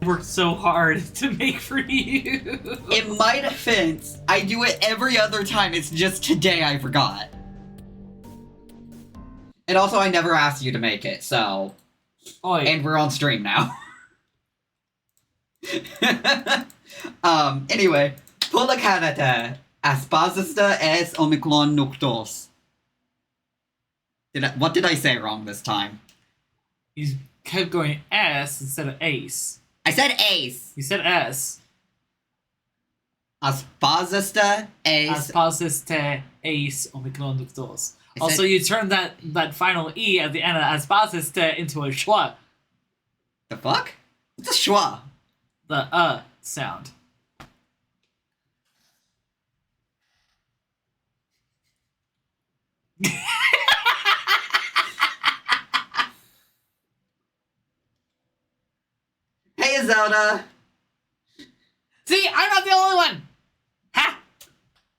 worked so hard to make for you. In my defense, I do it every other time. It's just today I forgot. And also, I never asked you to make it, so... Oi. And we're on stream now. Anyway. Πολλά Χαίρετε. Aspazusta es omicron nuktos. What did I say wrong this time? You kept going S instead of ace. I said ace. You said S. Aspazusta es... Aspazusta ace omicron nuktos. Also, you turned that final E at the end of aspazusta into a schwa. The fuck? What's a schwa? The sound. Hey, Zelda! See, I'm not the only one! Ha!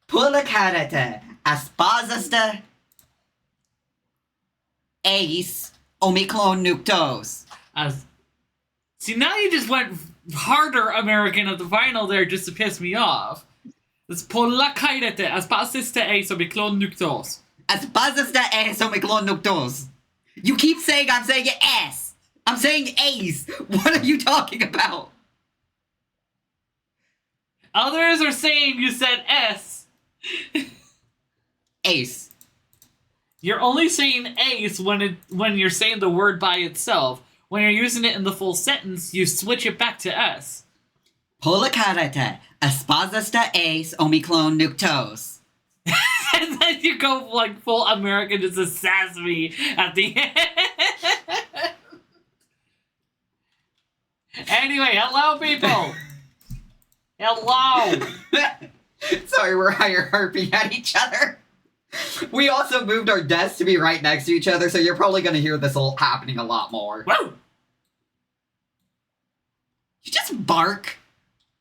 Πολλά Χαίρετε. Aspazusta ace omicron nuktos. See, now you just went harder American at the final there just to piss me off. It's Πολλά Χαίρετε. Aspazusta ace omicron nuktos. Aspazusta es omicron nuktos. You keep saying I'm saying it S. I'm saying ace. What are you talking about? Others are saying you said S. Ace. You're only saying ace when you're saying the word by itself. When you're using it in the full sentence, you switch it back to S. Πολλά Χαίρετε. Aspazusta ace omicron nuktos. And then you go like full American, just assass me at the end. Anyway, hello people. Hello. Sorry, we're harping at each other. We also moved our desks to be right next to each other, so you're probably going to hear this all happening a lot more. Woo! You just bark.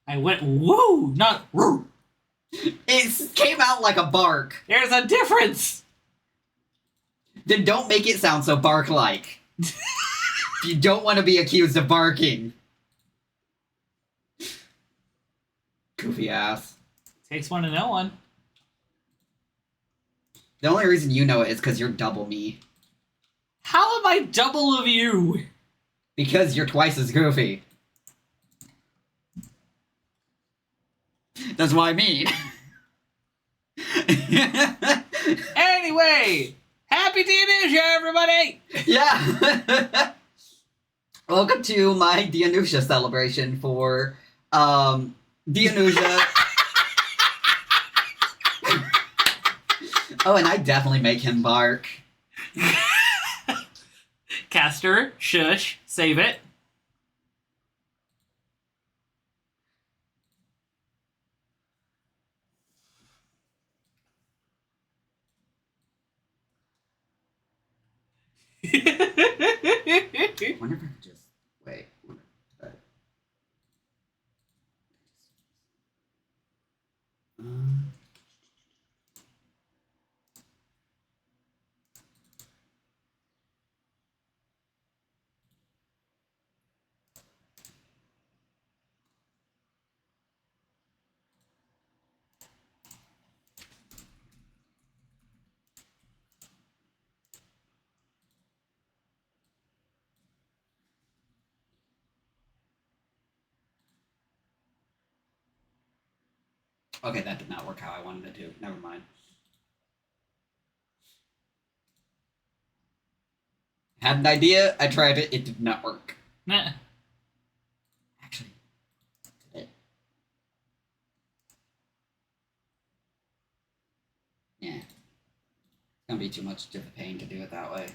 I went woo, not woo. It came out like a bark. There's a difference. Then don't make it sound so bark-like. You don't want to be accused of barking. Goofy ass. Takes one to know one. The only reason you know it is because you're double me. How am I double of you? Because you're twice as goofy. That's what I mean. Anyway, happy Dionysia, everybody! Yeah. Welcome to my Dionysia celebration for Dionysia. Oh, and I definitely make him bark. Caster, shush, save it. I wonder if I could just wait. Okay, that did not work how I wanted it to. Never mind. Had an idea, I tried it, it did not work. Nah. Actually, did it? Yeah. It's gonna be too much of a pain to do it that way.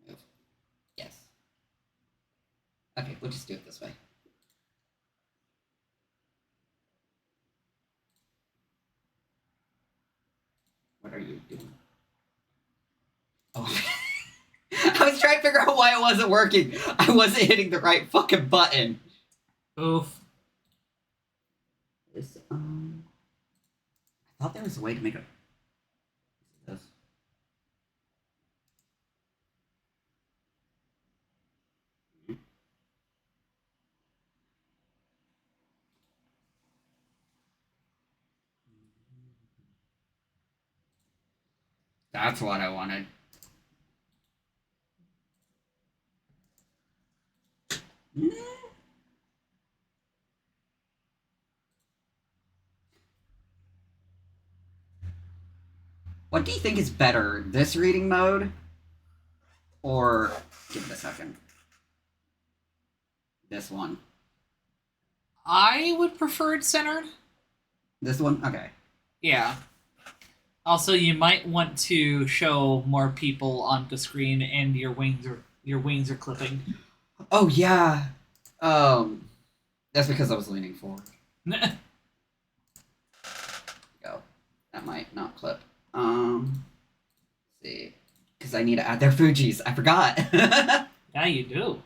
Move. Yes. Okay, we'll just do it this way. What are you doing? Oh. I was trying to figure out why it wasn't working. I wasn't hitting the right fucking button. Oof. This, I thought there was a way to make a... This. That's what I wanted. What do you think is better, this reading mode, or, give it a second, this one? I would prefer it centered. This one? Okay. Yeah. Also, you might want to show more people on the screen, and your wings are clipping. Oh yeah. That's because I was leaning forward. Go. That might not clip. Let's see, because I need to add their Fujis. I forgot. Yeah, you do.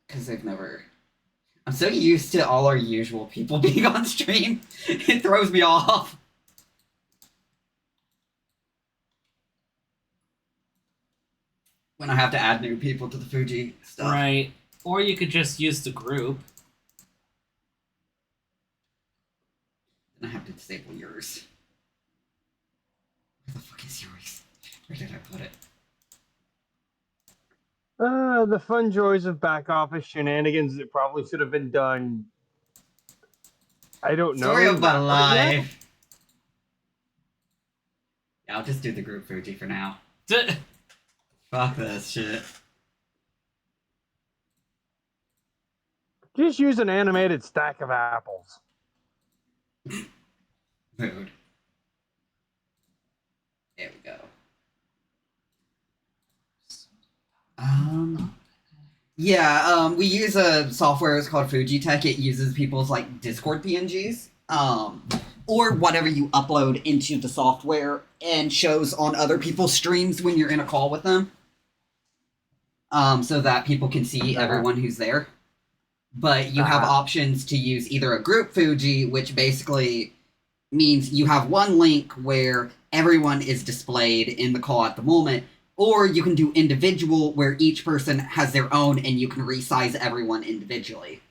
Because they've never. I'm so used to all our usual people being on stream. It throws me off. When I have to add new people to the Fuji stuff. Right. Or you could just use the group. Then I have to disable yours. Where the fuck is yours? Where did I put it? The fun joys of back office shenanigans that probably should have been done. I don't know. Story of my life. Yeah, I'll just do the group Fuji for now. Fuck this shit. Just use an animated stack of apples. Mood. There we go. Yeah, we use a software, it's called Fujitech. It uses people's, like, Discord PNGs. Or whatever you upload into the software and shows on other people's streams when you're in a call with them. So that people can see everyone who's there. But you have options to use either a group Fuji, which basically means you have one link where everyone is displayed in the call at the moment, or you can do individual where each person has their own and you can resize everyone individually.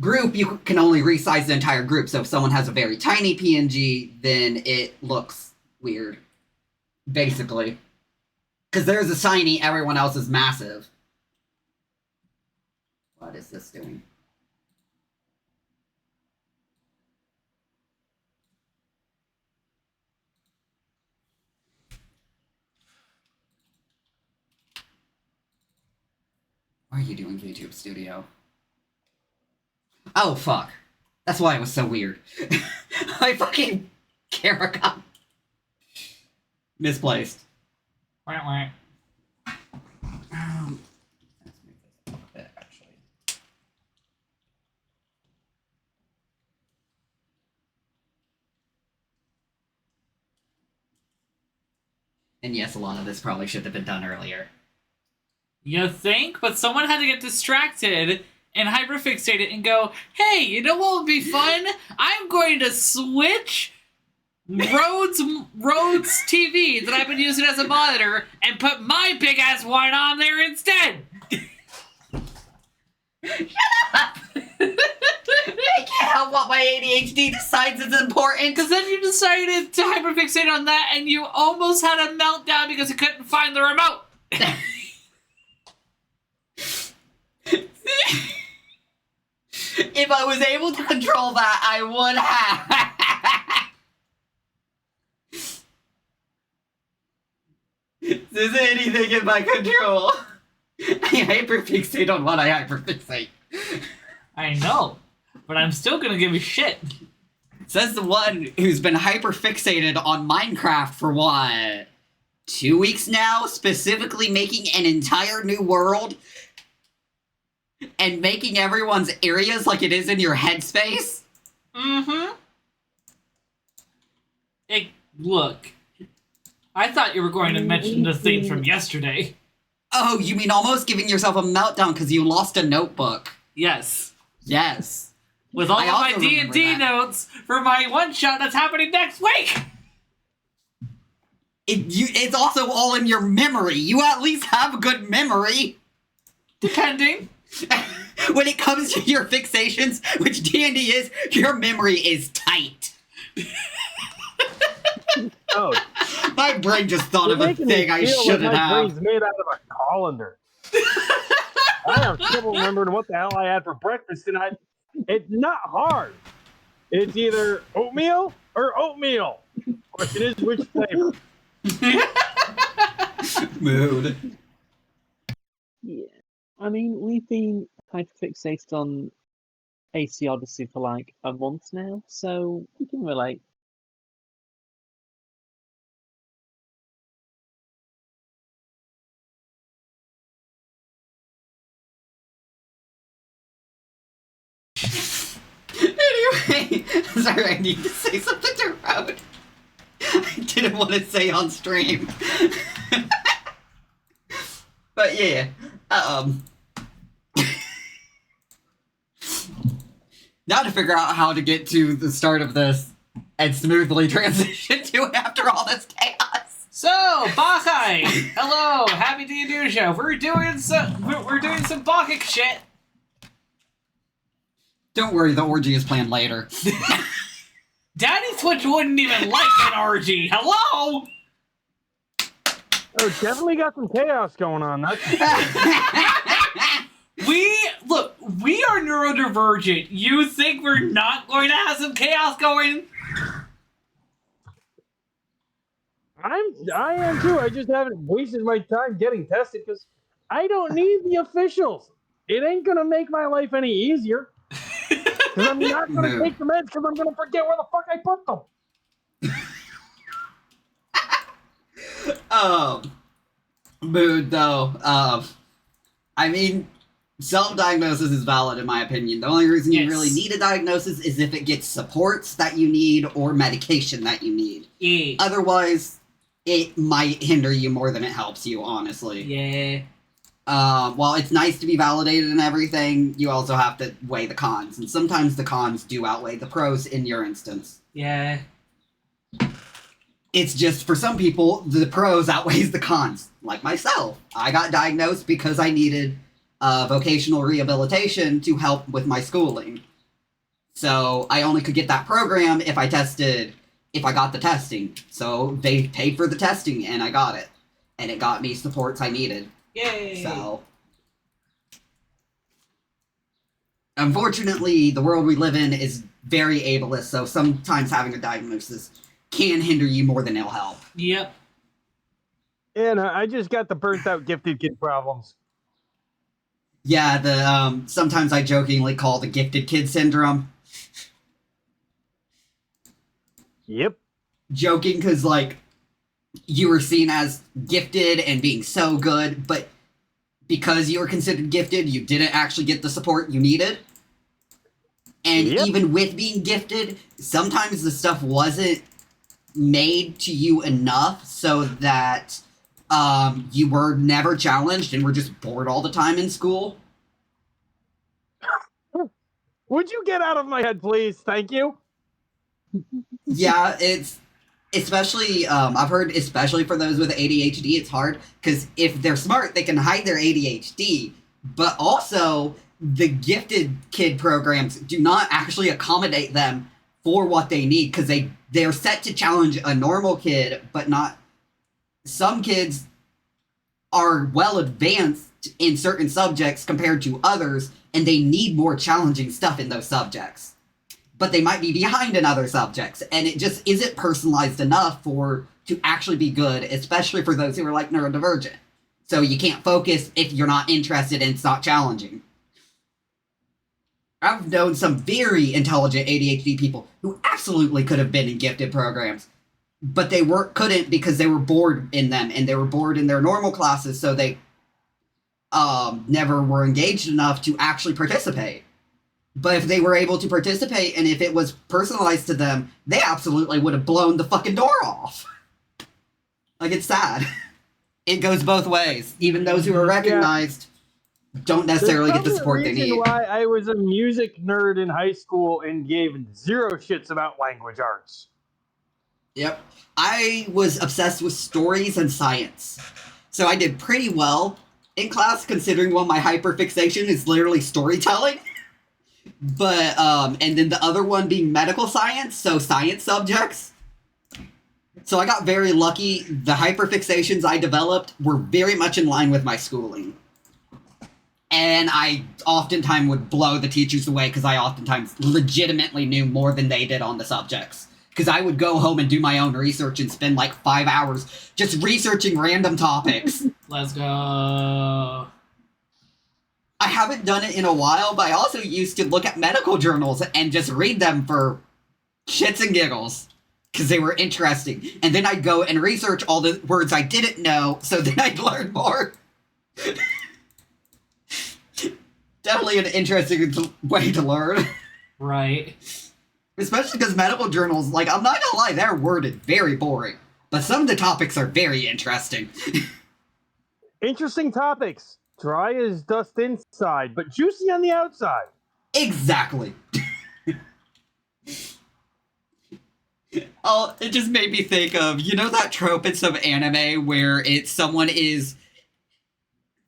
Group, you can only resize the entire group, so if someone has a very tiny PNG, then it looks weird. Basically. Because there's a tiny, everyone else is massive. What is this doing? What are you doing, YouTube Studio? Oh, fuck. That's why it was so weird. My fucking camera got misplaced. Wah, wah. Let's move this up a bit, actually. And yes, a lot of this probably should have been done earlier. You think? But someone had to get distracted and hyperfixate it and go, hey, you know what would be fun? I'm going to switch Rhodes TV that I've been using as a monitor and put my big ass one on there instead. Shut up! I can't help what my ADHD decides is important. Because then you decided to hyperfixate on that and you almost had a meltdown because you couldn't find the remote. If I was able to control that, I would have. Is anything in my control? I hyperfixate on what I hyperfixate. I know, but I'm still gonna give you shit. Says the one who's been hyperfixated on Minecraft for what? 2 weeks now? Specifically making an entire new world? And making everyone's areas like it is in your headspace? Mm-hmm. Look, I thought you were going to mention the things from yesterday. Oh, you mean almost giving yourself a meltdown because you lost a notebook? Yes. Yes. With all I of my also D&D remember that. notes for my one-shot that's happening next week! It's also all in your memory. You at least have a good memory. Depending. when it comes to your fixations, which D&D is, your memory is tight. Oh, My brain just thought of a making me thing I feel shouldn't like my have. brain's made out of a colander. I have trouble remembering what the hell I had for breakfast tonight. It's not hard. It's either oatmeal or oatmeal. Question is, which flavor? Mood. Yeah. I mean, we've been hyperfixated on AC Odyssey for like a month now, so we can relate. Anyway, sorry, I need to say something to Road. I didn't want to say on stream. But yeah, now to figure out how to get to the start of this and smoothly transition to it after all this chaos. So, Bacchae! Hello, happy DIONYSIA. We're doing some Bacchic shit. Don't worry, the orgy is planned later. Daddy Twitch wouldn't even like an orgy. Hello? Oh, definitely got some chaos going on. That's We are neurodivergent. You think we're not going to have some chaos going? I am too. I just haven't wasted my time getting tested because I don't need the officials. It ain't gonna make my life any easier. Because I'm not gonna No. take the meds because I'm gonna forget where the fuck I put them. Mood though. I mean, self-diagnosis is valid in my opinion. The only reason you Yes. really need a diagnosis is if it gets supports that you need or medication that you need. Yeah. Otherwise, it might hinder you more than it helps you, honestly. Yeah. While it's nice to be validated and everything, you also have to weigh the cons. And sometimes the cons do outweigh the pros in your instance. Yeah. It's just, for some people, the pros outweighs the cons. Like myself. I got diagnosed because I needed vocational rehabilitation to help with my schooling. So I only could get that program if I got the testing. So they paid for the testing and I got it. And it got me supports I needed. Yay. So, unfortunately, the world we live in is very ableist, so sometimes having a diagnosis can hinder you more than it'll help. Yep. And I just got the burnt out gifted kid problems. Yeah, the sometimes I jokingly call the gifted kid syndrome. Yep. Joking because, like, you were seen as gifted and being so good, but because you were considered gifted, you didn't actually get the support you needed. And Yep. even with being gifted, sometimes the stuff wasn't made to you enough so that you were never challenged and were just bored all the time in school. Would you get out of my head, please? Thank you. Yeah, it's especially I've heard especially for those with ADHD, it's hard because if they're smart, they can hide their ADHD. But also, the gifted kid programs do not actually accommodate them for what they need because they're set to challenge a normal kid, but not. Some kids are well advanced in certain subjects compared to others, and they need more challenging stuff in those subjects. But they might be behind in other subjects, and it just isn't personalized enough to actually be good, especially for those who are like neurodivergent. So you can't focus if you're not interested and it's not challenging. I've known some very intelligent ADHD people who absolutely could have been in gifted programs, but they couldn't because they were bored in them, and they were bored in their normal classes, so they never were engaged enough to actually participate. But if they were able to participate, and if it was personalized to them, they absolutely would have blown the fucking door off. Like, it's sad. It goes both ways. Even those who are recognized don't necessarily get the support they need. Why I was a music nerd in high school and gave zero shits about language arts. Yep. I was obsessed with stories and science. So I did pretty well in class, considering one, my hyperfixation is literally storytelling. But, and then the other one being medical science, so science subjects. So I got very lucky. The hyperfixations I developed were very much in line with my schooling. And I oftentimes would blow the teachers away because I oftentimes legitimately knew more than they did on the subjects. Because I would go home and do my own research and spend like 5 hours just researching random topics. Let's go. I haven't done it in a while, but I also used to look at medical journals and just read them for shits and giggles. Because they were interesting. And then I'd go and research all the words I didn't know, so then I'd learn more. Definitely an interesting way to learn. Right. Especially because medical journals, like, I'm not gonna lie, they're worded very boring. But some of the topics are very interesting. Interesting topics. Dry as dust inside, but juicy on the outside. Exactly. Oh, it just made me think of, you know that trope in some anime where someone is...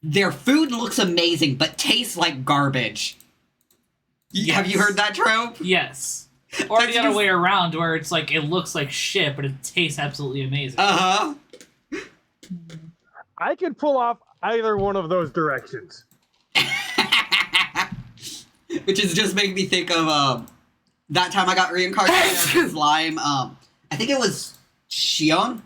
Their food looks amazing, but tastes like garbage. Yes. Have you heard that trope? Yes. Or That's the other just- way around, where it's like, it looks like shit, but it tastes absolutely amazing. Uh-huh. I could pull off either one of those directions. Which is just making me think of, that time I got reincarnated as a slime. I think it was Shion.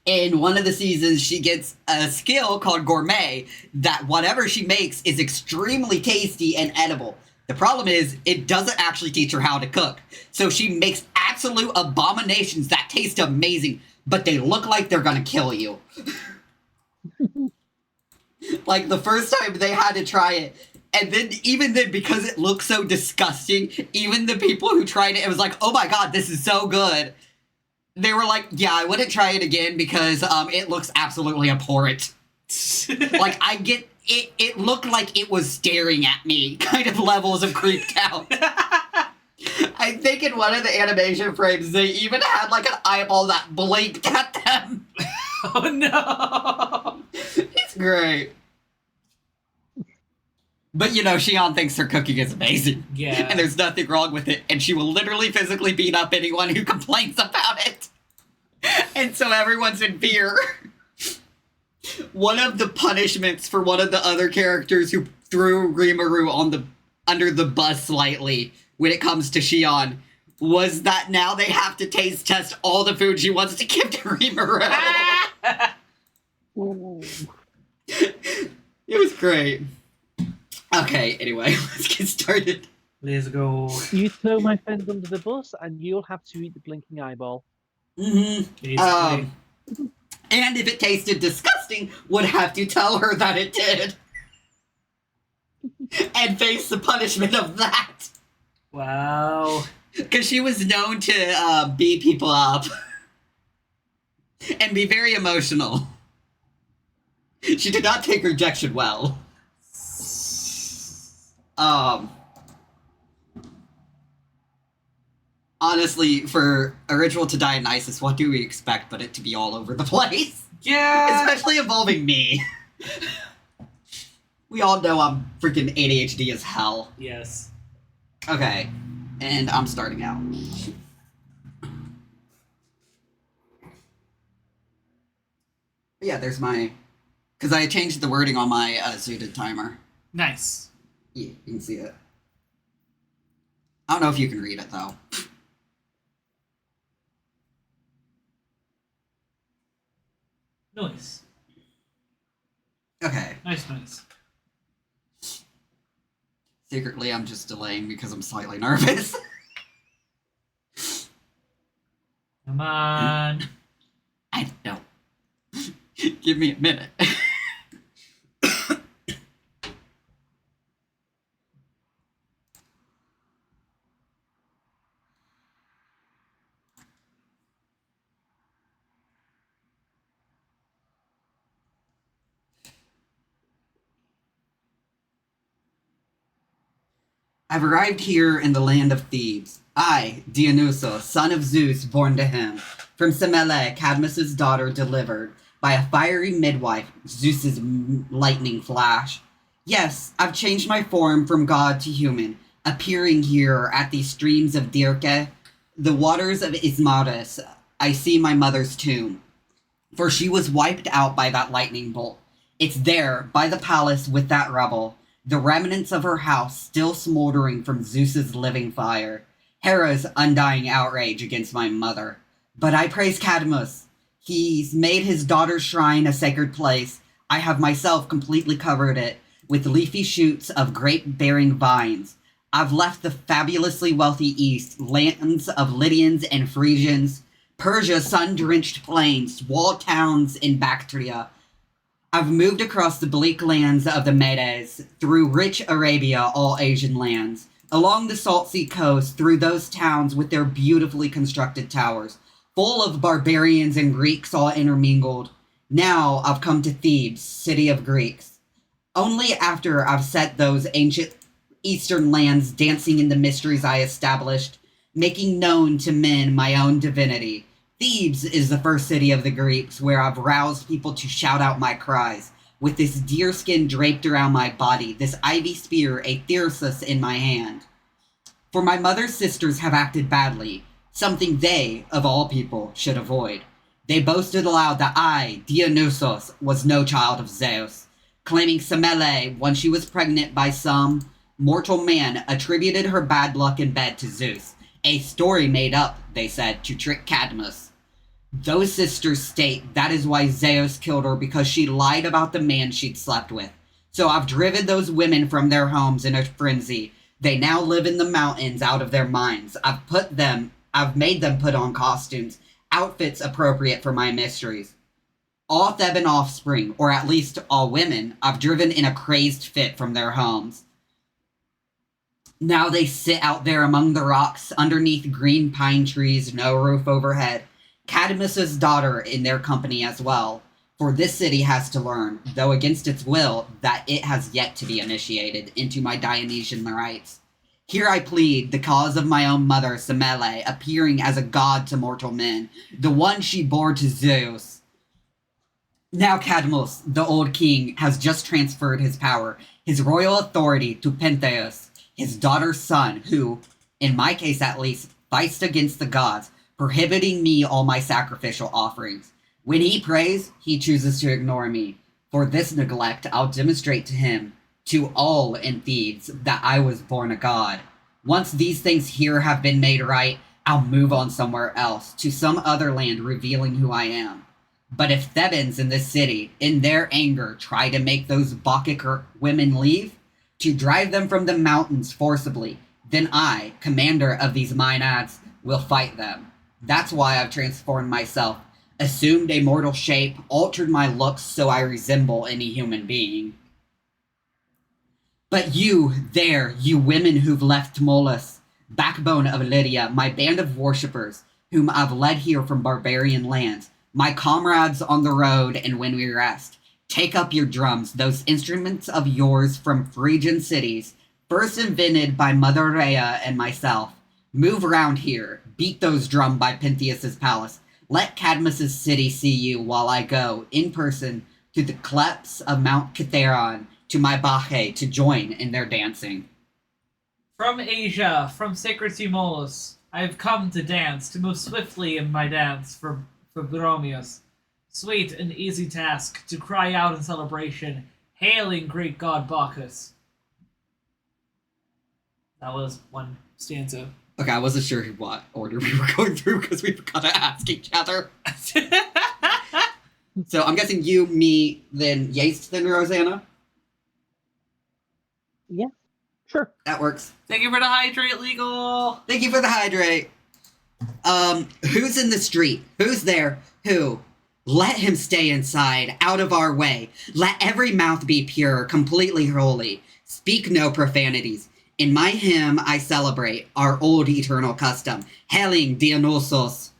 In one of the seasons, she gets a skill called Gourmet that whatever she makes is extremely tasty and edible. The problem is, it doesn't actually teach her how to cook. So she makes absolute abominations that taste amazing, but they look like they're gonna kill you. Like, the first time they had to try it, and then, even then, because it looked so disgusting, even the people who tried it, it was like, oh my god, this is so good. They were like, yeah, I wouldn't try it again because, it looks absolutely abhorrent. Like, I get, it looked like it was staring at me, kind of levels of creeped out. I think in one of the animation frames, they even had, like, an eyeball that blinked at them. Oh no! It's great. But, you know, Shion thinks her cooking is amazing. Yeah. And there's nothing wrong with it, and she will literally physically beat up anyone who complains about it. And so everyone's in fear. One of the punishments for one of the other characters who threw Rimuru under the bus slightly when it comes to Shion was that now they have to taste test all the food she wants to give to Rimuru. It was great. Okay, anyway, let's get started. Let's go. You throw my friend under the bus, and you'll have to eat the blinking eyeball. Mm-hmm. Basically. And if it tasted disgusting, would have to tell her that it did. And face the punishment of that. Wow. Because she was known to beat people up. And be very emotional. She did not take rejection well. Honestly, for a ritual to Dionysus, what do we expect but it to be all over the place? Yeah! Especially involving me. We all know I'm freaking ADHD as hell. Yes. Okay, and I'm starting out. Yeah, there's my... Because I changed the wording on my zooted timer. Nice. Yeah, you can see it. I don't know if you can read it, though. Nice. Okay. Nice. Secretly, I'm just delaying because I'm slightly nervous. Come on. I don't. Give me a minute. I've arrived here in the land of Thebes. I, Dionysus, son of Zeus, born to him. From Semele, Cadmus's daughter, delivered. by a fiery midwife, Zeus's lightning flash. Yes, I've changed my form from god to human, appearing here at these streams of Dirke, the waters of Ismaris. I see my mother's tomb, for she was wiped out by that lightning bolt. It's there, by the palace with that rubble, the remnants of her house still smoldering from Zeus's living fire, Hera's undying outrage against my mother. But I praise Cadmus. He's made his daughter's shrine a sacred place. I have myself completely covered it with leafy shoots of grape-bearing vines. I've left the fabulously wealthy east, lands of Lydians and Frisians, Persia's sun-drenched plains, walled towns in Bactria. I've moved across the bleak lands of the Medes, through rich Arabia, all Asian lands, along the salt sea coast, through those towns with their beautifully constructed towers, full of barbarians and Greeks all intermingled. Now I've come to Thebes, city of Greeks. Only after I've set those ancient eastern lands dancing in the mysteries I established, making known to men my own divinity. Thebes is the first city of the Greeks where I've roused people to shout out my cries. With this deerskin draped around my body, this ivy spear, a thyrsus in my hand. For my mother's sisters have acted badly, something they, of all people, should avoid. They boasted aloud that I, Dionysus, was no child of Zeus, claiming Semele, when she was pregnant by some mortal man, attributed her bad luck in bed to Zeus. A story made up, they said, to trick Cadmus. Those sisters state that is why Zeus killed her, because she lied about the man she'd slept with. So I've driven those women from their homes in a frenzy. They now live in the mountains out of their minds. I've made them put on costumes, outfits appropriate for my mysteries. All Theban offspring, or at least all women, I've driven in a crazed fit from their homes. Now they sit out there among the rocks, underneath green pine trees, no roof overhead. Cadmus's daughter in their company as well, for this city has to learn, though against its will, that it has yet to be initiated into my Dionysian rites. Here I plead the cause of my own mother, Semele, appearing as a god to mortal men, the one she bore to Zeus. Now Cadmus, the old king, has just transferred his power, his royal authority to Pentheus, his daughter's son, who, in my case at least, fights against the gods, prohibiting me all my sacrificial offerings. When he prays, he chooses to ignore me. For this neglect, I'll demonstrate to him, to all in Thebes, that I was born a god. Once these things here have been made right, I'll move on somewhere else, to some other land revealing who I am. But if Thebans in this city, in their anger, try to make those Bacchic women leave, to drive them from the mountains forcibly, then I, commander of these Maenads, will fight them. That's why I've transformed myself, assumed a mortal shape, altered my looks so I resemble any human being. But you, there, you women who've left Tmolus, backbone of Lydia, my band of worshippers, whom I've led here from barbarian lands, my comrades on the road and when we rest, take up your drums, those instruments of yours from Phrygian cities, first invented by Mother Rhea and myself. Move round here, beat those drums by Pentheus's palace. Let Cadmus's city see you while I go, in person, to the clefts of Mount Kithaeron, to my Bacchae, to join in their dancing. From Asia, from sacred Tmolus, I have come to dance, to move swiftly in my dance for Bromius. Sweet and easy task, to cry out in celebration, hailing great god Bacchus. That was one stanza. Okay, I wasn't sure what order we were going through because we forgot to ask each other. So I'm guessing you, me, then Yates, then Rosanna? Yeah, sure. That works. Thank you for the hydrate, legal. Thank you for the hydrate. Who's in the street? Who's there? Who? Let him stay inside, out of our way. Let every mouth be pure, completely holy. Speak no profanities. In my hymn, I celebrate our old eternal custom. Hailing Dionysus.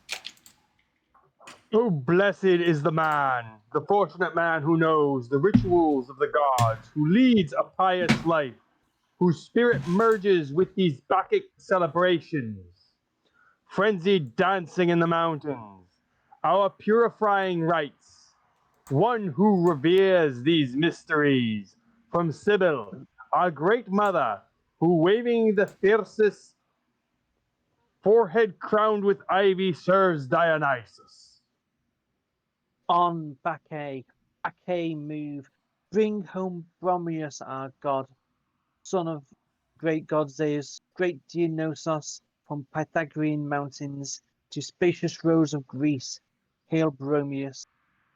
Oh, blessed is the man, the fortunate man who knows the rituals of the gods, who leads a pious life, whose spirit merges with these Bacchic celebrations. Frenzied dancing in the mountains, our purifying rites, one who reveres these mysteries, from Sibyl, our great mother, who waving the fiercest forehead crowned with ivy serves Dionysus. On Bacchae, Bacchae move, bring home Bromius, our god, son of great god Zeus, great Dionysus, from Pythagorean mountains to spacious roads of Greece. Hail Bromius.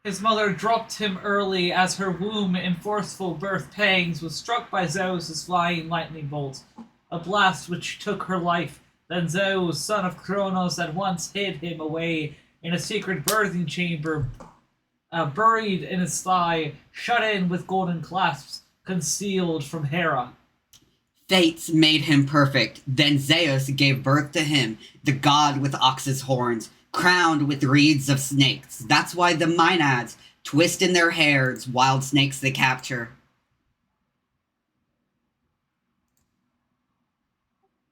His mother dropped him early as her womb in forceful birth pangs was struck by Zeus' flying lightning bolt, a blast which took her life. Then Zeus, son of Kronos, at once hid him away in a secret birthing chamber, buried in his thigh, shut in with golden clasps, concealed from Hera. Fates made him perfect. Then Zeus gave birth to him, the god with ox's horns, crowned with reeds of snakes. That's why the Maenads twist in their hairs wild snakes they capture.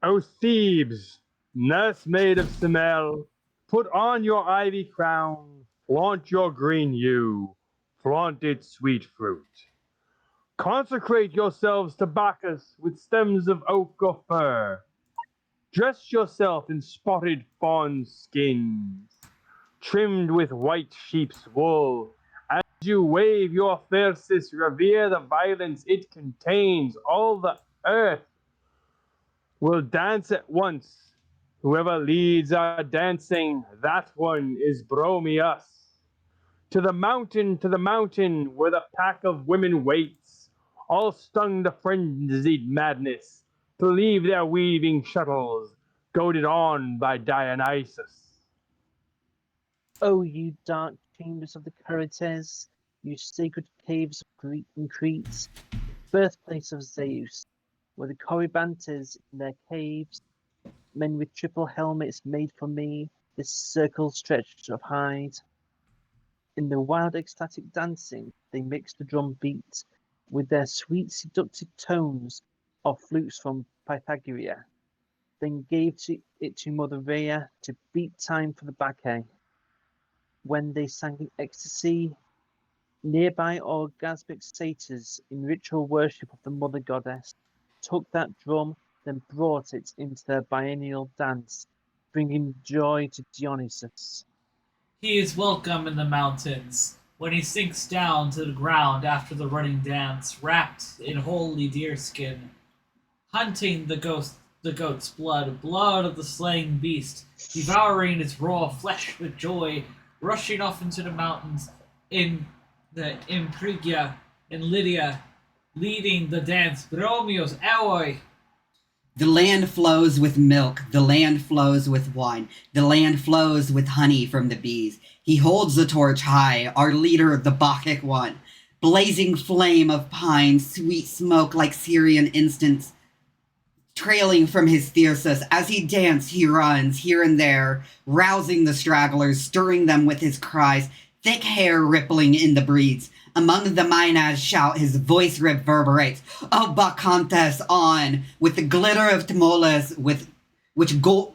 O Thebes, nursemaid of Semele, put on your ivy crown, flaunt your green hue, flaunt its sweet fruit. Consecrate yourselves to Bacchus with stems of oak or fir. Dress yourself in spotted fawn skins, trimmed with white sheep's wool. As you wave your fiercest, revere the violence it contains. All the earth will dance at once. Whoever leads our dancing, that one is Bromius. To the mountain, where the pack of women waits, all stung to frenzied madness, to leave their weaving shuttles, goaded on by Dionysus. O you dark chambers of the Carites, you sacred caves of Crete and Crete, birthplace of Zeus, where the Corybantes in their caves, men with triple helmets made for me, this circle stretched of hide. In the wild ecstatic dancing, they mixed the drum beat with their sweet seductive tones of flutes from Pythagorea, then gave it to Mother Rhea to beat time for the Bacchae. When they sang in ecstasy, nearby orgasmic satyrs in ritual worship of the mother goddess took that drum, then brought it into their biennial dance, bringing joy to Dionysus. He is welcome in the mountains. When he sinks down to the ground after the running dance, wrapped in holy deerskin, hunting the goat's blood of the slain beast, devouring its raw flesh with joy, rushing off into the mountains in Phrygia and Lydia, leading the dance, Bromios, Aoi. The land flows with milk, the land flows with wine, the land flows with honey from the bees. He holds the torch high, our leader, the Bacchic one. Blazing flame of pine, sweet smoke like Syrian incense, trailing from his thyrsus. As he dances, he runs here and there, rousing the stragglers, stirring them with his cries, thick hair rippling in the breeze. Among the Maenads shout, his voice reverberates. Oh, Bacchantes on, with the glitter of Tmolus, which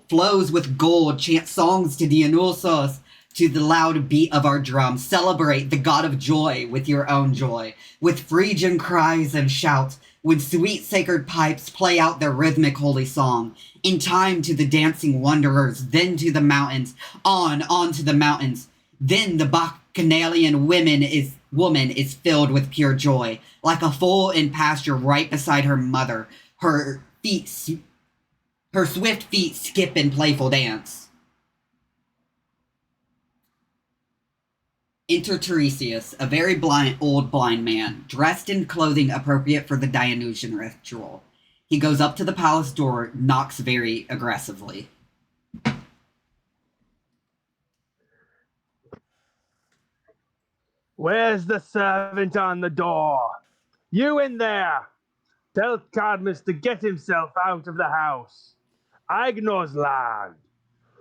flows with gold, chant songs to Dionysus, to the loud beat of our drums. Celebrate the god of joy with your own joy, with Phrygian cries and shouts, when sweet sacred pipes play out their rhythmic holy song. In time to the dancing wanderers, then to the mountains, on to the mountains. Then the Bacchanalian woman is filled with pure joy, like a foal in pasture right beside her mother. Her swift feet skip in playful dance. Enter Tiresias, a very old blind man, dressed in clothing appropriate for the Dionysian ritual. He goes up to the palace door, knocks very aggressively. Where's the servant on the door? You in there! Tell Cadmus to get himself out of the house. Agnos lad,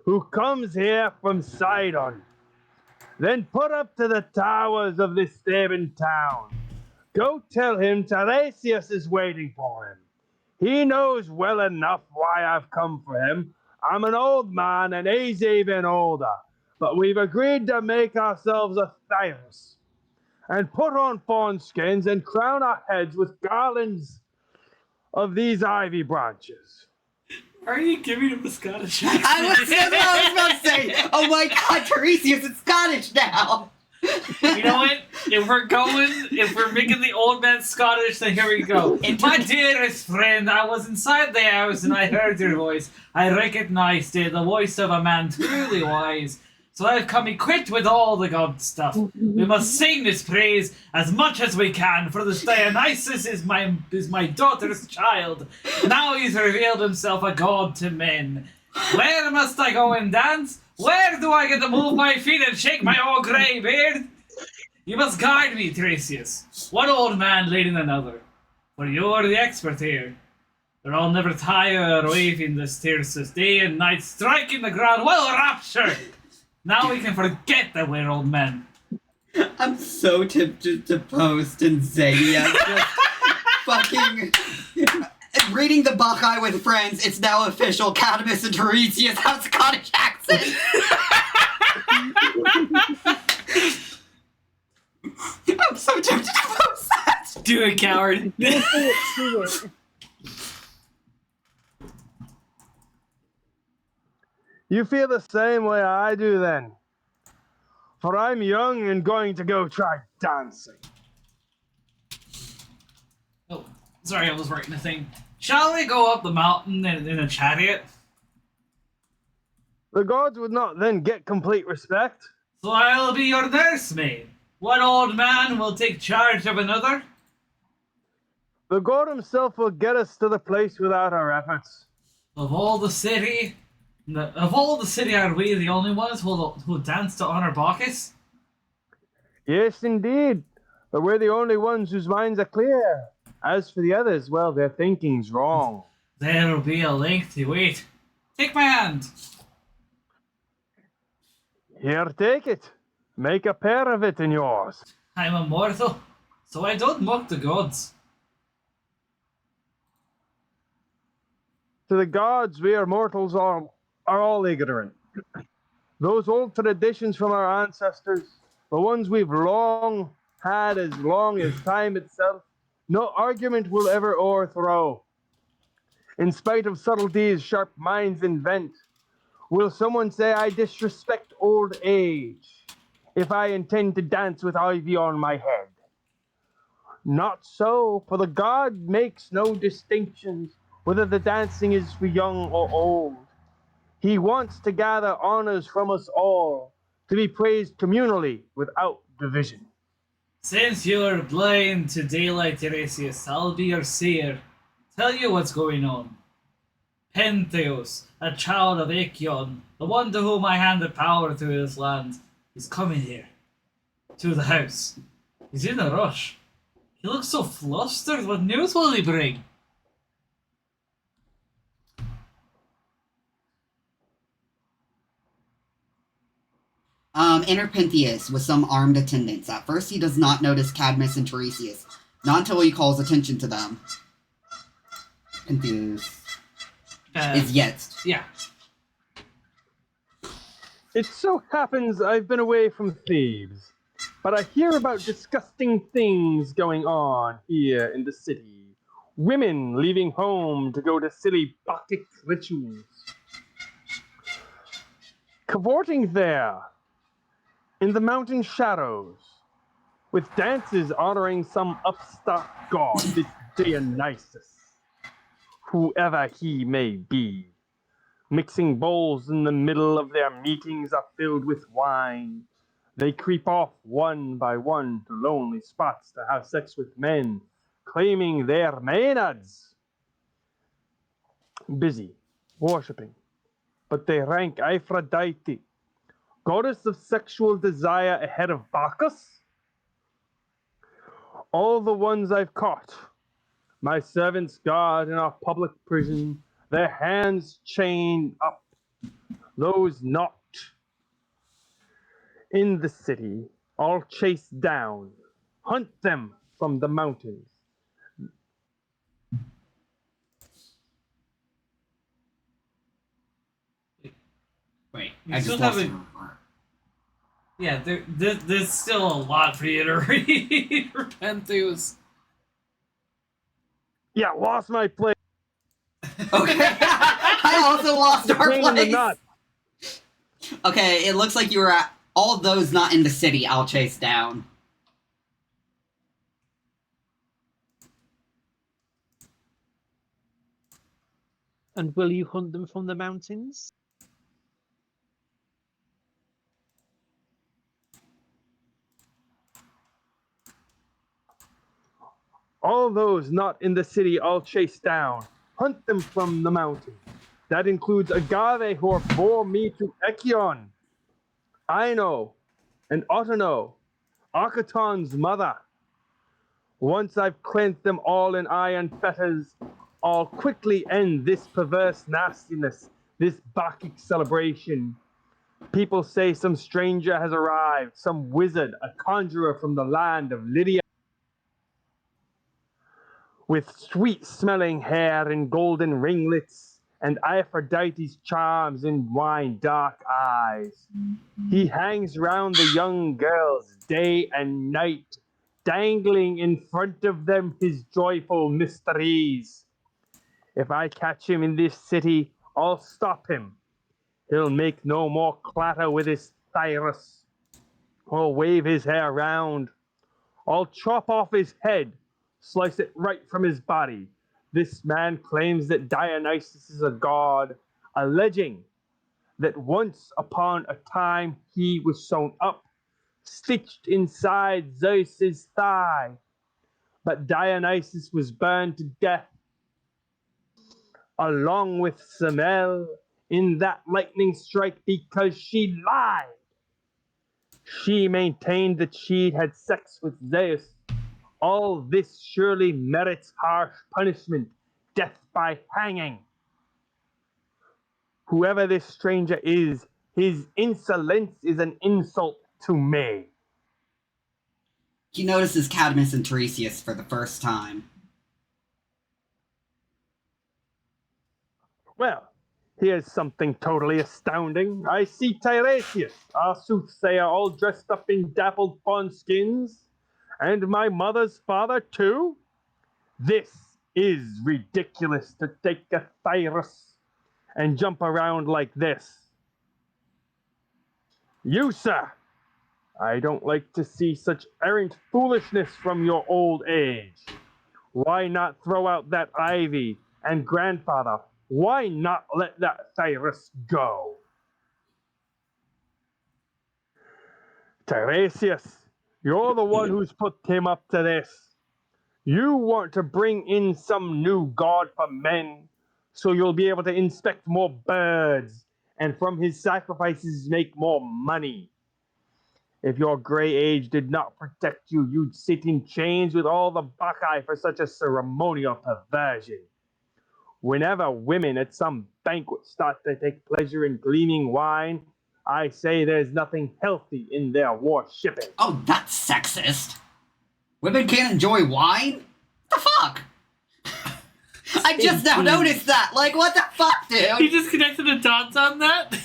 who comes here from Sidon. Then put up to the towers of this Theban town. Go tell him Tiresias is waiting for him. He knows well enough why I've come for him. I'm an old man and he's even older, but we've agreed to make ourselves a thyros. and put on fawn skins and crown our heads with garlands of these ivy branches. Are you giving him a Scottish That's what I was about to say. Oh my God, Tiresias is Scottish now. You know what? If we're making the old man Scottish, then here we go. My dearest friend, I was inside the house and I heard your voice. I recognized it, the voice of a man truly wise. So I've come equipped with all the god stuff. We must sing his praise as much as we can, for this Dionysus is my daughter's child. Now he's revealed himself a god to men. Where must I go and dance? Where do I get to move my feet and shake my old grey beard? You must guide me, Tiresias. One old man leading another. For you're the expert here. For I'll never tire waving this Tiresias day and night, striking the ground well raptured. Now we can forget that we're old men. I'm so tempted to post in Zadia just fucking reading the Bacchae with friends. It's now official. Cadmus and Tiresias have Scottish accents. I'm so tempted to post that. Do it, coward. Do it. You feel the same way I do then. For I'm young and going to go try dancing. Oh, sorry, I was writing a thing. Shall we go up the mountain in a chariot? The gods would not then get complete respect. So I'll be your nursemaid. One old man will take charge of another. The god himself will get us to the place without our efforts. Of all the city, are we the only ones who dance to honor Bacchus? Yes, indeed. But we're the only ones whose minds are clear. As for the others, well, their thinking's wrong. There'll be a lengthy wait. Take my hand. Here, take it. Make a pair of it in yours. I'm immortal, so I don't mock the gods. To the gods, we are mortals are all ignorant. Those old traditions from our ancestors, the ones we've long had as long as time itself, no argument will ever o'erthrow. In spite of subtleties sharp minds invent, will someone say I disrespect old age if I intend to dance with ivy on my head? Not so, for the god makes no distinctions whether the dancing is for young or old. He wants to gather honors from us all, to be praised communally without division. Since you're blind to daylight, Tiresias, I'll be your seer. Tell you what's going on. Pentheus, a child of Achion, the one to whom I handed power to this land, is coming here. To the house. He's in a rush. He looks so flustered. What news will he bring? Enter Pentheus with some armed attendants. At first, he does not notice Cadmus and Tiresias. Not until he calls attention to them. Pentheus is jetzt. Yeah. It so happens I've been away from Thebes, but I hear about disgusting things going on here in the city. Women leaving home to go to silly Bacchic rituals. Cavorting there, in the mountain shadows, with dances honoring some upstart god, this Dionysus, whoever he may be. Mixing bowls in the middle of their meetings are filled with wine. They creep off one by one to lonely spots to have sex with men, claiming their maenads. Busy, worshipping, but they rank Aphrodite, goddess of sexual desire, ahead of Bacchus. All the ones I've caught, my servants guard in our public prison, their hands chained up. Those not in the city, all chased down. Hunt them from the mountains. Wait, We I still just lost haven't- my part. Yeah, there's still a lot for you to read, Pentheus. Yeah, lost my place. Okay. I also lost our Pain in the place. nut. Okay, it looks like you were at all those not in the city. I'll chase down. And will you hunt them from the mountains? All those not in the city I'll chase down. Hunt them from the mountain. That includes Agave who bore me to Echion, Ino, and Otano, Archaton's mother. Once I've cleansed them all in iron fetters, I'll quickly end this perverse nastiness, this Bacchic celebration. People say some stranger has arrived, some wizard, a conjurer from the land of Lydia, with sweet-smelling hair and golden ringlets, and Aphrodite's charms in wine-dark eyes. He hangs round the young girls day and night, dangling in front of them his joyful mysteries. If I catch him in this city, I'll stop him. He'll make no more clatter with his thyrus. I'll wave his hair round. I'll chop off his head, slice it right from his body. This man claims that Dionysus is a god, alleging that once upon a time he was sewn up, stitched inside Zeus's thigh. But Dionysus was burned to death, along with Semele, in that lightning strike because she lied. She maintained that she had sex with Zeus. All this surely merits harsh punishment, death by hanging. Whoever this stranger is, his insolence is an insult to me. He notices Cadmus and Tiresias for the first time. Well, here's something totally astounding. I see Tiresias, our soothsayer, all dressed up in dappled fawn skins, and my mother's father too. This is ridiculous to take a thyrus and jump around like this. You, sir, I don't like to see such errant foolishness from your old age. Why not throw out that ivy? And grandfather, why not let that thyrus go? Tiresias, you're the one who's put him up to this. You want to bring in some new god for men, so you'll be able to inspect more birds, and from his sacrifices make more money. If your gray age did not protect you, you'd sit in chains with all the Bacchae for such a ceremonial perversion. Whenever women at some banquet start to take pleasure in gleaming wine, I say there's nothing healthy in their worshipping. Oh, that's sexist. Women can't enjoy wine? What the fuck? I just now noticed that. Like, what the fuck, You dude? just connected the dots on that?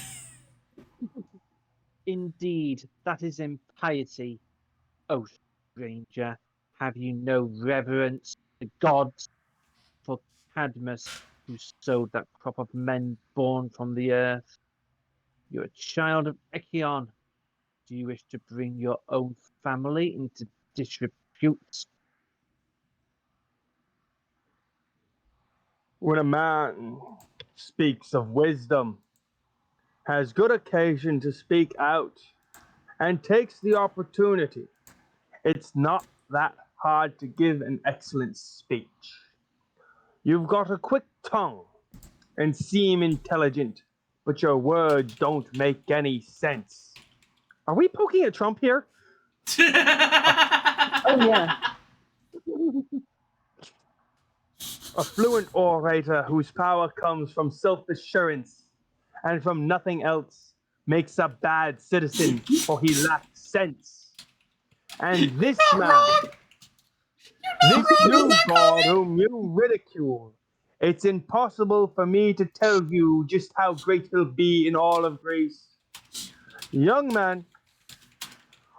Indeed, that is impiety. Oh, stranger, have you no reverence for the gods? For Cadmus, who sowed that crop of men born from the earth? You're a child of Echion. Do you wish to bring your own family into disrepute? When a man speaks of wisdom, has good occasion to speak out, and takes the opportunity, it's not that hard to give an excellent speech. You've got a quick tongue and seem intelligent, but your words don't make any sense. Are we poking at Trump here? Oh, yeah. A fluent orator whose power comes from self-assurance and from nothing else makes a bad citizen, for he lacks sense. And this man, this new god whom you ridicule, it's impossible for me to tell you just how great he'll be in all of grace. Young man,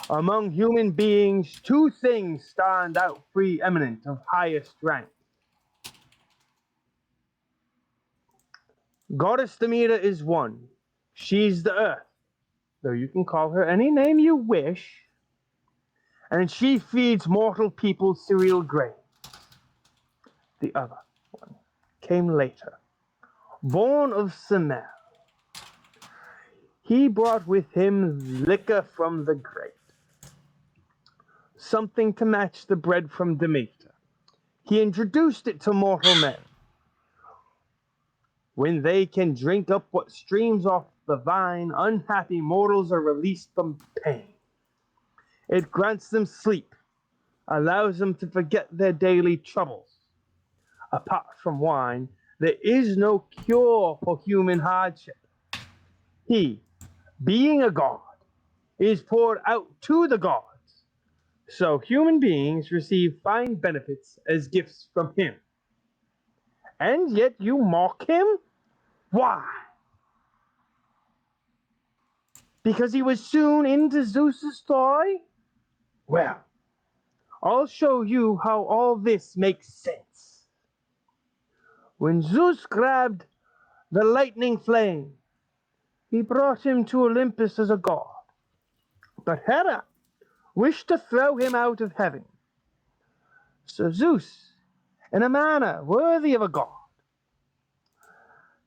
Among human beings, two things stand out preeminent of highest rank. Goddess Demeter is one. She's the earth, though you can call her any name you wish, and she feeds mortal people cereal grain. The other one came later, born of Semel. He brought with him liquor from the grape, something to match the bread from Demeter. He introduced it to mortal men. When they can drink up what streams off the vine, unhappy mortals are released from pain. It grants them sleep, allows them to forget their daily troubles. Apart from wine, there is no cure for human hardship. He, being a god, is poured out to the gods. So human beings receive fine benefits as gifts from him. And yet you mock him? Why? Because he was soon into Zeus's toy? Well, I'll show you how all this makes sense. When Zeus grabbed the lightning flame, he brought him to Olympus as a god. But Hera wished to throw him out of heaven. So Zeus, in a manner worthy of a god,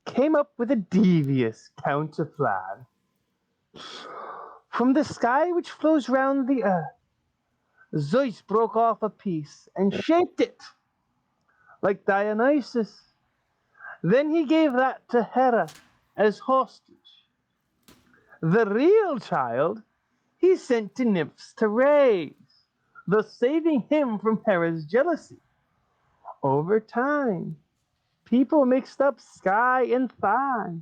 came up with a devious counterplan. From the sky which flows round the earth, Zeus broke off a piece and shaped it like Dionysus. Then he gave that to Hera as hostage. The real child he sent to nymphs to raise, thus saving him from Hera's jealousy. Over time, people mixed up sky and thigh,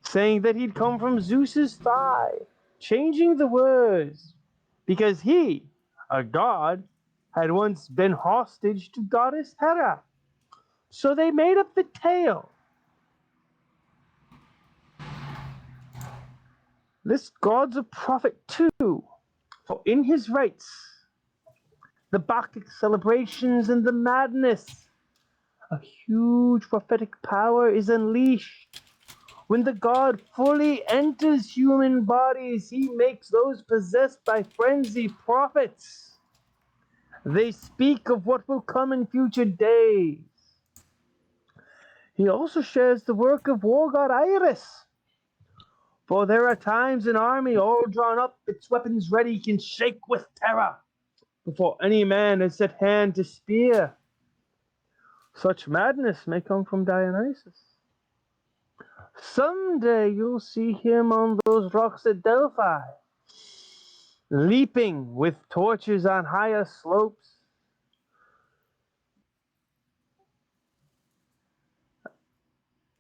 saying that he'd come from Zeus's thigh, changing the words, because he, a god, had once been hostage to goddess Hera. So they made up the tale. This god's a prophet too, for in his rites, the Bacchic celebrations and the madness, a huge prophetic power is unleashed. When the god fully enters human bodies, he makes those possessed by frenzy prophets. They speak of what will come in future days. He also shares the work of war god Iris. For there are times an army all drawn up, its weapons ready, can shake with terror before any man has set hand to spear. Such madness may come from Dionysus. Someday you'll see him on those rocks at Delphi, leaping with torches on higher slopes.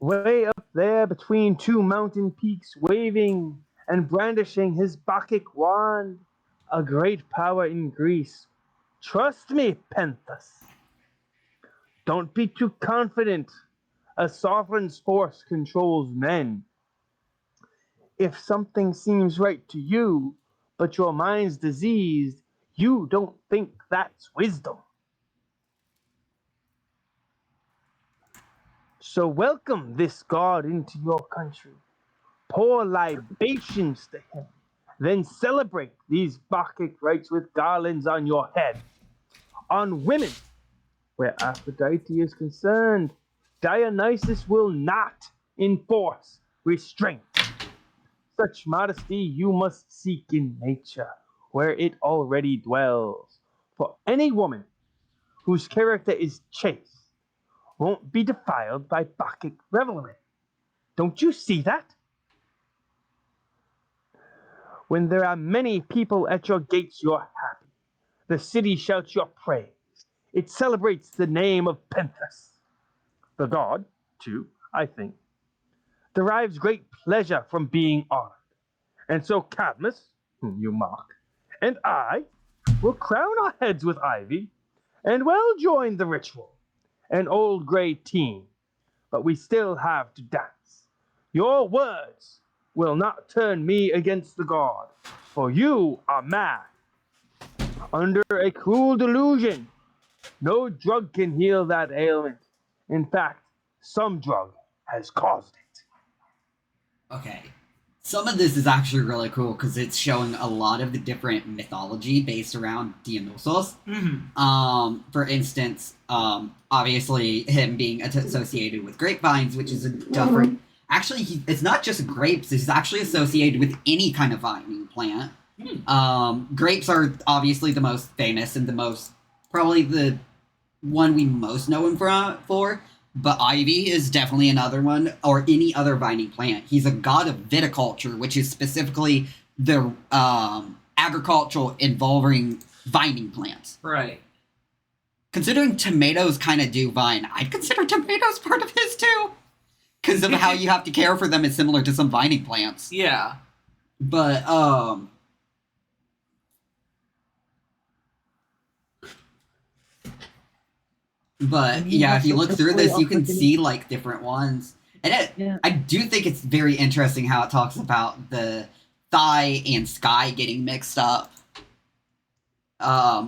Way up there between two mountain peaks, waving and brandishing his Bacchic wand, a great power in Greece. Trust me, Penthus. Don't be too confident. A sovereign's force controls men. If something seems right to you, but your mind's diseased, you don't think that's wisdom. So welcome this god into your country. Pour libations to him. Then celebrate these Bacchic rites with garlands on your head. On women, where Aphrodite is concerned, Dionysus will not enforce restraint. Such modesty you must seek in nature, where it already dwells. For any woman whose character is chaste won't be defiled by Bacchic revelry. Don't you see that? When there are many people at your gates, you're happy. The city shouts your praise. It celebrates the name of Penthus. The god, too, I think, derives great pleasure from being honored. And so Cadmus, whom you mock, and I will crown our heads with ivy, and well join the ritual. An old gray team, but we still have to dance. Your words will not turn me against the god, For you are mad. Under a cruel delusion. No drug can heal that ailment. In fact, some drug has caused it. Okay. Some of this is actually really cool because it's showing a lot of the different mythology based around Dionysus. For instance, obviously him being associated with grapevines, which is a different... Actually, it's not just grapes. It's actually associated with any kind of vining plant. Grapes are obviously the most famous and the most... Probably the one we most know him for. But ivy is definitely another one, or any other vining plant. He's a god of viticulture, which is specifically the agricultural involving vining plants. Right. Considering tomatoes kind of do vine, I'd consider tomatoes part of his too. Because of how you have to care for them is similar to some vining plants. Yeah. But, yeah, if you look through this, you can see, like, different ones. And I do think it's very interesting how it talks about the thigh and sky getting mixed up.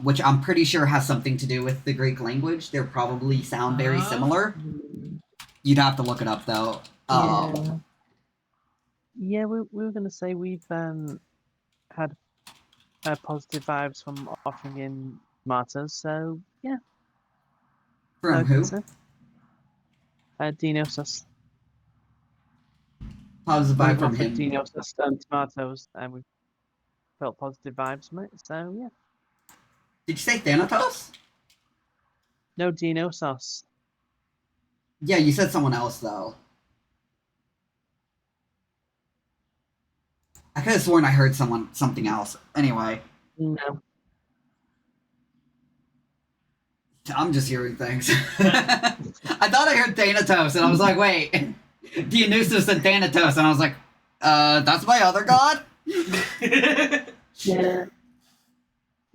Which I'm pretty sure has something to do with the Greek language. They probably sound very similar. You'd have to look it up, though. Yeah, we were going to say we've had positive vibes from offering in tomatoes, so, yeah. From who? Dionysus. Positive vibe from him. Dionysus and tomatoes, and we felt positive vibes from it, so yeah. Did you say Thanatos? No, Dionysus. Yeah, you said someone else, though. I could have sworn I heard something else. Anyway. No. I'm just hearing things. I thought I heard Thanatos, and I was like, wait. Dionysus and Thanatos, and I was like, that's my other god? Yeah.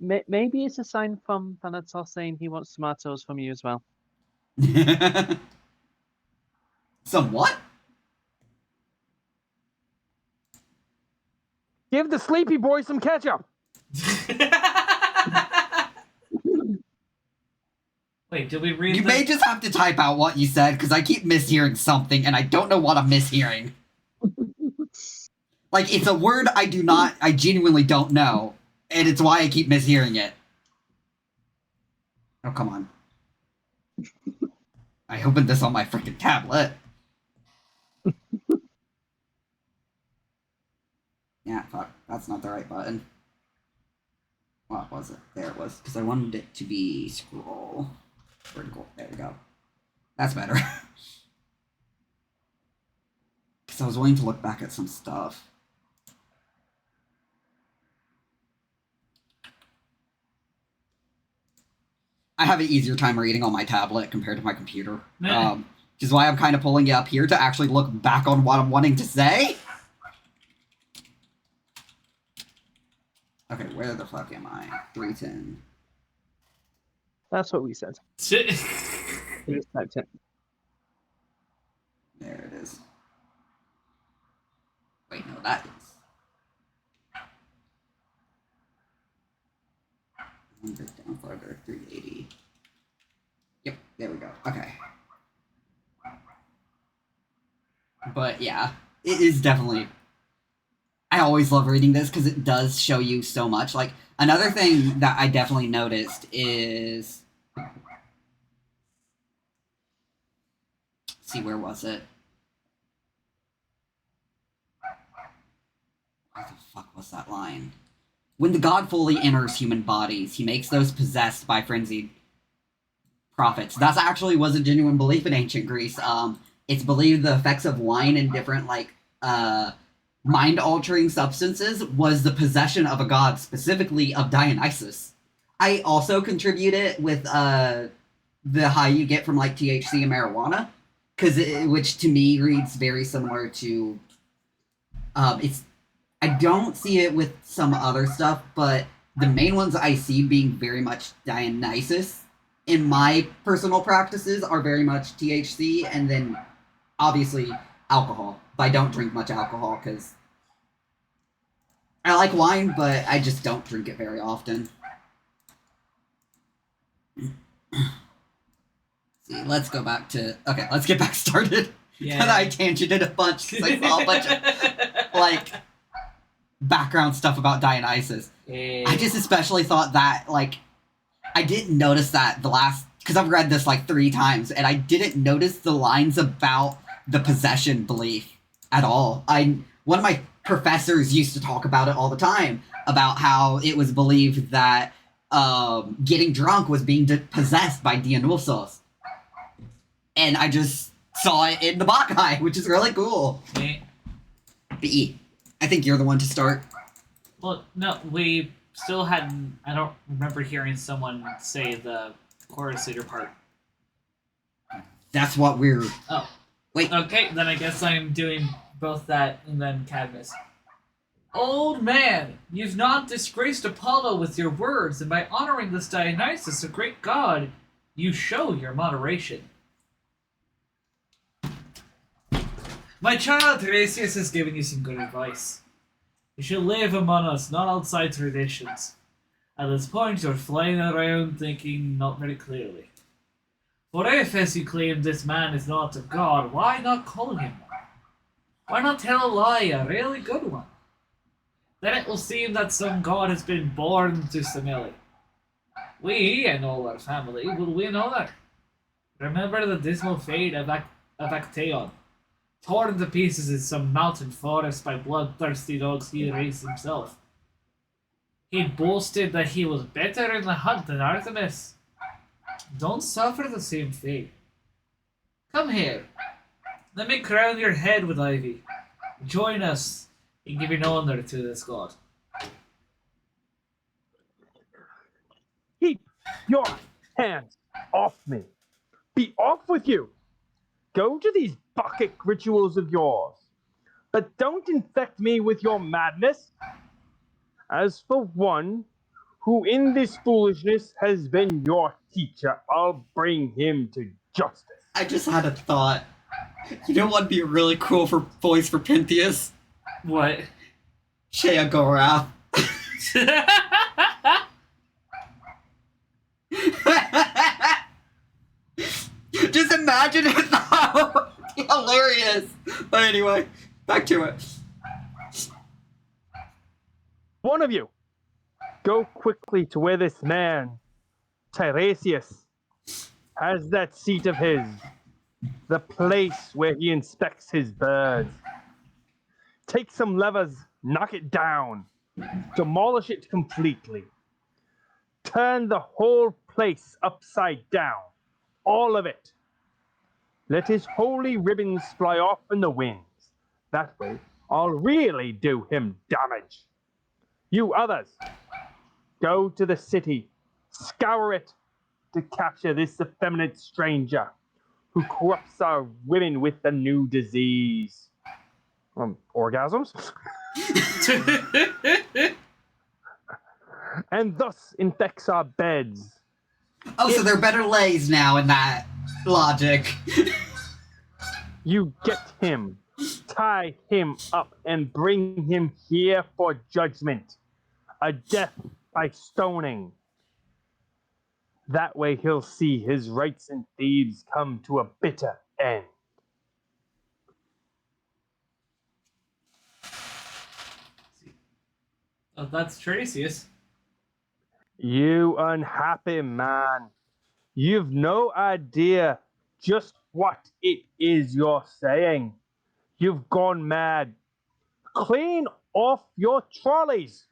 Maybe it's a sign from Thanatos saying he wants tomatoes from you as well. Some what? Give the sleepy boy some ketchup. Wait, did we read You may just have to type out what you said, because I keep mishearing something, and I don't know what I'm mishearing. Like, it's a word I genuinely don't know, and it's why I keep mishearing it. Oh, come on. I opened this on my freaking tablet. Yeah, fuck. That's not the right button. What was it? There it was. Because I wanted it to be scroll. Vertical. There we go. That's better. Because I was willing to look back at some stuff. I have an easier time reading on my tablet compared to my computer. Which is why I'm kind of pulling it up here to actually look back on what I'm wanting to say. Okay, where the fuck am I? 310. That's what we said. We just typed it. There it is. Wait, no, that is. 100 down farther, 380. Yep, there we go. Okay. But yeah, it is definitely... I always love reading this because it does show you so much. Like, another thing that I definitely noticed is... Let's see, where was it? Where the fuck was that line? When the god fully enters human bodies, he makes those possessed by frenzied prophets. That actually was a genuine belief in ancient Greece. It's believed the effects of wine and different, like, mind-altering substances was the possession of a god, specifically of Dionysus. I also contribute it with the high you get from, like, THC and marijuana, which to me reads very similar to... I don't see it with some other stuff, but the main ones I see being very much Dionysus in my personal practices are very much THC, and then, obviously, alcohol. But I don't drink much alcohol, because I like wine, but I just don't drink it very often. See, let's go back to... Okay, let's get back started. Yeah. I tangented a bunch because I saw a bunch of, like, background stuff about Dionysus. Yeah. I just especially thought that, like, I didn't notice that the last... Because I've read this, like, 3 times, and I didn't notice the lines about the possession belief at all. One of my professors used to talk about it all the time, about how it was believed that getting drunk was being possessed by Dionysus. And I just saw it in the Bacchae, which is really cool. Yeah. But I think you're the one to start. Well, no, we still hadn't... I don't remember hearing someone say the chorus leader part. That's what we're... Oh. Wait. Okay, then I guess I'm doing both that and then Cadmus. Old man, you've not disgraced Apollo with your words, and by honoring this Dionysus, a great god, you show your moderation. My child Tiresias has given you some good advice. You should live among us, not outside traditions. At this point, you're flying around thinking not very clearly. For if, as you claim, this man is not a god, why not call him one? Why not tell a lie, a really good one? Then it will seem that some god has been born to Semele. We, and all our family, will win honor. Remember the dismal fate of Actaeon, torn to pieces in some mountain forest by bloodthirsty dogs he raised himself. He boasted that he was better in the hunt than Artemis. Don't suffer the same fate. Come here. Let me crown your head with ivy. Join us in giving honor to this god. Keep your hands off me. Be off with you. Go to these Bacchic rituals of yours. But don't infect me with your madness. As for one who in this foolishness has been your teacher, I'll bring him to justice. I just had a thought. You know what would be a really cool voice for Pentheus? What? Sheagorath. Just imagine it though. Hilarious. But anyway, back to it. One of you, go quickly to where this man, Tiresias, has that seat of his, the place where he inspects his birds. Take some levers, knock it down, demolish it completely. Turn the whole place upside down, all of it. Let his holy ribbons fly off in the winds. That way, I'll really do him damage. You others, go to the city, scour it to capture this effeminate stranger who corrupts our women with the new disease. Orgasms? And thus infects our beds. Oh, so they're better lays now in that logic. You get him, tie him up, and bring him here for judgment. A death by stoning. That way he'll see his rights in Thebes come to a bitter end. Oh, that's Tiresias. You unhappy man. You've no idea just what it is you're saying. You've gone mad. Clean off your trolleys.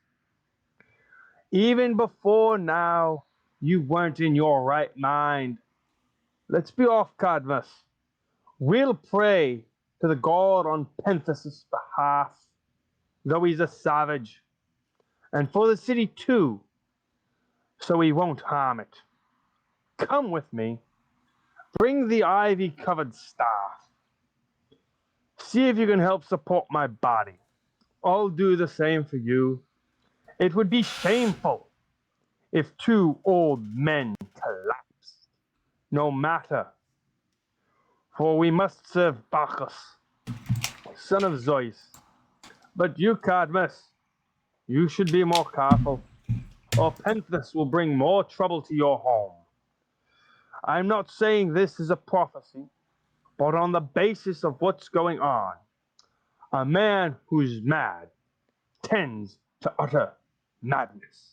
Even before now, you weren't in your right mind. Let's be off, Cadmus. We'll pray to the god on Pentheus' behalf, though he's a savage, and for the city too, so he won't harm it. Come with me. Bring the ivy-covered staff. See if you can help support my body. I'll do the same for you. It would be shameful if 2 old men collapsed. No matter, for we must serve Bacchus, son of Zeus. But you, Cadmus, You should be more careful, or Penthus will bring more trouble to your home. I'm not saying this is a prophecy, but on the basis of what's going on, a man who's mad tends to utter madness.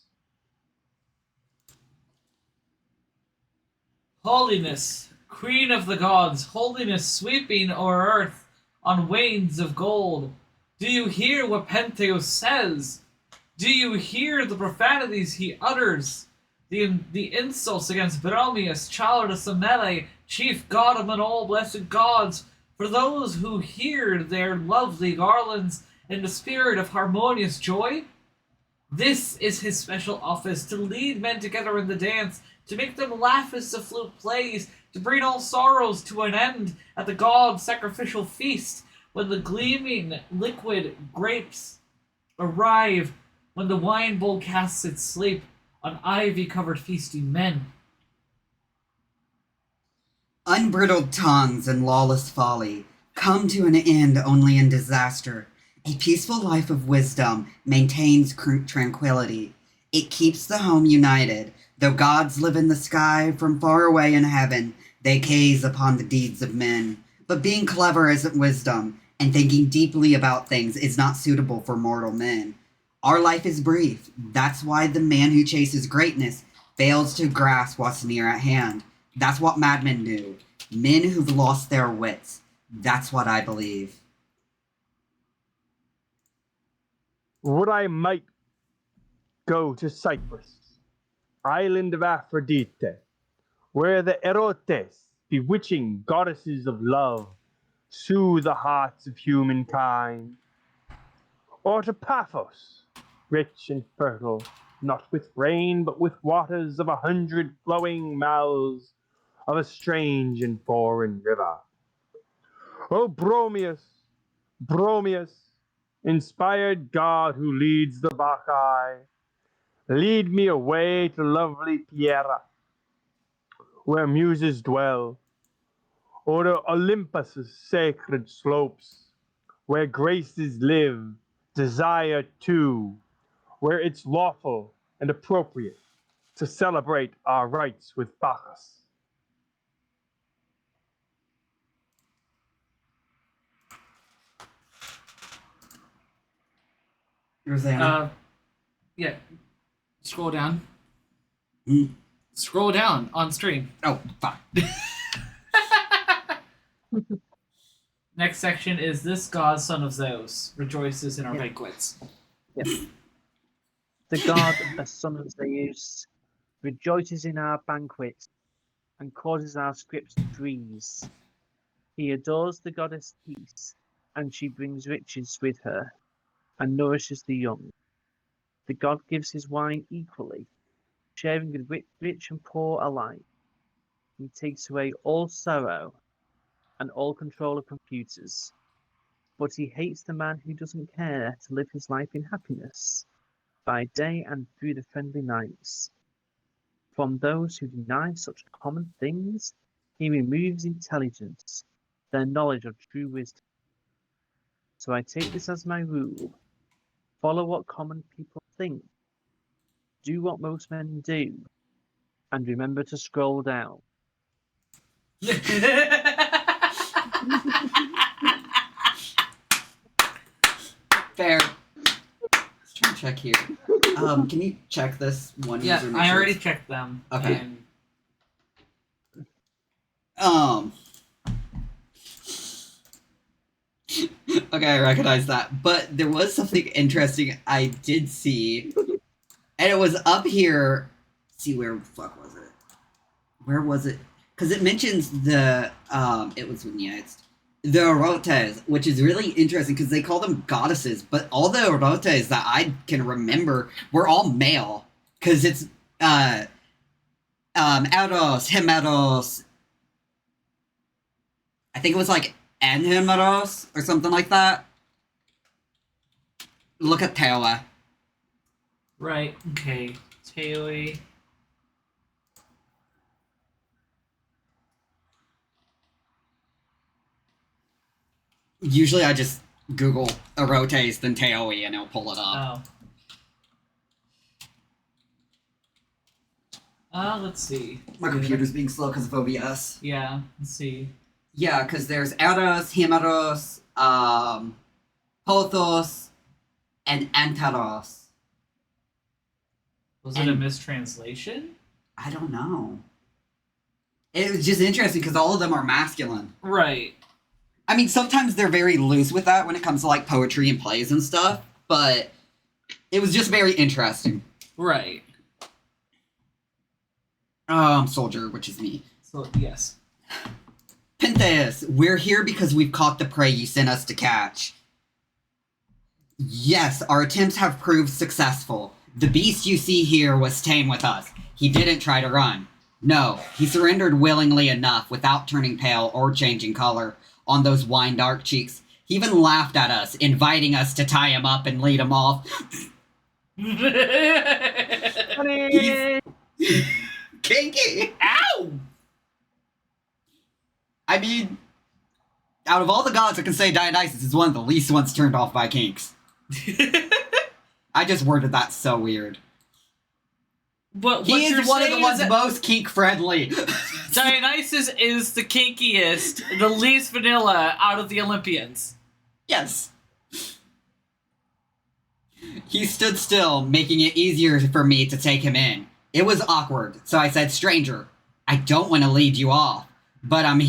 Holiness, Queen of the gods, holiness sweeping o'er earth on wains of gold. Do you hear what Pentheus says? Do you hear the profanities he utters? The insults against Bromius, child of Semele, chief god among all blessed gods, for those who hear their lovely garlands in the spirit of harmonious joy? This is his special office, to lead men together in the dance, to make them laugh as the flute plays, to bring all sorrows to an end at the god's sacrificial feast, when the gleaming liquid grapes arrive, when the wine bowl casts its sleep on ivy-covered feasting men. Unbridled tongues and lawless folly come to an end only in disaster. A peaceful life of wisdom maintains tranquility. It keeps the home united. Though gods live in the sky, from far away in heaven, they gaze upon the deeds of men. But being clever isn't wisdom, and thinking deeply about things is not suitable for mortal men. Our life is brief. That's why the man who chases greatness fails to grasp what's near at hand. That's what madmen do. Men who've lost their wits. That's what I believe. Would I might go to Cyprus, island of Aphrodite, where the Erotes, bewitching goddesses of love, soothe the hearts of humankind, or to Paphos, rich and fertile, not with rain, but with waters of 100 flowing mouths of a strange and foreign river. O Bromius, Bromius, inspired god who leads the Bacchae, lead me away to lovely Piera, where muses dwell, or to Olympus's sacred slopes, where graces live, desire too, where it's lawful and appropriate to celebrate our rights with Bacchus. Rosanna? Yeah. Scroll down. Hmm? Scroll down on stream. Oh, fuck. Next section is this god, son of Zeus, rejoices in our banquets. Yep. The god, the son of Zeus, rejoices in our banquets and causes our scripts to freeze. He adores the goddess Peace, and she brings riches with her and nourishes the young. The god gives his wine equally, sharing with rich and poor alike. He takes away all sorrow and all control of computers, but he hates the man who doesn't care to live his life in happiness, by day and through the friendly nights. From those who deny such common things, he removes intelligence, their knowledge of true wisdom. So I take this as my rule. Follow what common people think. Do what most men do. And remember to scroll down. Fair. Let's try and check here. Can you check this one Yeah, user? I already checked them. Okay. And Okay, I recognize that. But there was something interesting I did see. And it was up here. Let's see, where the fuck was it? Where was it? Because it mentions the, it was the Erotes, which is really interesting because they call them goddesses, but all the Erotes that I can remember were all male. Because it's, Eros, Hemeros. I think it was like Enhemeros or something like that. Look at Tewa. right, okay. Taylor. Usually I just Google Erotes then Teoi and it'll pull it up. Oh. Let's see. My computer's being slow because of OBS. Yeah, let's see. Yeah, because there's Eros, Himeros, Pothos, and Antaros. Was it a mistranslation? I don't know. It was just interesting because all of them are masculine. Right. I mean, sometimes they're very loose with that when it comes to, like, poetry and plays and stuff, but it was just very interesting. Right. Soldier, which is me. So, yes. Pentheus, we're here because we've caught the prey you sent us to catch. Yes, our attempts have proved successful. The beast you see here was tame with us. He didn't try to run. No, he surrendered willingly enough without turning pale or changing color on those wine-dark cheeks. He even laughed at us, inviting us to tie him up and lead him off. Kinky! Ow! I mean, out of all the gods, I can say Dionysus is one of the least ones turned off by kinks. I just worded that so weird. But he is one of the ones most kink-friendly. Dionysus is the kinkiest, the least vanilla out of the Olympians. Yes. He stood still, making it easier for me to take him in. It was awkward, so I said, "Stranger, I don't want to lead you off, but I'm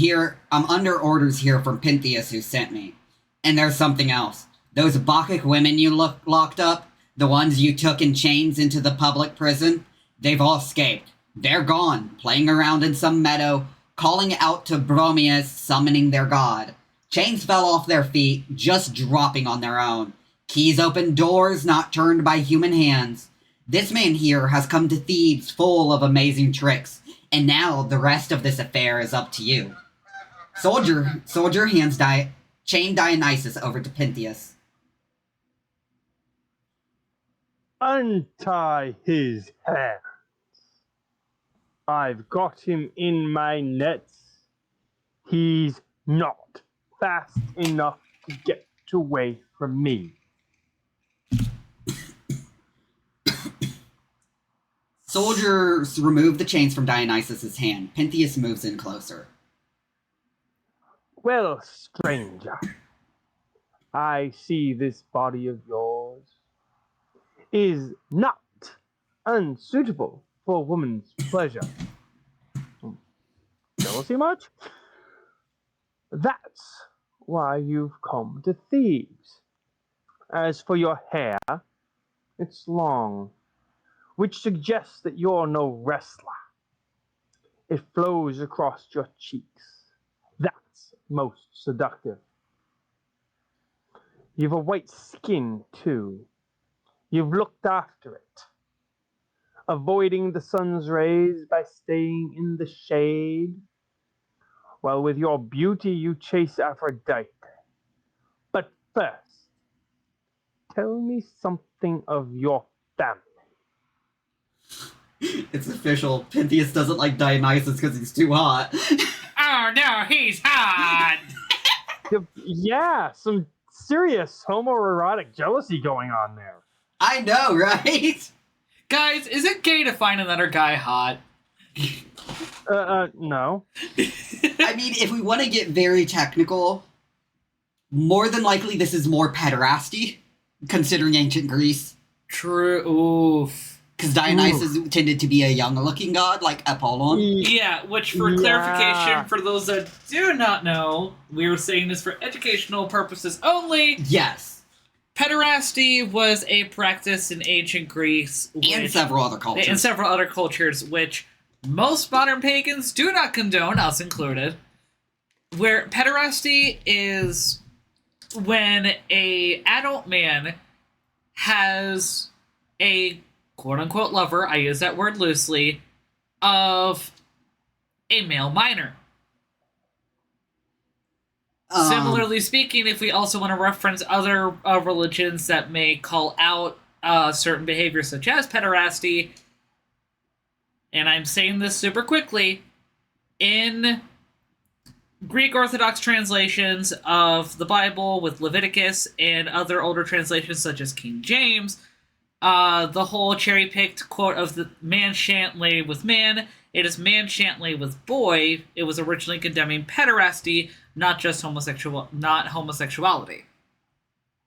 under orders here from Pentheus who sent me. And there's something else. Those Bacchae women you locked up, the ones you took in chains into the public prison, they've all escaped. They're gone, playing around in some meadow, calling out to Bromius, summoning their god. Chains fell off their feet, just dropping on their own. Keys opened doors not turned by human hands. This man here has come to Thebes full of amazing tricks, and now the rest of this affair is up to you." Soldier hands chained Dionysus over to Pentheus. Untie his hands. I've got him in my nets. He's not fast enough to get away from me. Soldiers remove the chains from Dionysus' hand. Pentheus moves in closer. Well, stranger, I see this body of yours is not unsuitable for woman's pleasure. Jealousy much? That's why you've come to Thebes. As for your hair, it's long, which suggests that you're no wrestler. It flows across your cheeks. That's most seductive. You've a white skin, too. You've looked after it, avoiding the sun's rays by staying in the shade. Well, with your beauty, you chase Aphrodite. But first, tell me something of your family. It's official. Pentheus doesn't like Dionysus because he's too hot. Oh no, he's hot! Yeah, some serious homoerotic jealousy going on there. I know, right? Guys, is it gay to find another guy hot? No. I mean, if we want to get very technical, more than likely this is more pederasty, considering ancient Greece. True. Oof. Because Dionysus tended to be a young-looking god, like Apollon. Yeah, which for clarification, for those that do not know, we were saying this for educational purposes only. Yes. Pederasty was a practice in ancient Greece. And several other cultures. And several other cultures, which most modern pagans do not condone, us included. Where pederasty is when a adult man has a quote-unquote lover, I use that word loosely, of a male minor. Similarly speaking, if we also want to reference other religions that may call out certain behaviors such as pederasty, and I'm saying this super quickly, in Greek Orthodox translations of the Bible with Leviticus and other older translations such as King James, the whole cherry-picked quote of the man shan't lay with man, it is man shan't lay with boy. It was originally condemning pederasty, not homosexuality.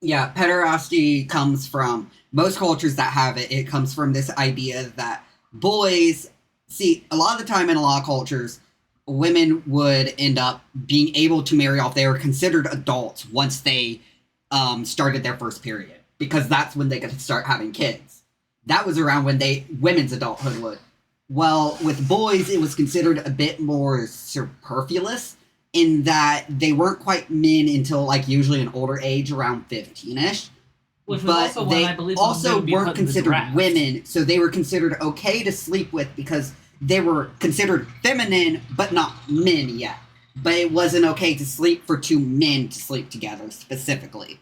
Yeah, pederasty comes from most cultures that have it. It comes from this idea that boys, see, a lot of the time in a lot of cultures, women would end up being able to marry off. They were considered adults once they started their first period, because that's when they could start having kids. That was around when women's adulthood would. Well, with boys, it was considered a bit more superfluous in that they weren't quite men until, like, usually an older age, around 15-ish. Which was But also they when I believe also would be weren't put in the considered draft. women, so they were considered okay to sleep with because they were considered feminine, but not men yet. But it wasn't okay to sleep for two men to sleep together, specifically.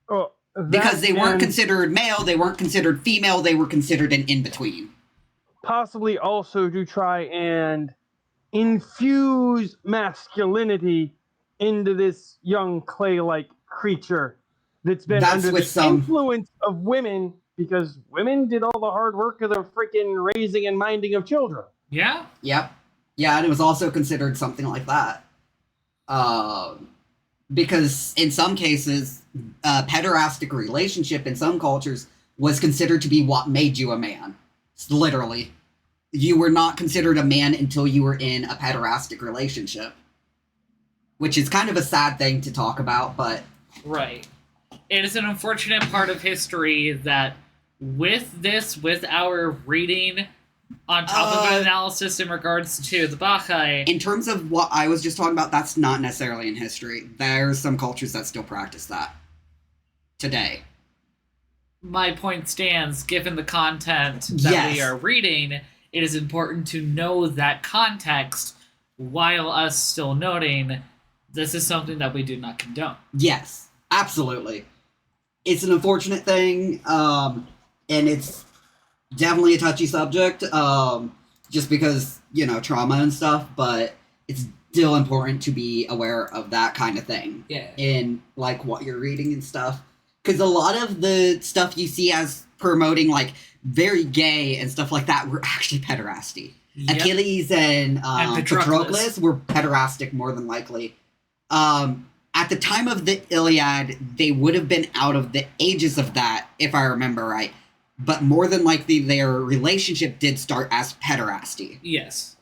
Oh, Because they weren't and considered male, they weren't considered female, they were considered an in-between. possibly also to try and infuse masculinity into this young clay-like creature that's been That's under with the some- influence of women, because women did all the hard work of the freaking raising and minding of children. Yeah? Yep. Yeah, and it was also considered something like that. Because in some cases, a pederastic relationship in some cultures was considered to be what made you a man. Literally. You were not considered a man until you were in a pederastic relationship. Which is kind of a sad thing to talk about, but... Right. It is an unfortunate part of history that with our reading, on top of an analysis in regards to the Bacchae... In terms of what I was just talking about, that's not necessarily in history. There's some cultures that still practice that. Today. My point stands, given the content that we are reading, it is important to know that context while us still noting this is something that we do not condone. Yes, absolutely. It's an unfortunate thing, and it's definitely a touchy subject, just because, you know, trauma and stuff, but it's still important to be aware of that kind of thing. Yeah. In, like, what you're reading and stuff. Because a lot of the stuff you see as promoting, like, very gay and stuff like that were actually pederasty. Yep. Achilles and Patroclus. Patroclus were pederastic, more than likely. At the time of the Iliad, they would have been out of the ages of that, if I remember right. But more than likely, their relationship did start as pederasty. Yes.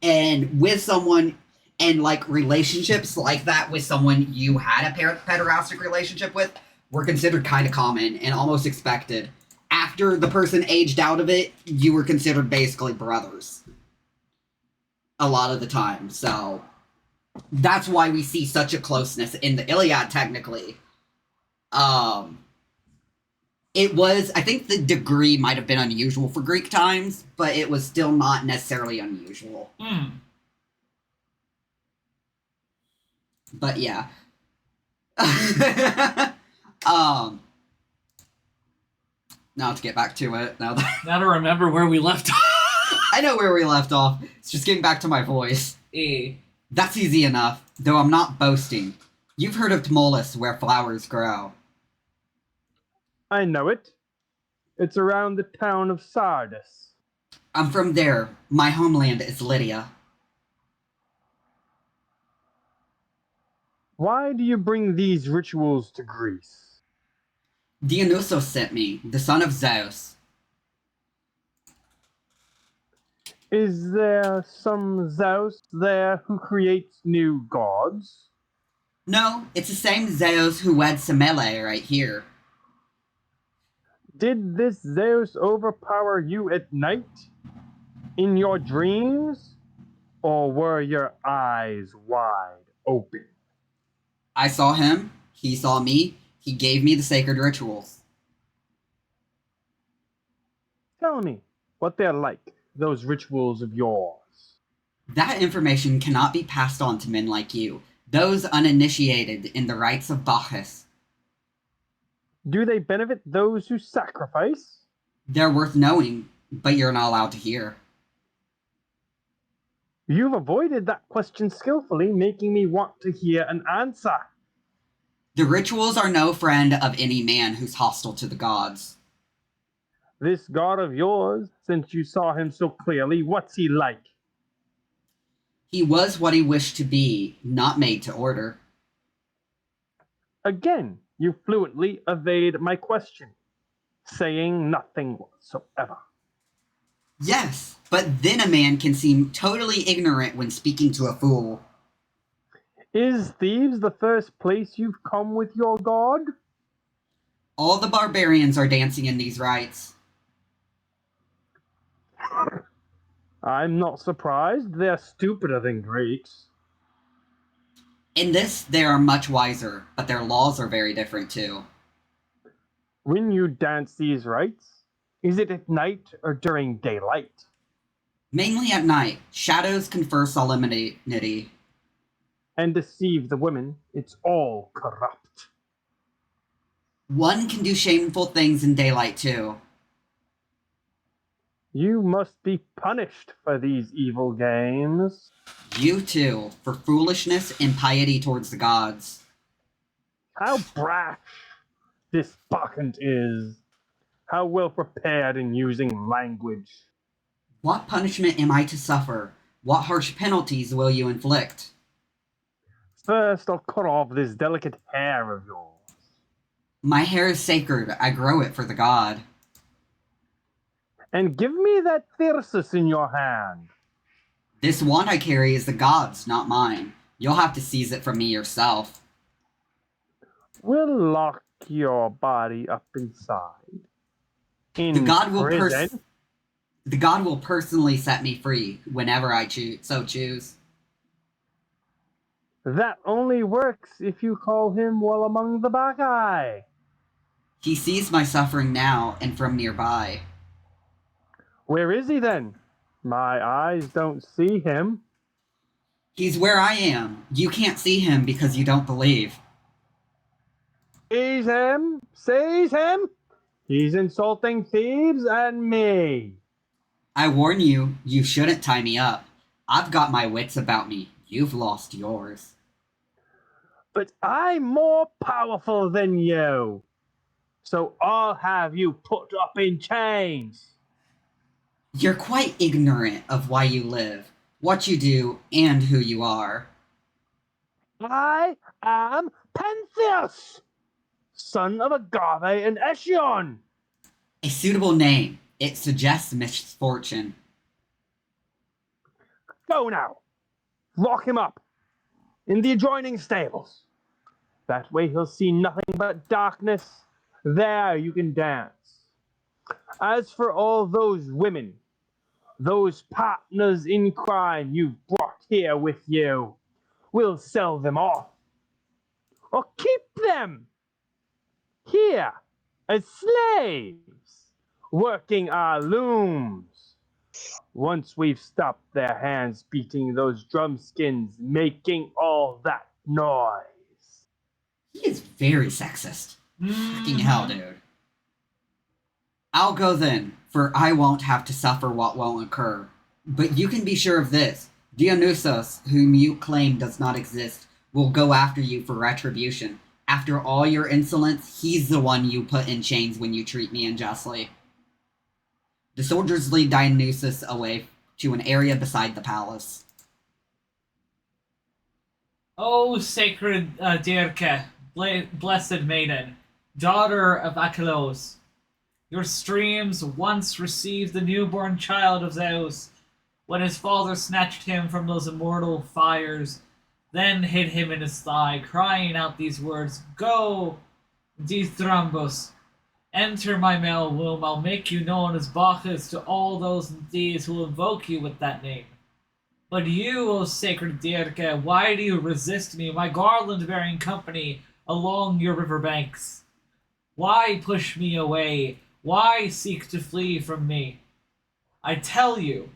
And with someone, and like relationships like that with someone you had a pederastic relationship with, were considered kind of common and almost expected. After the person aged out of it, you were considered basically brothers. A lot of the time, so... That's why we see such a closeness in the Iliad, technically. It was, I think the degree might have been unusual for Greek times, but it was still not necessarily unusual. But yeah. Now to get back to it. Now to remember where we left off. I know where we left off. It's just getting back to my voice. That's easy enough, though I'm not boasting. You've heard of Tmolus, where flowers grow. I know it. It's around the town of Sardis. I'm from there. My homeland is Lydia. Why do you bring these rituals to Greece? Dionysus sent me, the son of Zeus. Is there some Zeus there who creates new gods? No, it's the same Zeus who wed Semele right here. Did this Zeus overpower you at night? In your dreams? Or were your eyes wide open? I saw him, he saw me, he gave me the sacred rituals. Tell me what they're like, those rituals of yours. That information cannot be passed on to men like you, those uninitiated in the rites of Bacchus. Do they benefit those who sacrifice? They're worth knowing, but you're not allowed to hear. You've avoided that question skillfully, making me want to hear an answer. The rituals are no friend of any man who's hostile to the gods. This god of yours, since you saw him so clearly, what's he like? He was what he wished to be, not made to order. Again, you fluently evade my question, saying nothing whatsoever. Yes, but then a man can seem totally ignorant when speaking to a fool. Is Thebes the first place you've come with your god? All the barbarians are dancing in these rites. I'm not surprised. They're stupider than Greeks. In this, they are much wiser, but their laws are very different too. When you dance these rites, is it at night or during daylight? Mainly at night, shadows confer solemnity. And deceive the women, it's all corrupt. One can do shameful things in daylight too. You must be punished for these evil games. You too, for foolishness and piety towards the gods. How brash this Bacchant is. How well prepared in using language. What punishment am I to suffer? What harsh penalties will you inflict? First, I'll cut off this delicate hair of yours. My hair is sacred. I grow it for the god. And give me that thyrsus in your hand. This wand I carry is the god's, not mine. You'll have to seize it from me yourself. We'll lock your body up inside. In The god prison. will personally set me free whenever I choose. That only works if you call him well among the Bacchae. He sees my suffering now and from nearby. Where is he then? My eyes don't see him. He's where I am. You can't see him because you don't believe. Seize him! Seize him! He's insulting Thebes and me. I warn you, you shouldn't tie me up. I've got my wits about me. You've lost yours. But I'm more powerful than you. So I'll have you put up in chains. You're quite ignorant of why you live, what you do, and who you are. I am Pentheus, son of Agave and Echion. A suitable name. It suggests misfortune. Go now. Lock him up in the adjoining stables. That way he'll see nothing but darkness. There you can dance. As for all those women, those partners in crime you've brought here with you, we'll sell them off. Or keep them here as slaves, working our looms. Once we've stopped their hands beating those drumskins, making all that noise. He is very sexist. Fucking hell, dude. I'll go then, for I won't have to suffer what won't occur. But you can be sure of this. Dionysus, whom you claim does not exist, will go after you for retribution. After all your insolence, he's the one you put in chains when you treat me unjustly. The soldiers lead Dionysus away to an area beside the palace. O sacred Dirke, blessed maiden, daughter of Achelos, your streams once received the newborn child of Zeus, when his father snatched him from those immortal fires, then hid him in his thigh, crying out these words, Go, Dithyrambus, enter my male womb, I'll make you known as Bacchus to all those in Thebes who will invoke you with that name. But you, O sacred Dirke, why do you resist me, my garland-bearing company, along your riverbanks? Why push me away? Why seek to flee from me? I tell you,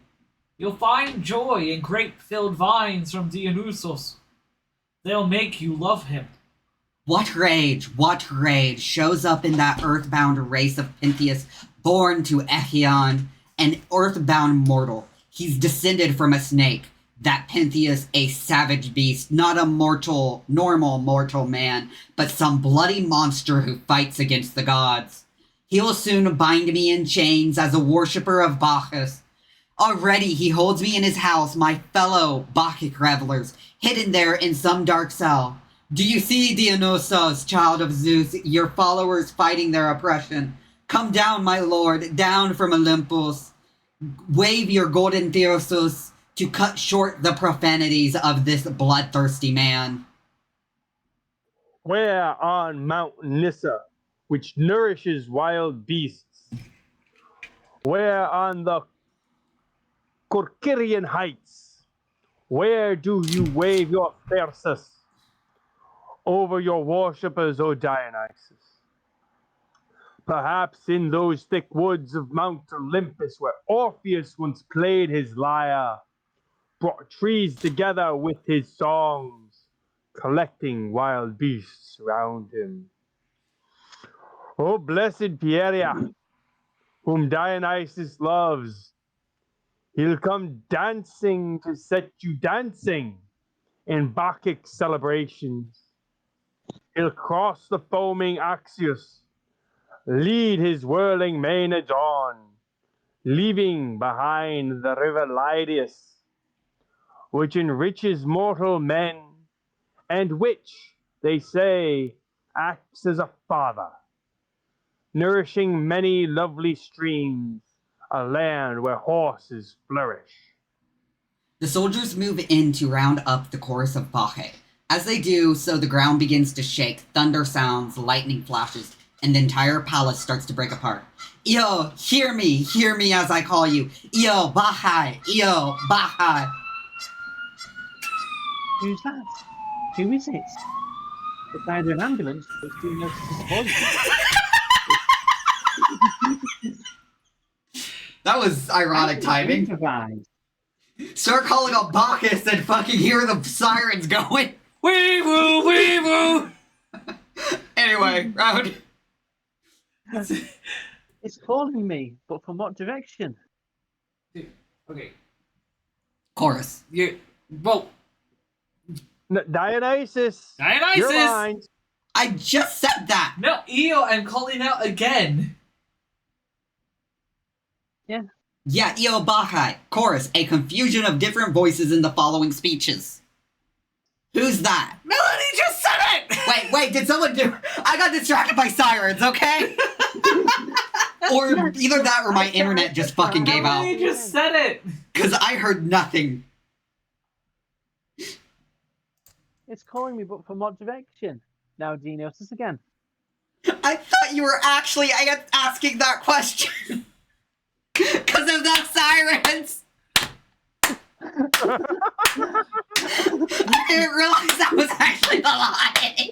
you'll find joy in grape-filled vines from Dionysus. They'll make you love him. What rage shows up in that earthbound race of Pentheus, born to Echion, an earthbound mortal. He's descended from a snake. that Pentheus, a savage beast, not a normal mortal man, but some bloody monster who fights against the gods. He will soon bind me in chains as a worshipper of Bacchus. Already he holds me in his house, my fellow Bacchic revelers, hidden there in some dark cell. Do you see, Dionysus, child of Zeus, your followers fighting their oppression? Come down, my lord, down from Olympus. Wave your golden thyrsus to cut short the profanities of this bloodthirsty man. Where on Mount Nyssa, which nourishes wild beasts? Where on the Corcyrian heights? Where do you wave your thyrsus over your worshippers, O Dionysus? Perhaps in those thick woods of Mount Olympus, where Orpheus once played his lyre, brought trees together with his songs, collecting wild beasts around him. O blessed Pieria, whom Dionysus loves, he'll come dancing to set you dancing in Bacchic celebrations. He'll cross the foaming Axius, lead his whirling maenads on, leaving behind the river Lydius, which enriches mortal men, and which, they say, acts as a father, nourishing many lovely streams, a land where horses flourish. The soldiers move in to round up the chorus of Bacchae. As they do, so the ground begins to shake, thunder sounds, lightning flashes, and the entire palace starts to break apart. Io, hear me as I call you. Io, Bacchae, Io, Bacchae. Who's that? Who is it? It's either an ambulance or it's Dionysus' voice. That was ironic timing. Improvise. Start calling on Bacchus and fucking hear the sirens going. Wee woo, wee woo. Anyway, round. It's calling me, but from what direction? Okay. Chorus. Well, Dionysus! Dionysus! Your lines. I just said that. No, Io, I'm calling out again. Yeah, Io Bacchae. Chorus. A confusion of different voices in the following speeches. Who's that? Melanie just said it! Wait, did someone do... I got distracted by sirens, okay? Or either that or my internet just fucking gave out. Melanie just said it! Because I heard nothing. It's calling me, but from what direction? Now Dionysus again. I thought you were actually asking that question. Because of the sirens. I didn't realize that was actually the lie.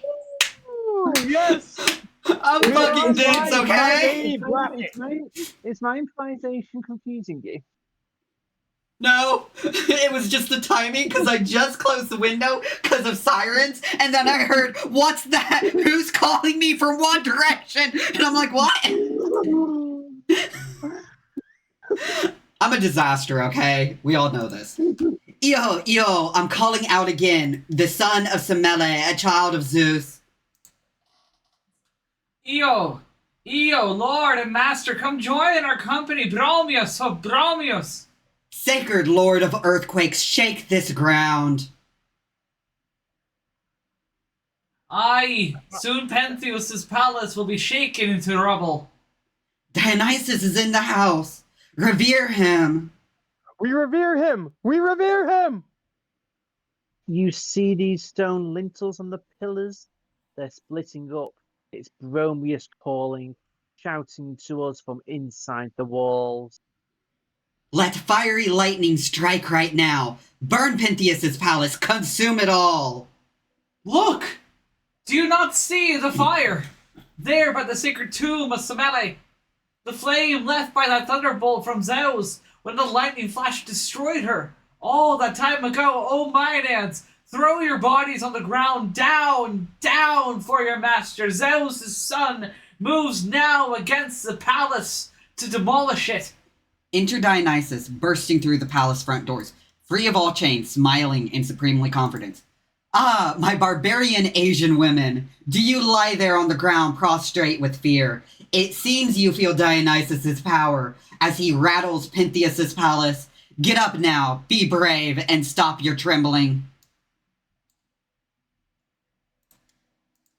Ooh, yes! I'm fucking dudes, okay? Is my improvisation confusing you? No, it was just the timing because I just closed the window because of sirens, and then I heard, "What's that? Who's calling me from one direction?" And I'm like, "What?" I'm a disaster, okay? We all know this. Io, I'm calling out again. The son of Semele, a child of Zeus. Io, Lord and Master, come join our company. Bromius, oh Bromius. Sacred Lord of Earthquakes, shake this ground. Aye, soon Pentheus' palace will be shaken into rubble. Dionysus is in the house. Revere him. We revere him! We revere him! You see these stone lintels on the pillars? They're splitting up. It's Bromius calling, shouting to us from inside the walls. Let fiery lightning strike right now. Burn Pentheus' palace. Consume it all. Look! Do you not see the fire? There by the sacred tomb of Semele. The flame left by that thunderbolt from Zeus when the lightning flash destroyed her. All that time ago, oh Maenads, throw your bodies on the ground, down, down for your master. Zeus' son moves now against the palace to demolish it. Enter Dionysus, bursting through the palace front doors. free of all chains, smiling and supremely confident. Ah, my barbarian Asian women, do you lie there on the ground prostrate with fear? It seems you feel Dionysus's power as he rattles Pentheus's palace. Get up now, be brave, and stop your trembling.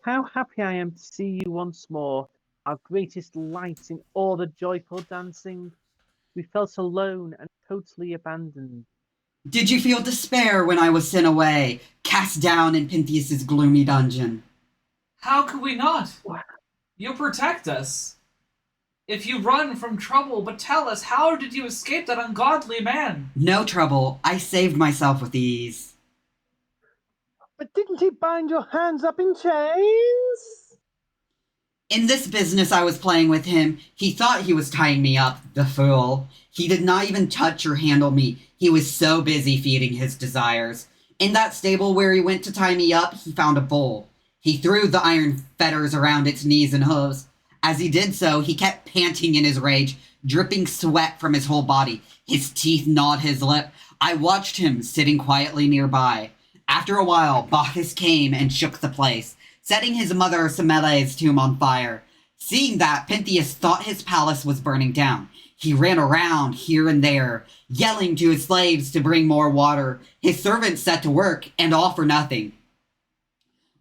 How happy I am to see you once more, our greatest light in all the joyful dancing. We felt alone and totally abandoned. Did you feel despair when I was sent away, cast down in Pentheus's gloomy dungeon? How could we not? You protect us. If you run from trouble, but tell us, how did you escape that ungodly man? No trouble. I saved myself with ease. But didn't he bind your hands up in chains? In this business I was playing with him, he thought he was tying me up, the fool. He did not even touch or handle me. He was so busy feeding his desires. In that stable where he went to tie me up, he found a bull. He threw the iron fetters around its knees and hooves. As he did so, he kept panting in his rage, dripping sweat from his whole body. His teeth gnawed his lip. I watched him, sitting quietly nearby. After a while, Bacchus came and shook the place, setting his mother Semeles' tomb on fire. Seeing that, Pentheus thought his palace was burning down. He ran around here and there, yelling to his slaves to bring more water. His servants set to work, and all for nothing.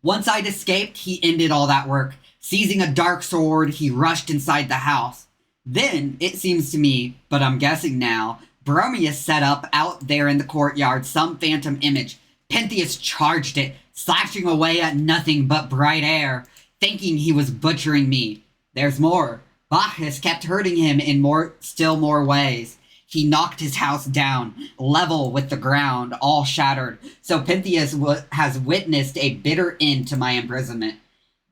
Once I'd escaped, he ended all that work. Seizing a dark sword, he rushed inside the house. Then, it seems to me, but I'm guessing now, Bromius set up out there in the courtyard some phantom image. Pentheus charged it, slashing away at nothing but bright air, thinking he was butchering me. There's more. Bacchus kept hurting him in still more ways. He knocked his house down, level with the ground, all shattered. So Pentheus has witnessed a bitter end to my imprisonment.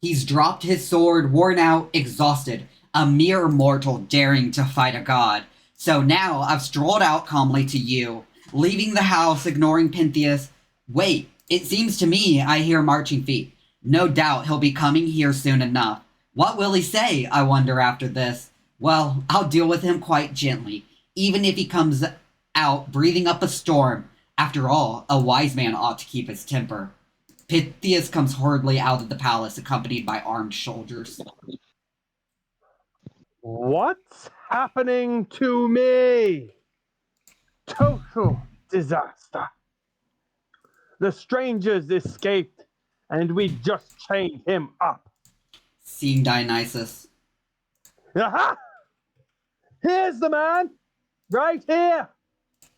He's dropped his sword, worn out, exhausted, a mere mortal daring to fight a god. So now I've strolled out calmly to you, leaving the house, ignoring Pentheus. Wait, it seems to me I hear marching feet. No doubt he'll be coming here soon enough. What will he say, I wonder, after this? Well, I'll deal with him quite gently, even if he comes out breathing up a storm. After all, a wise man ought to keep his temper. Pentheus comes hurriedly out of the palace, accompanied by armed soldiers. What's happening to me? Total disaster. The strangers escaped, and we just chained him up. Seeing Dionysus. Aha! Here's the man! Right here!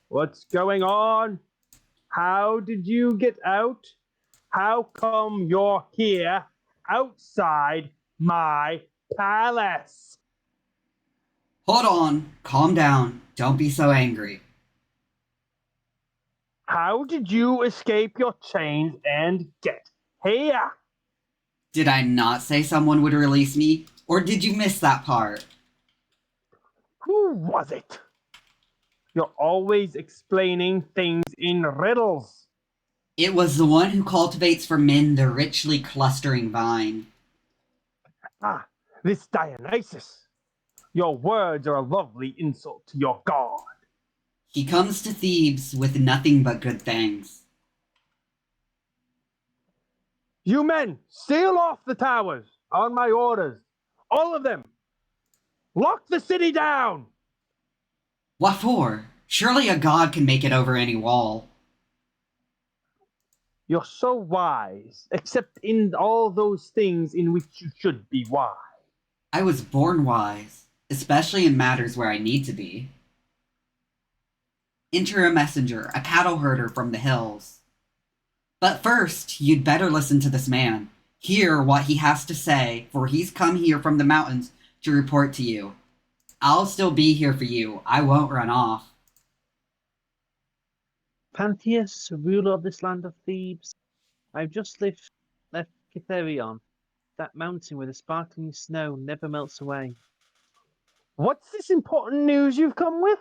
What's going on? How did you get out? How come you're here, outside my palace? Hold on, calm down, don't be so angry. How did you escape your chains and get here? Did I not say someone would release me? Or did you miss that part? Who was it? You're always explaining things in riddles. It was the one who cultivates for men the richly clustering vine. Ah, this Dionysus. Your words are a lovely insult to your god. He comes to Thebes with nothing but good things. You men, seal off the towers on my orders. All of them. Lock the city down. What for? Surely a god can make it over any wall. You're so wise, except in all those things in which you should be wise. I was born wise, especially in matters where I need to be. Enter a messenger, a cattle herder from the hills. But first, you'd better listen to this man. Hear what he has to say, for he's come here from the mountains to report to you. I'll still be here for you. I won't run off. Pentheus, ruler of this land of Thebes, I've just left Cytherion, that mountain where the sparkling snow never melts away. What's this important news you've come with?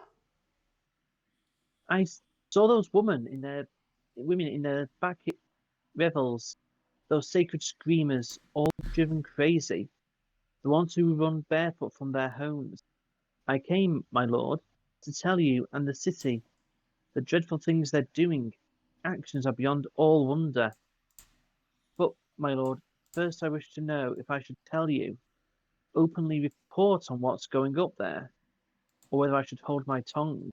I saw those women in their Bacchae revels, those sacred screamers, all driven crazy, the ones who run barefoot from their homes. I came, my lord, to tell you and the city The dreadful things they're doing. Actions are beyond all wonder. But, my lord, first I wish to know if I should tell you, openly report on what's going up there, or whether I should hold my tongue.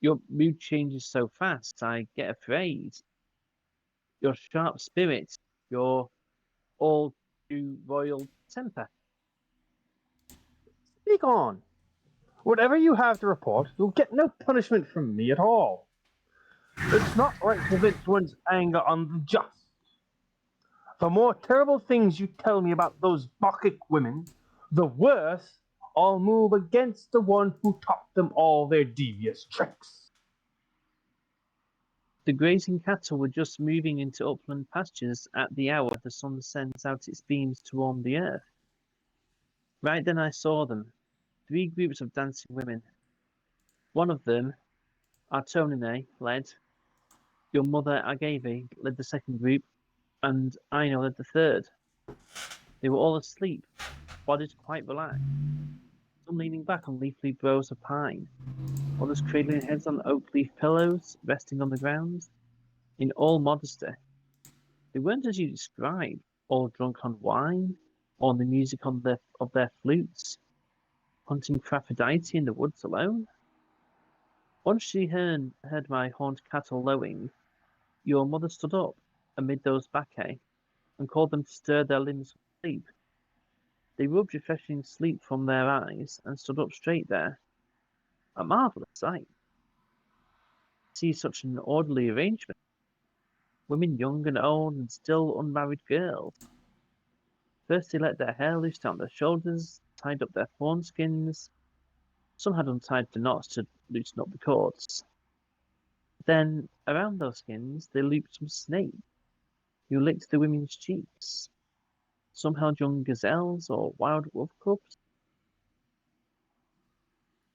Your mood changes so fast, I get afraid. Your sharp spirit, your all too royal temper. Speak on. Whatever you have to report, you'll get no punishment from me at all. It's not right to vent one's anger on the just. The more terrible things you tell me about those Bacchic women, the worse I'll move against the one who taught them all their devious tricks. The grazing cattle were just moving into upland pastures at the hour the sun sends out its beams to warm the earth. Right then I saw them, 3 groups of dancing women. One of them, Artonine, led. Your mother, Agave, led the second group, and Ino led the third. They were all asleep, bodies quite relaxed, some leaning back on leafy boughs of pine, others cradling heads on oak leaf pillows, resting on the ground. In all modesty, they weren't as you described, all drunk on wine, or on the music of their flutes, hunting for Aphrodite in the woods alone. Once she heard my horned cattle lowing, your mother stood up amid those Bacchae and called them to stir their limbs from sleep. They rubbed refreshing sleep from their eyes and stood up straight there. A marvellous sight. See such an orderly arrangement. Women young and old and still unmarried girls. First they let their hair loose down their shoulders, tied up their fawn skins. Some had untied the knots to loosen up the cords. Then, around those skins, they looped some snakes, who licked the women's cheeks. Some held young gazelles or wild wolf cubs,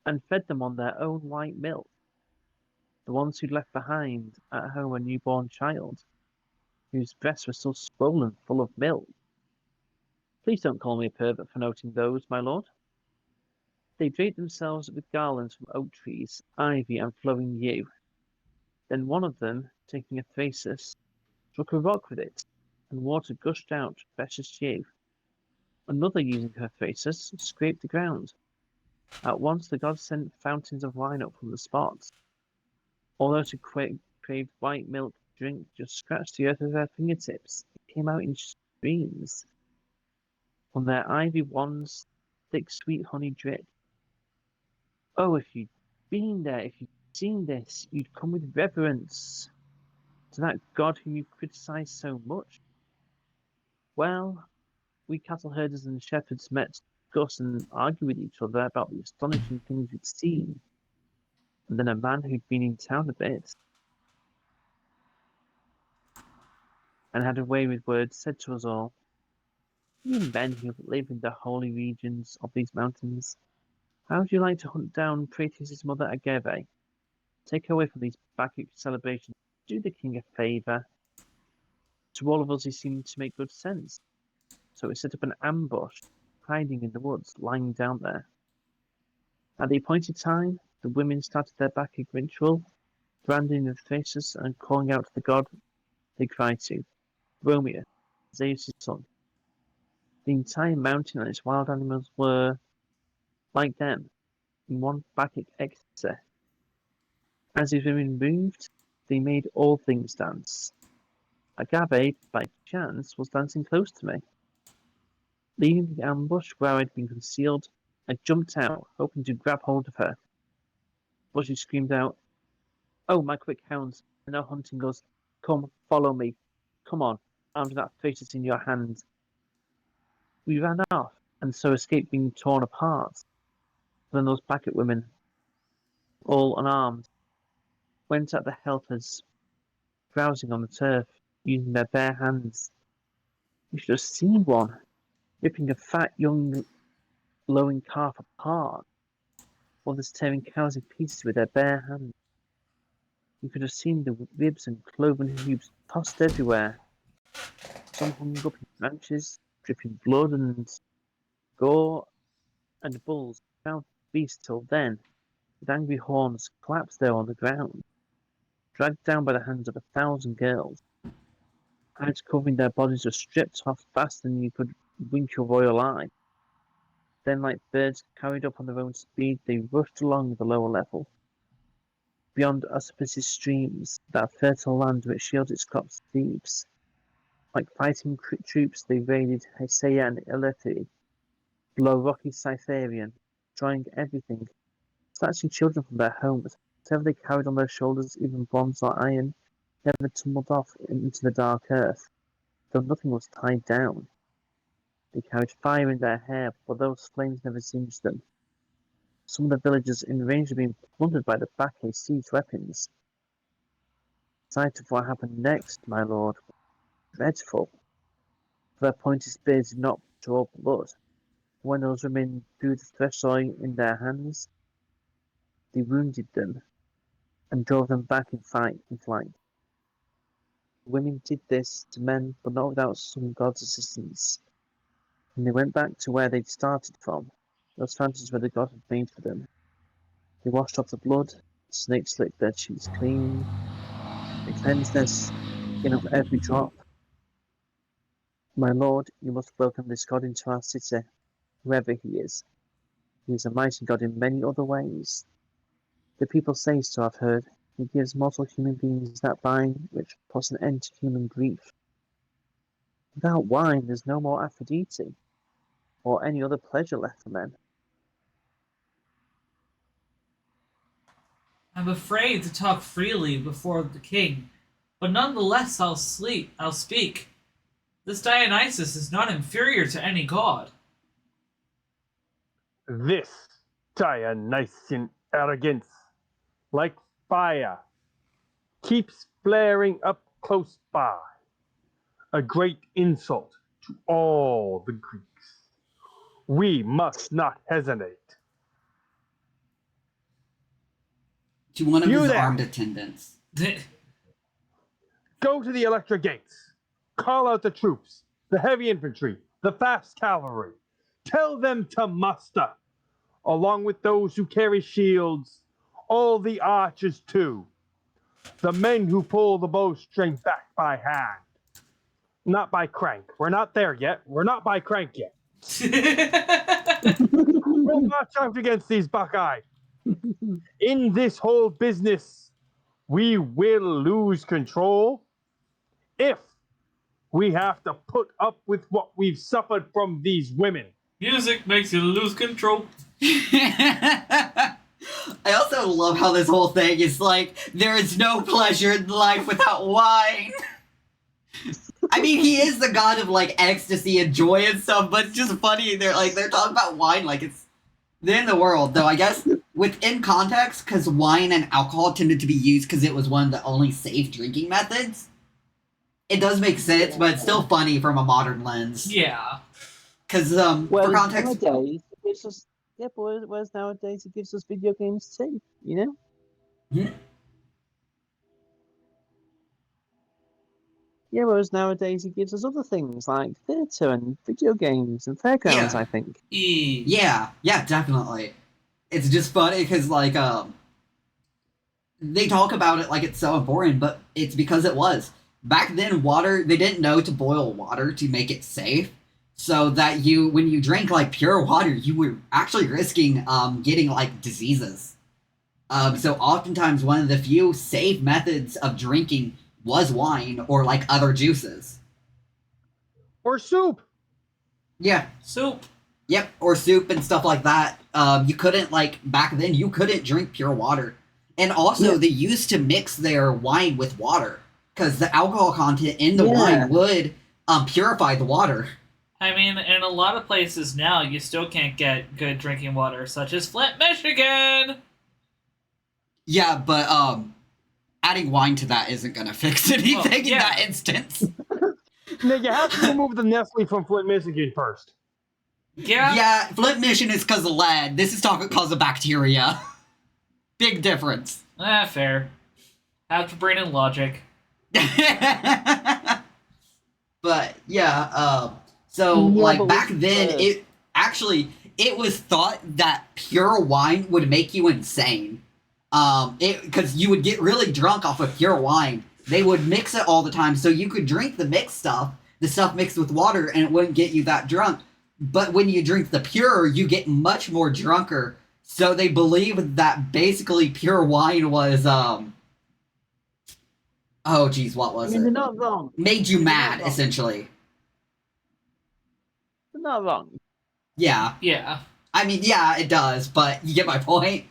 and fed them on their own white milk. The ones who'd left behind at home a newborn child, whose breasts were still swollen, full of milk. Please don't call me a pervert for noting those, my lord. They draped themselves with garlands from oak trees, ivy, and flowing yew. Then one of them, taking a thracis, struck a rock with it, and water gushed out fresh as dew. Another, using her thracis, scraped the ground. At once the gods sent fountains of wine up from the spot. All those who craved white milk to drink just scratched the earth with their fingertips. It came out in streams. From their ivy wands, thick sweet honey dripped. Oh, if you'd been there, if you'd seen this, you'd come with reverence to that god whom you criticise so much. Well, we cattle herders and shepherds met to discuss and argue with each other about the astonishing things we'd seen. And then a man who'd been in town a bit and had a way with words said to us all, "You men who live in the holy regions of these mountains, how would you like to hunt down Proteus' mother Agave? Take her away from these Bacchic celebrations. Do the king a favour." To all of us he seemed to make good sense. So we set up an ambush, hiding in the woods, lying down there. At the appointed time, the women started their Bacchic ritual, branding the faces and calling out to the god they cried to, Romeo, Zeus' son. The entire mountain and its wild animals were, like them, in one Bacchic ecstasy. As these women moved, they made all things dance. Agave, by chance, was dancing close to me. Leaving the ambush where I'd been concealed, I jumped out, hoping to grab hold of her. But she screamed out, "Oh, my quick hounds, they're now hunting us. Come, follow me. Come on, armed with that faces in your hand." We ran off, and so escaped being torn apart. Then those Bacchic women, all unarmed, went at the helpers, browsing on the turf, using their bare hands. You should have seen one, ripping a fat young lowing calf apart, others tearing cows in pieces with their bare hands. You could have seen the ribs and cloven hooves tossed everywhere. Some hung up in branches, dripping blood and gore, and bulls found the beast till then, with angry horns, collapsed there on the ground. dragged down by the hands of 1,000 girls. Hides covering their bodies were stripped off faster than you could wink your royal eye. Then, like birds carried up on their own speed, they rushed along the lower level. Beyond auspicious streams, that fertile land which shields its crops and Thebes. Like fighting troops, they raided Hysaea and Elephi, below rocky Cytherian, destroying everything, snatching children from their homes. Whatever they carried on their shoulders, even bronze or iron, never tumbled off into the dark earth, though nothing was tied down. They carried fire in their hair, but those flames never singed them. Some of the villages in range were being plundered by the Bacchae siege weapons. The sight of what happened next, my lord, was dreadful. For their pointed spears did not draw blood. When those women drew the threshold in their hands, they wounded them and drove them back in flight. Women did this to men, but not without some god's assistance. When they went back to where they'd started from, those fountains where the god had made for them, they washed off the blood, the snakes licked their cheeks clean, they cleansed their skin of every drop. My lord, you must welcome this god into our city, whoever he is. He is a mighty god in many other ways. The people say so, I've heard. He gives mortal human beings that wine which puts an end to human grief. Without wine, there's no more Aphrodite, or any other pleasure left for men. I'm afraid to talk freely before the king, but nonetheless I'll speak. This Dionysus is not inferior to any god. This Dionysian arrogance, like fire, keeps flaring up close by. A great insult to all the Greeks. We must not hesitate. To one of You his there. armed attendants. Go to the Electra gates. Call out the troops, the heavy infantry, the fast cavalry. Tell them to muster, along with those who carry shields, all the archers too, the men who pull the bowstring back by hand, not by crank. We're not there yet. We're not by crank yet. We'll march out against these Bacchae. In this whole business, we will lose control if we have to put up with what we've suffered from these women. Music makes you lose control. I also love how this whole thing is like, there is no pleasure in life without wine. I mean, he is the god of, like, ecstasy and joy and stuff, but it's just funny. They're talking about wine like it's the end of the world. Though, I guess, within context, because wine and alcohol tended to be used because it was one of the only safe drinking methods, it does make sense, but it's still funny from a modern lens. Yeah. Because, Well, for context... nowadays, it gives us, yeah, but whereas nowadays it gives us video games too, you know? Hmm? Yeah, whereas nowadays it gives us other things like theatre and video games and fairgrounds, Yeah. I think. Yeah, definitely. It's just funny because, like, they talk about it like it's so important, but it's because it was. Back then, water, they didn't know to boil water to make it safe, so that when you drank, like, pure water, you were actually risking, getting, like, diseases. So oftentimes one of the few safe methods of drinking was wine or, like, other juices. Or soup. Yeah. Soup. Yep, or soup and stuff like that. You couldn't, like, back then, you couldn't drink pure water. And also, they used to mix their wine with water, because the alcohol content in the wine would purify the water. I mean, in a lot of places now, you still can't get good drinking water, such as Flint, Michigan! Yeah, but, adding wine to that isn't gonna fix anything in that instance. Now, you have to remove the Nestle from Flint, Michigan first. Yeah. Yeah, Flint, Michigan is because of lead. This is talking because of bacteria. Big difference. Fair. Have to bring in logic. But, yeah, so, like, back then, it was thought that pure wine would make you insane. Because you would get really drunk off of pure wine. They would mix it all the time, so you could drink the mixed stuff, the stuff mixed with water, and it wouldn't get you that drunk. But when you drink the pure, you get much more drunker. So they believed that basically pure wine was, oh geez, what was I mean, it? they're not wrong. Made you They're not mad, wrong. essentially. They're not wrong. Yeah. Yeah. I mean, yeah, it does, but you get my point.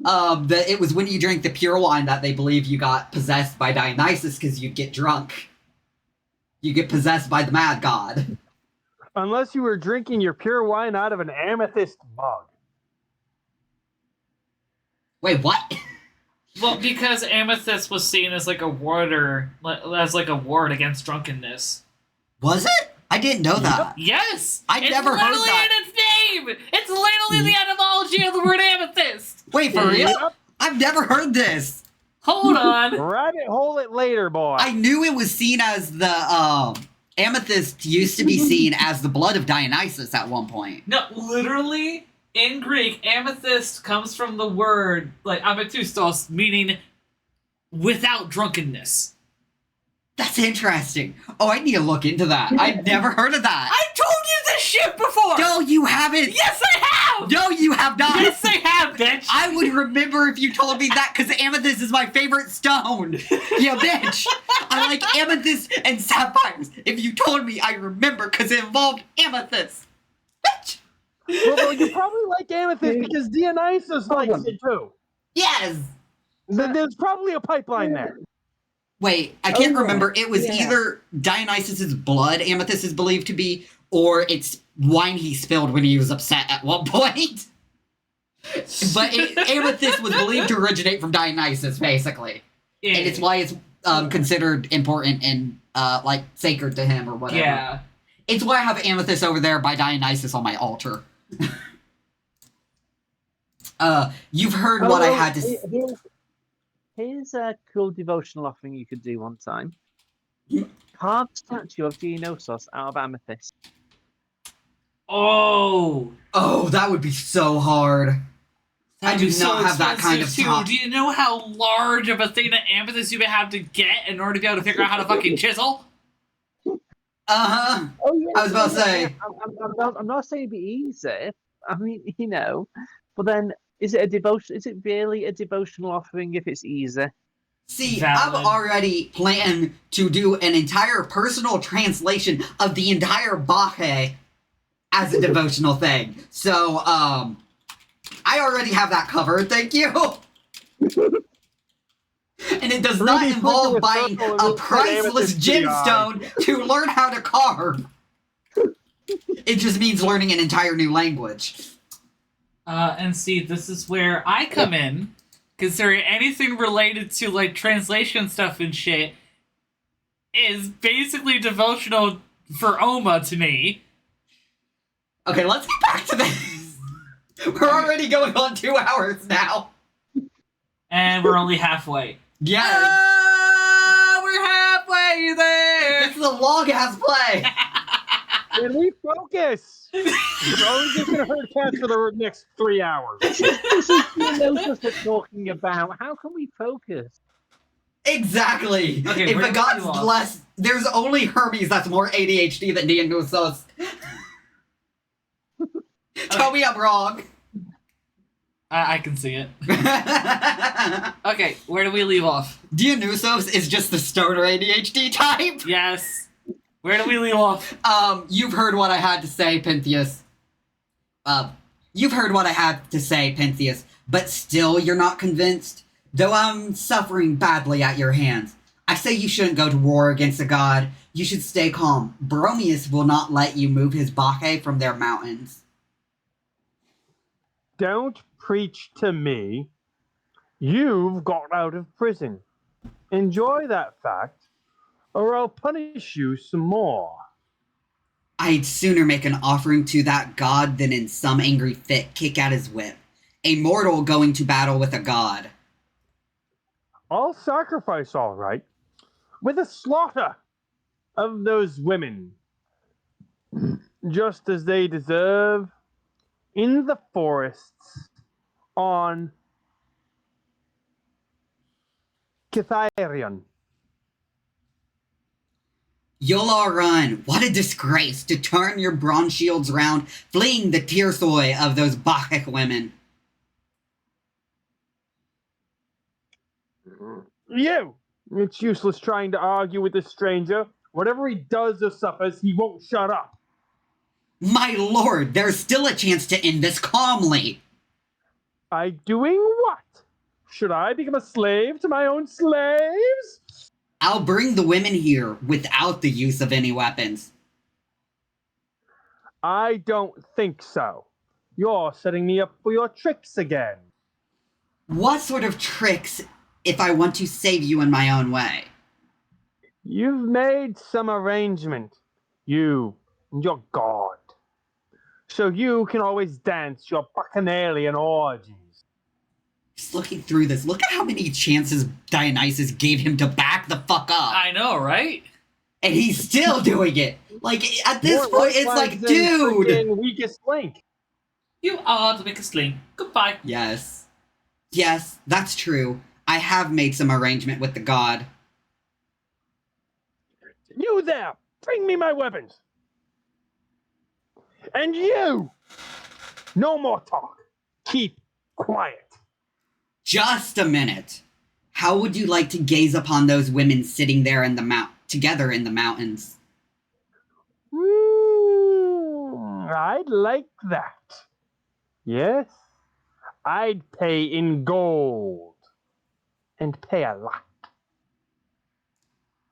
That it was when you drank the pure wine that they believe you got possessed by Dionysus because you'd get drunk. You get possessed by the mad god. Unless you were drinking your pure wine out of an amethyst mug. Wait, what? Well, because amethyst was seen as like a ward against drunkenness. Was it? I didn't know that. Yes, I never heard that. It's literally in its name. It's literally the etymology of the word amethyst. Wait, for real? Yep. I've never heard this. Hold on. Rabbit hole it later, boy. I knew it was seen as the, amethyst used to be seen as the blood of Dionysus at one point. No, literally in Greek, amethyst comes from the word like amethystos, meaning without drunkenness. That's interesting. Oh, I need to look into that. I've never heard of that. I told you this shit before. No, you haven't. Yes, I have. No, you have not. Yes, I have, bitch. I would remember if you told me that because amethyst is my favorite stone. Yeah, bitch. I like amethyst and sapphires. If you told me, I remember because it involved amethyst. Bitch. Well, you probably like amethyst because Dionysus likes it too. Yes. There's probably a pipeline there. Wait, I can't yeah. remember. It was Yeah. either Dionysus's blood amethyst is believed to be, or it's wine he spilled when he was upset at one point. But amethyst was believed to originate from Dionysus, basically. Yeah. And it's why it's considered important and like sacred to him or whatever. Yeah. It's why I have amethyst over there by Dionysus on my altar. You've heard what I had to say. Here's a cool devotional offering you could do one time. Yeah. Carve a statue of Dionysus out of amethyst. Oh. Oh, that would be so hard. I That'd do be so not have that kind of expensive, too. time. Do you know how large of a thing of amethyst you would have to get in order to be able to figure out how to fucking chisel? Uh-huh. Oh yeah. I was about to say. I'm not saying it'd be easy. I mean, you know, but then is it a devotion? Is it really a devotional offering if it's easy? See, Valid. I've already planned to do an entire personal translation of the entire Bacchae as a devotional thing. So, I already have that covered, thank you. And it does not Ruby, involve put buying your a circle priceless amethyst in the eye. gemstone to learn how to carve. It just means learning an entire new language. And see, this is where I come in, considering anything related to, like, translation stuff and shit is basically devotional for Oma to me. Okay, let's get back to this. We're already going on 2 hours now. And we're only halfway. Yeah. We're halfway there! This is a long-ass play. Can we focus? We're only just gonna hurt cats for the next 3 hours. This is Dionysus we're talking about. How can we focus? Exactly. Okay, if where it do got we lost? less, there's only Hermes that's more ADHD than Dionysus. Tell me I'm wrong. I can see it. Okay, where do we leave off? Dionysus is just the stoner ADHD type. Yes. Where do we leave off? You've heard what I had to say, Pentheus. You've heard what I had to say, Pentheus, but still you're not convinced? Though I'm suffering badly at your hands. I say you shouldn't go to war against a god. You should stay calm. Bromius will not let you move his Bacchae from their mountains. Don't preach to me. You've got out of prison. Enjoy that fact, or I'll punish you some more. I'd sooner make an offering to that god than in some angry fit kick at his whip. A mortal going to battle with a god. I'll sacrifice all right, with a slaughter of those women, just as they deserve, in the forests, on Cytharion. You'll all run. What a disgrace to turn your bronze shields round, fleeing the tearsoi of those Bacchae women. You! It's useless trying to argue with this stranger. Whatever he does or suffers, he won't shut up. My lord, there's still a chance to end this calmly. I doing what? Should I become a slave to my own slaves? I'll bring the women here without the use of any weapons. I don't think so. You're setting me up for your tricks again. What sort of tricks if I want to save you in my own way? You've made some arrangement. You and your god. So you can always dance your bacchanalian orgies. Just looking through this, look at how many chances Dionysus gave him to back the fuck up. I know, right? And he's still doing it. Like, at this point, it's like, dude! Weakest link. You are the biggest link. Goodbye. Yes. Yes, that's true. I have made some arrangement with the god. You there! Bring me my weapons! And you! No more talk. Keep quiet. Just a minute. How would you like to gaze upon those women sitting there in the together in the mountains? I'd like that. Yes, I'd pay in gold. And pay a lot.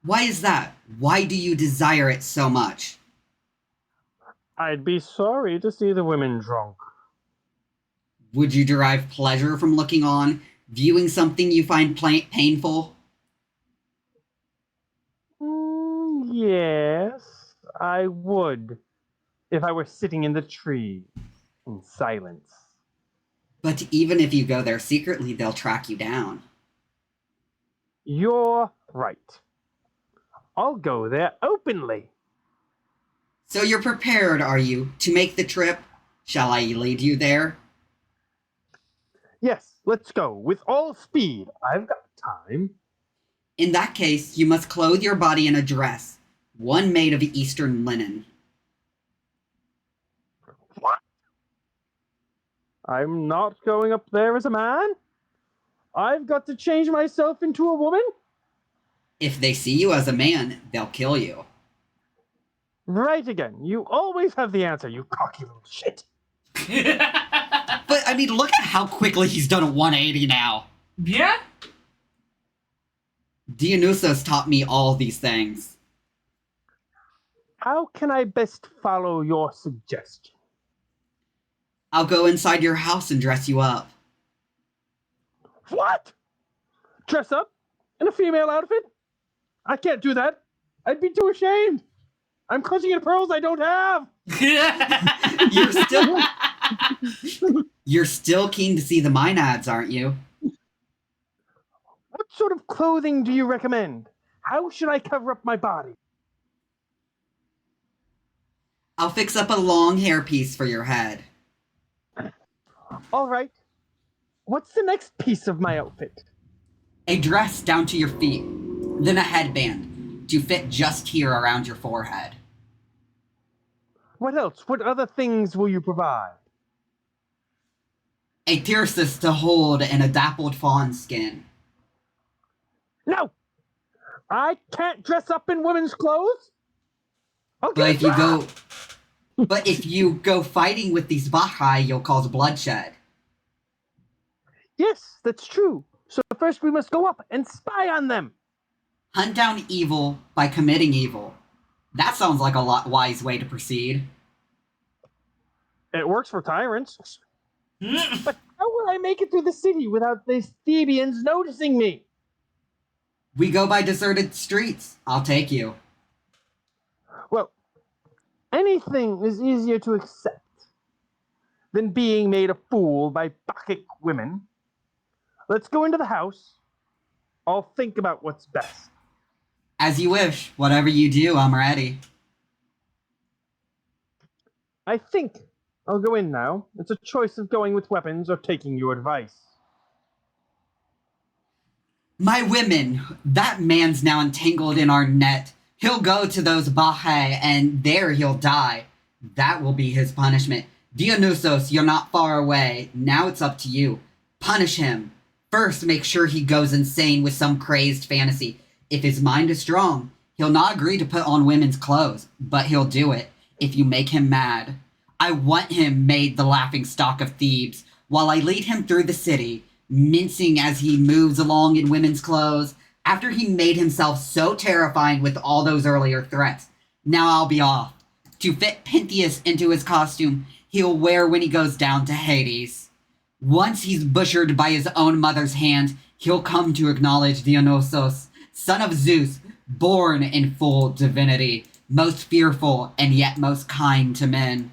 Why is that? Why do you desire it so much? I'd be sorry to see the women drunk. Would you derive pleasure from looking on, viewing something you find painful? Yes, I would. If I were sitting in the tree, in silence. But even if you go there secretly, they'll track you down. You're right. I'll go there openly. So you're prepared, are you, to make the trip? Shall I lead you there? Yes, let's go. With all speed. I've got time. In that case, you must clothe your body in a dress, one made of Eastern linen. What? I'm not going up there as a man? I've got to change myself into a woman? If they see you as a man, they'll kill you. Right again. You always have the answer, you cocky little shit. But, I mean, look at how quickly he's done a 180 now. Yeah? Dionysus taught me all these things. How can I best follow your suggestion? I'll go inside your house and dress you up. What? Dress up? In a female outfit? I can't do that. I'd be too ashamed. I'm clutching at pearls I don't have. You're still keen to see the Maenads, aren't you? What sort of clothing do you recommend? How should I cover up my body? I'll fix up a long hairpiece for your head. All right. What's the next piece of my outfit? A dress down to your feet, then a headband to fit just here around your forehead. What else? What other things will you provide? A thyrsus to hold in a dappled fawn skin. No! I can't dress up in women's clothes! But if you go fighting with these Bacchae, you'll cause bloodshed. Yes, that's true. So first we must go up and spy on them. Hunt down evil by committing evil. That sounds like a wise way to proceed. It works for tyrants. But how will I make it through the city without these Thebians noticing me? We go by deserted streets. I'll take you. Well, anything is easier to accept than being made a fool by Bacchic women. Let's go into the house. I'll think about what's best. As you wish. Whatever you do, I'm ready. I think I'll go in now. It's a choice of going with weapons or taking your advice. My women, that man's now entangled in our net. He'll go to those Bacchae, and there he'll die. That will be his punishment. Dionysus, you're not far away. Now it's up to you. Punish him. First, make sure he goes insane with some crazed fantasy. If his mind is strong, he'll not agree to put on women's clothes, but he'll do it if you make him mad. I want him made the laughingstock of Thebes, while I lead him through the city, mincing as he moves along in women's clothes, after he made himself so terrifying with all those earlier threats. Now I'll be off. To fit Pentheus into his costume, he'll wear when he goes down to Hades. Once he's butchered by his own mother's hand, he'll come to acknowledge Dionysus, son of Zeus, born in full divinity, most fearful and yet most kind to men.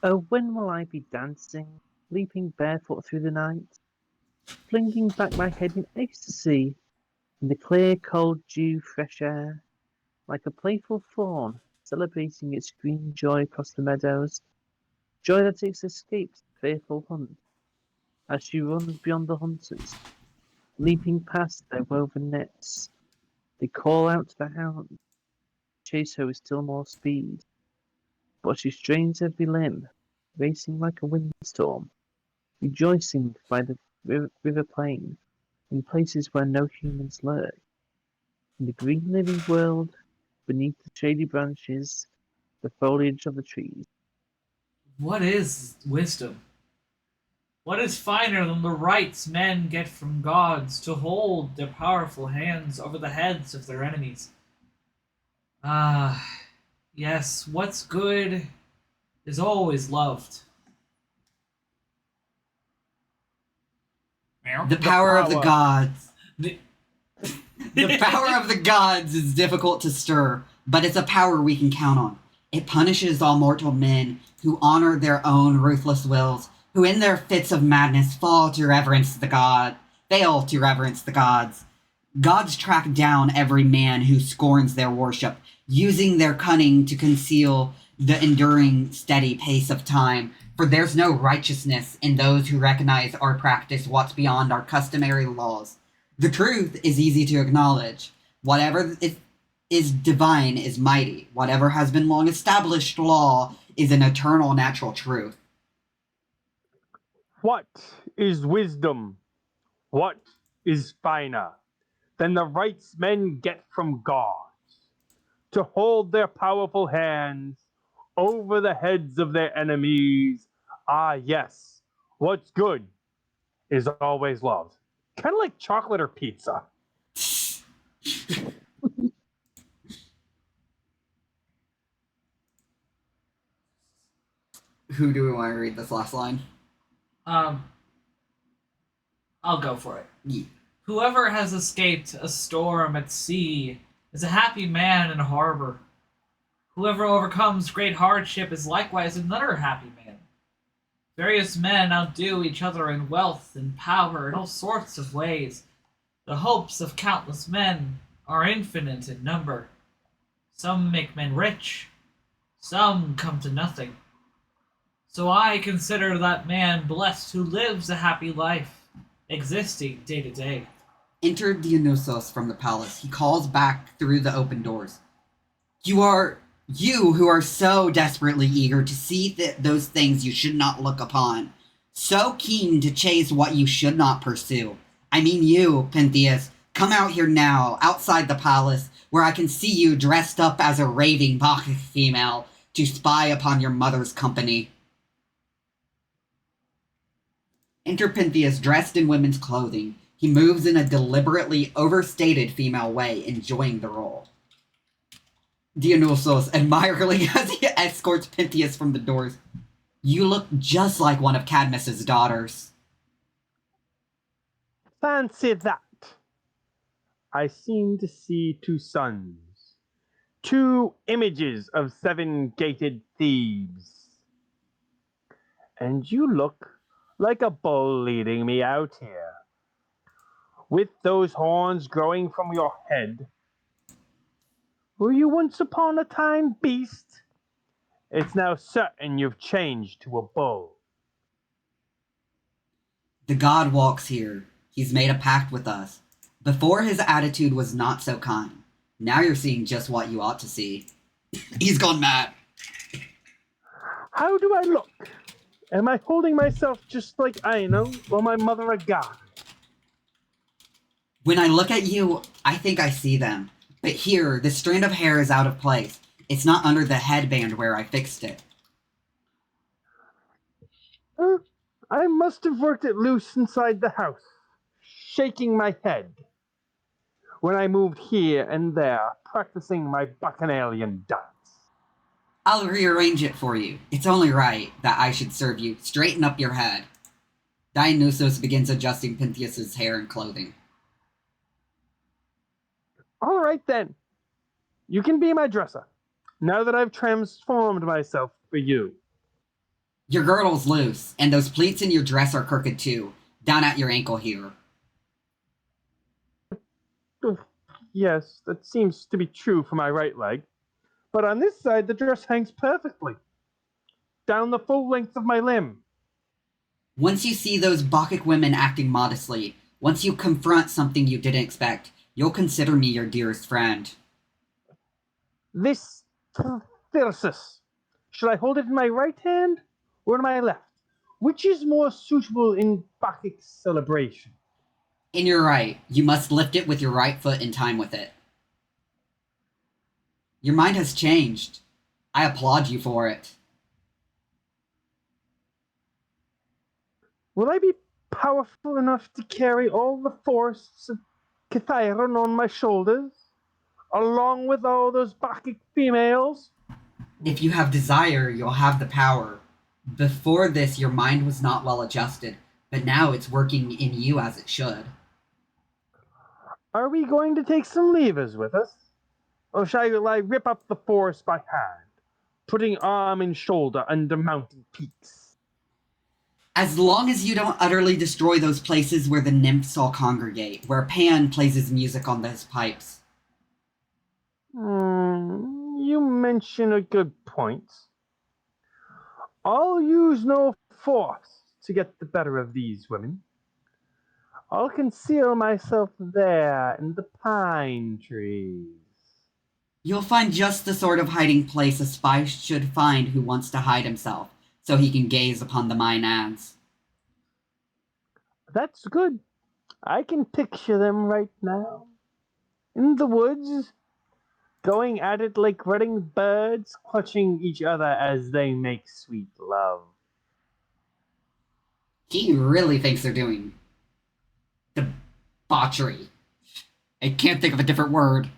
Oh, when will I be dancing, leaping barefoot through the night, flinging back my head in ecstasy in the clear, cold dew, fresh air, like a playful fawn celebrating its green joy across the meadows, joy that it's escaped the fearful hunt, as she runs beyond the hunters, leaping past their woven nets. They call out to the hound, chase her with still more speed, but she strains every limb, racing like a windstorm, rejoicing by the river plain, in places where no humans lurk. In the green living world, beneath the shady branches, the foliage of the trees. What is wisdom? What is finer than the rights men get from gods to hold their powerful hands over the heads of their enemies? Ah, yes, what's good is always loved. The power of the gods. The- The power of the gods is difficult to stir, but it's a power we can count on. It punishes all mortal men who honor their own ruthless wills, who in their fits of madness fail to reverence the gods. Gods track down every man who scorns their worship, using their cunning to conceal the enduring, steady pace of time. For there's no righteousness in those who recognize or practice what's beyond our customary laws. The truth is easy to acknowledge. Whatever is divine is mighty. Whatever has been long established law is an eternal natural truth. What is wisdom? What is finer than the rights men get from gods to hold their powerful hands over the heads of their enemies? Ah, yes, what's good is always loved. Kind of like chocolate or pizza. Who do we want to read this last line? I'll go for it. Yeah. Whoever has escaped a storm at sea is a happy man in a harbor. Whoever overcomes great hardship is likewise another happy man. Various men outdo each other in wealth and power in all sorts of ways. The hopes of countless men are infinite in number. Some make men rich, some come to nothing. So I consider that man blessed who lives a happy life, existing day to day. Enter Dionysus from the palace. He calls back through the open doors. You who are so desperately eager to see those things you should not look upon, so keen to chase what you should not pursue. I mean you, Pentheus, come out here now, outside the palace, where I can see you dressed up as a raving Bacchic female to spy upon your mother's company. Enter Pentheus dressed in women's clothing. He moves in a deliberately overstated female way, enjoying the role. Dionysus admiringly as he escorts Pentheus from the doors. You look just like one of Cadmus's daughters. Fancy that. I seem to see two suns, two images of seven-gated Thebes. And you look like a bull leading me out here, with those horns growing from your head. Were you once upon a time beast? It's now certain you've changed to a bull. The god walks here. He's made a pact with us. Before, his attitude was not so kind. Now you're seeing just what you ought to see. He's gone mad. How do I look? Am I holding myself just like Aino or my mother a god? When I look at you, I think I see them. But here, the strand of hair is out of place. It's not under the headband where I fixed it. I must have worked it loose inside the house, shaking my head when I moved here and there, practicing my bacchanalian dance. I'll rearrange it for you. It's only right that I should serve you. Straighten up your head. Dionysus begins adjusting Pentheus's hair and clothing. All right then. You can be my dresser, now that I've transformed myself for you. Your girdle's loose, and those pleats in your dress are crooked too, down at your ankle here. Yes, that seems to be true for my right leg. But on this side, the dress hangs perfectly, down the full length of my limb. Once you see those Bacchic women acting modestly, once you confront something you didn't expect, you'll consider me your dearest friend. This thyrsus, should I hold it in my right hand or in my left? Which is more suitable in Bacchic celebration? In your right, you must lift it with your right foot in time with it. Your mind has changed. I applaud you for it. Will I be powerful enough to carry all the force of Kithiron on my shoulders, along with all those Bacchic females? If you have desire, you'll have the power. Before this, your mind was not well adjusted, but now it's working in you as it should. Are we going to take some levers with us? Or shall I rip up the forest by hand, putting arm and shoulder under mountain peaks? As long as you don't utterly destroy those places where the nymphs all congregate, where Pan plays his music on those pipes. You mention a good point. I'll use no force to get the better of these women. I'll conceal myself there in the pine trees. You'll find just the sort of hiding place a spy should find who wants to hide himself, so he can gaze upon the Maenads. That's good. I can picture them right now. In the woods, going at it like running birds, clutching each other as they make sweet love. He really thinks they're doing debauchery. I can't think of a different word.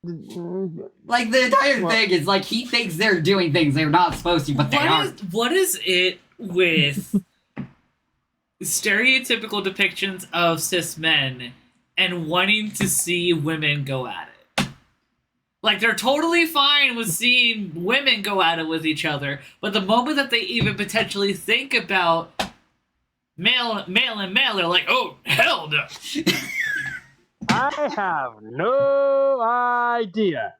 Like, the entire thing is like he thinks they're doing things they're not supposed to, but they aren't. What is it with stereotypical depictions of cis men and wanting to see women go at it? Like, they're totally fine with seeing women go at it with each other, but the moment that they even potentially think about male and male, they're like, oh, hell no. I have no idea.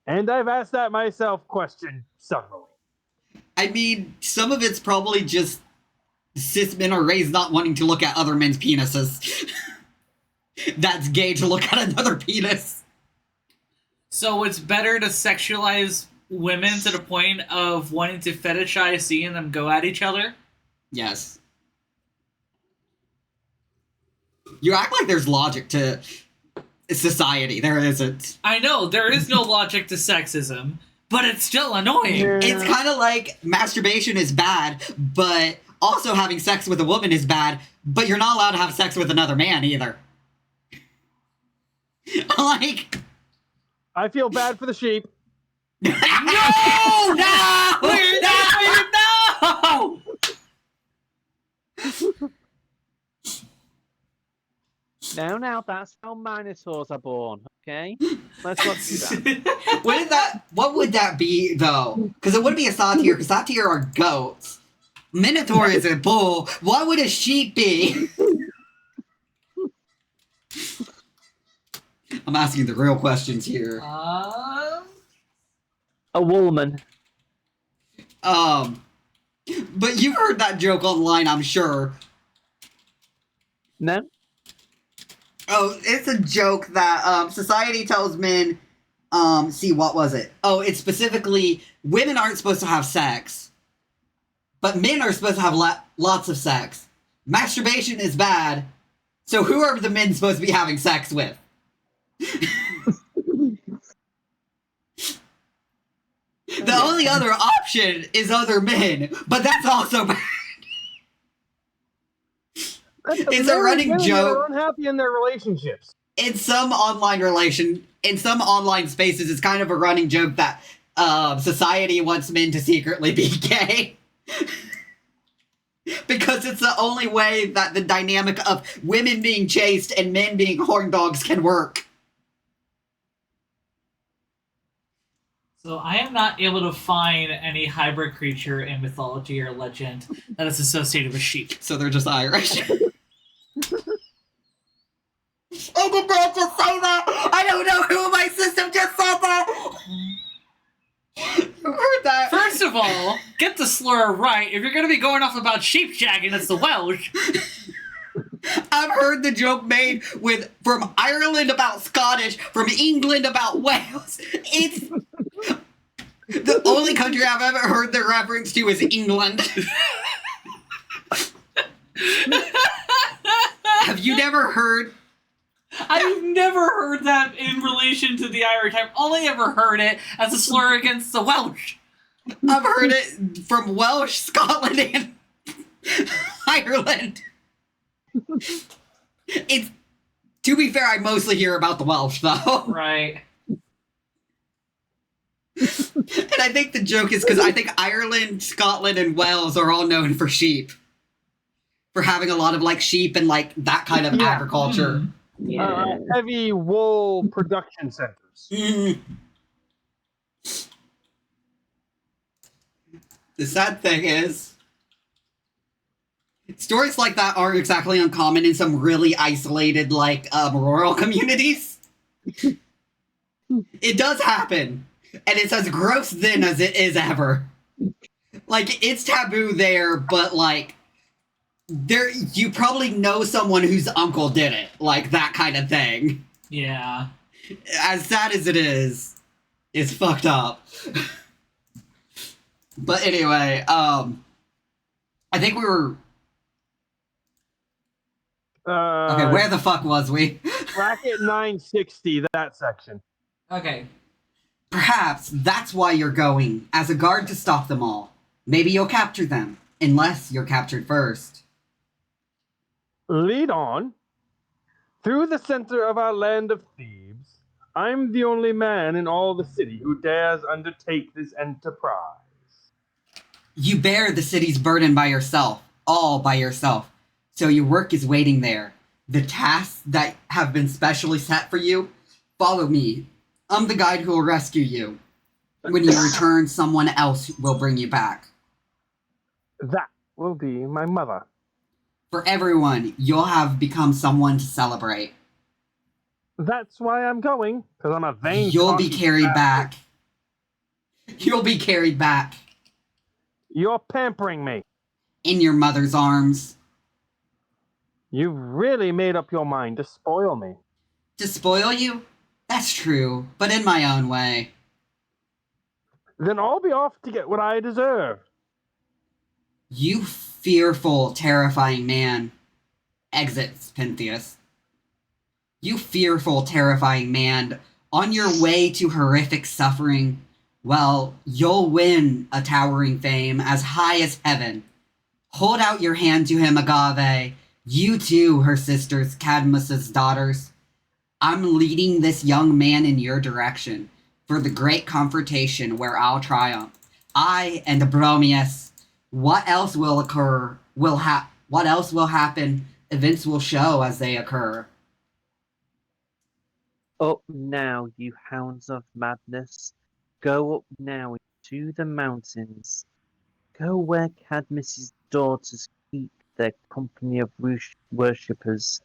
And I've asked that myself question several. I mean, some of it's probably just cis men are raised not wanting to look at other men's penises. That's gay to look at another penis. So it's better to sexualize women to the point of wanting to fetishize seeing them go at each other? Yes. You act like there's logic to society. There isn't. I know, there is no logic to sexism, but it's still annoying. Yeah. It's kind of like masturbation is bad, but also having sex with a woman is bad, but you're not allowed to have sex with another man either. Like... I feel bad for the sheep. No! Now, that's how minotaurs are born, okay? Let's not do that. What would that be, though? Because it wouldn't be a satyr, because satyr are goats. Minotaur is a bull. What would a sheep be? I'm asking the real questions here. A woman. But you've heard that joke online, I'm sure. No? Oh, it's a joke that society tells men. See, what was it? Oh, it's specifically women aren't supposed to have sex, but men are supposed to have lots of sex. Masturbation is bad, so who are the men supposed to be having sex with? The only other option is other men, but that's also bad. It's a running joke. They're unhappy in their relationships. In some online spaces, it's kind of a running joke that society wants men to secretly be gay. Because it's the only way that the dynamic of women being chaste and men being horn dogs can work. So I am not able to find any hybrid creature in mythology or legend that is associated with sheep. So they're just Irish. I did not just say that! I don't know who in my system just said that! Who heard that? First of all, get the slur right. If you're going to be going off about sheep shagging, it's the Welsh. I've heard the joke made from Ireland about Scottish, from England about Wales. It's the only country I've ever heard the reference to is England. Have you never heard? I've never heard that in relation to the Irish. I've only ever heard it as a slur against the Welsh. I've heard it from Welsh, Scotland, and Ireland. It's, to be fair, I mostly hear about the Welsh, though. Right. And I think the joke is because I think Ireland, Scotland, and Wales are all known for sheep. For having a lot of, like, sheep and, like, that kind of agriculture. Heavy wool production centers. The sad thing is, stories like that aren't exactly uncommon in some really isolated, like, rural communities. It does happen. And it's as gross then as it is ever. Like, it's taboo there, but, like, you probably know someone whose uncle did it. Like, that kind of thing. Yeah. As sad as it is, it's fucked up. But anyway, I think we were... okay, where the fuck was we? Bracket 960, that section. Okay. Perhaps that's why you're going, as a guard to stop them all. Maybe you'll capture them, unless you're captured first. Lead on. Through the center of our land of Thebes, I'm the only man in all the city who dares undertake this enterprise. You bear the city's burden by yourself, all by yourself. So your work is waiting there. The tasks that have been specially set for you, follow me. I'm the guide who will rescue you. When you return, someone else will bring you back. That will be my mother. For everyone, you'll have become someone to celebrate. That's why I'm going, because I'm a vain... You'll be carried back. You'll be carried back. You're pampering me. In your mother's arms. You've really made up your mind to spoil me. To spoil you? That's true, but in my own way. Then I'll be off to get what I deserve. You fearful, terrifying man. Exits Pentheus. You fearful, terrifying man. On your way to horrific suffering, well, you'll win a towering fame as high as heaven. Hold out your hand to him, Agave. You too, her sisters, Cadmus's daughters. I'm leading this young man in your direction for the great confrontation where I'll triumph. I and Bromius. What else will occur? What else will happen? Events will show as they occur. Up now, you hounds of madness. Go up now into the mountains. Go where Cadmus's daughters keep their company of worshippers.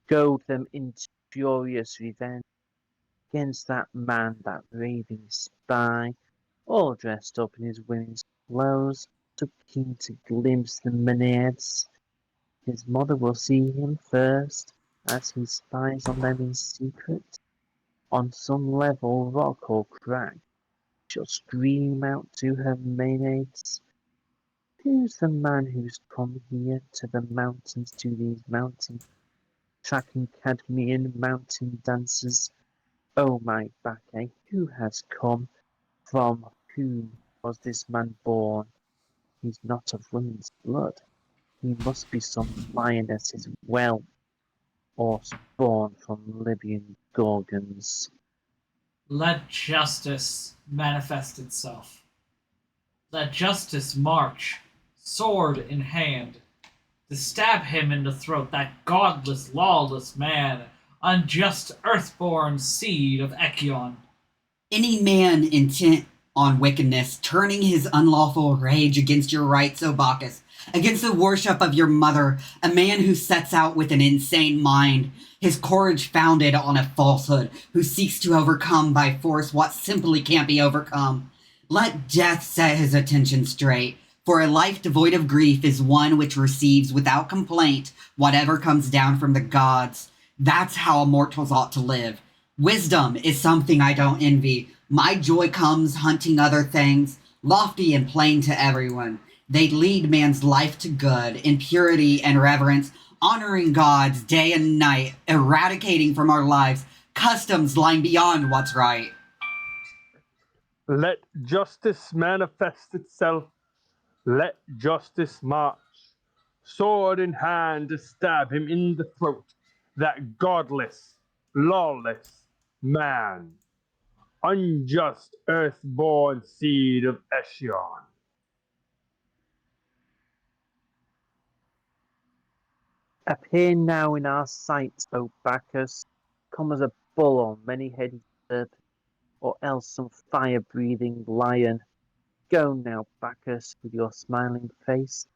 Goad them into furious revenge against that man, that raving spy, all dressed up in his women's clothes, so keen to glimpse the Maenads. His mother will see him first, as he spies on them in secret. On some level rock or crag, she'll scream out to her Maenads, "Who's the man who's come here to the mountains, to these mountains, tracking Cadmean mountain dancers? Oh my Bacchae, who has come? From whom was this man born? He's not of women's blood. He must be some lioness's whelp, or spawn from Libyan gorgons." Let justice manifest itself. Let justice march, sword in hand, to stab him in the throat, that godless, lawless man, unjust earthborn seed of Echion. Any man intent on wickedness, turning his unlawful rage against your rights, O Bacchus, against the worship of your mother, a man who sets out with an insane mind, his courage founded on a falsehood, who seeks to overcome by force what simply can't be overcome. Let death set his attention straight, for a life devoid of grief is one which receives without complaint whatever comes down from the gods. That's how mortals ought to live. Wisdom is something I don't envy. My joy comes hunting other things, lofty and plain to everyone. They lead man's life to good, in purity and reverence, honoring gods day and night, eradicating from our lives customs lying beyond what's right. Let justice manifest itself. Let justice march, sword in hand to stab him in the throat, that godless, lawless man, unjust earthborn seed of Echion. Appear now in our sight, O Bacchus. Come as a bull on many-headed serpent, or else some fire-breathing lion. Go now, Bacchus, with your smiling face.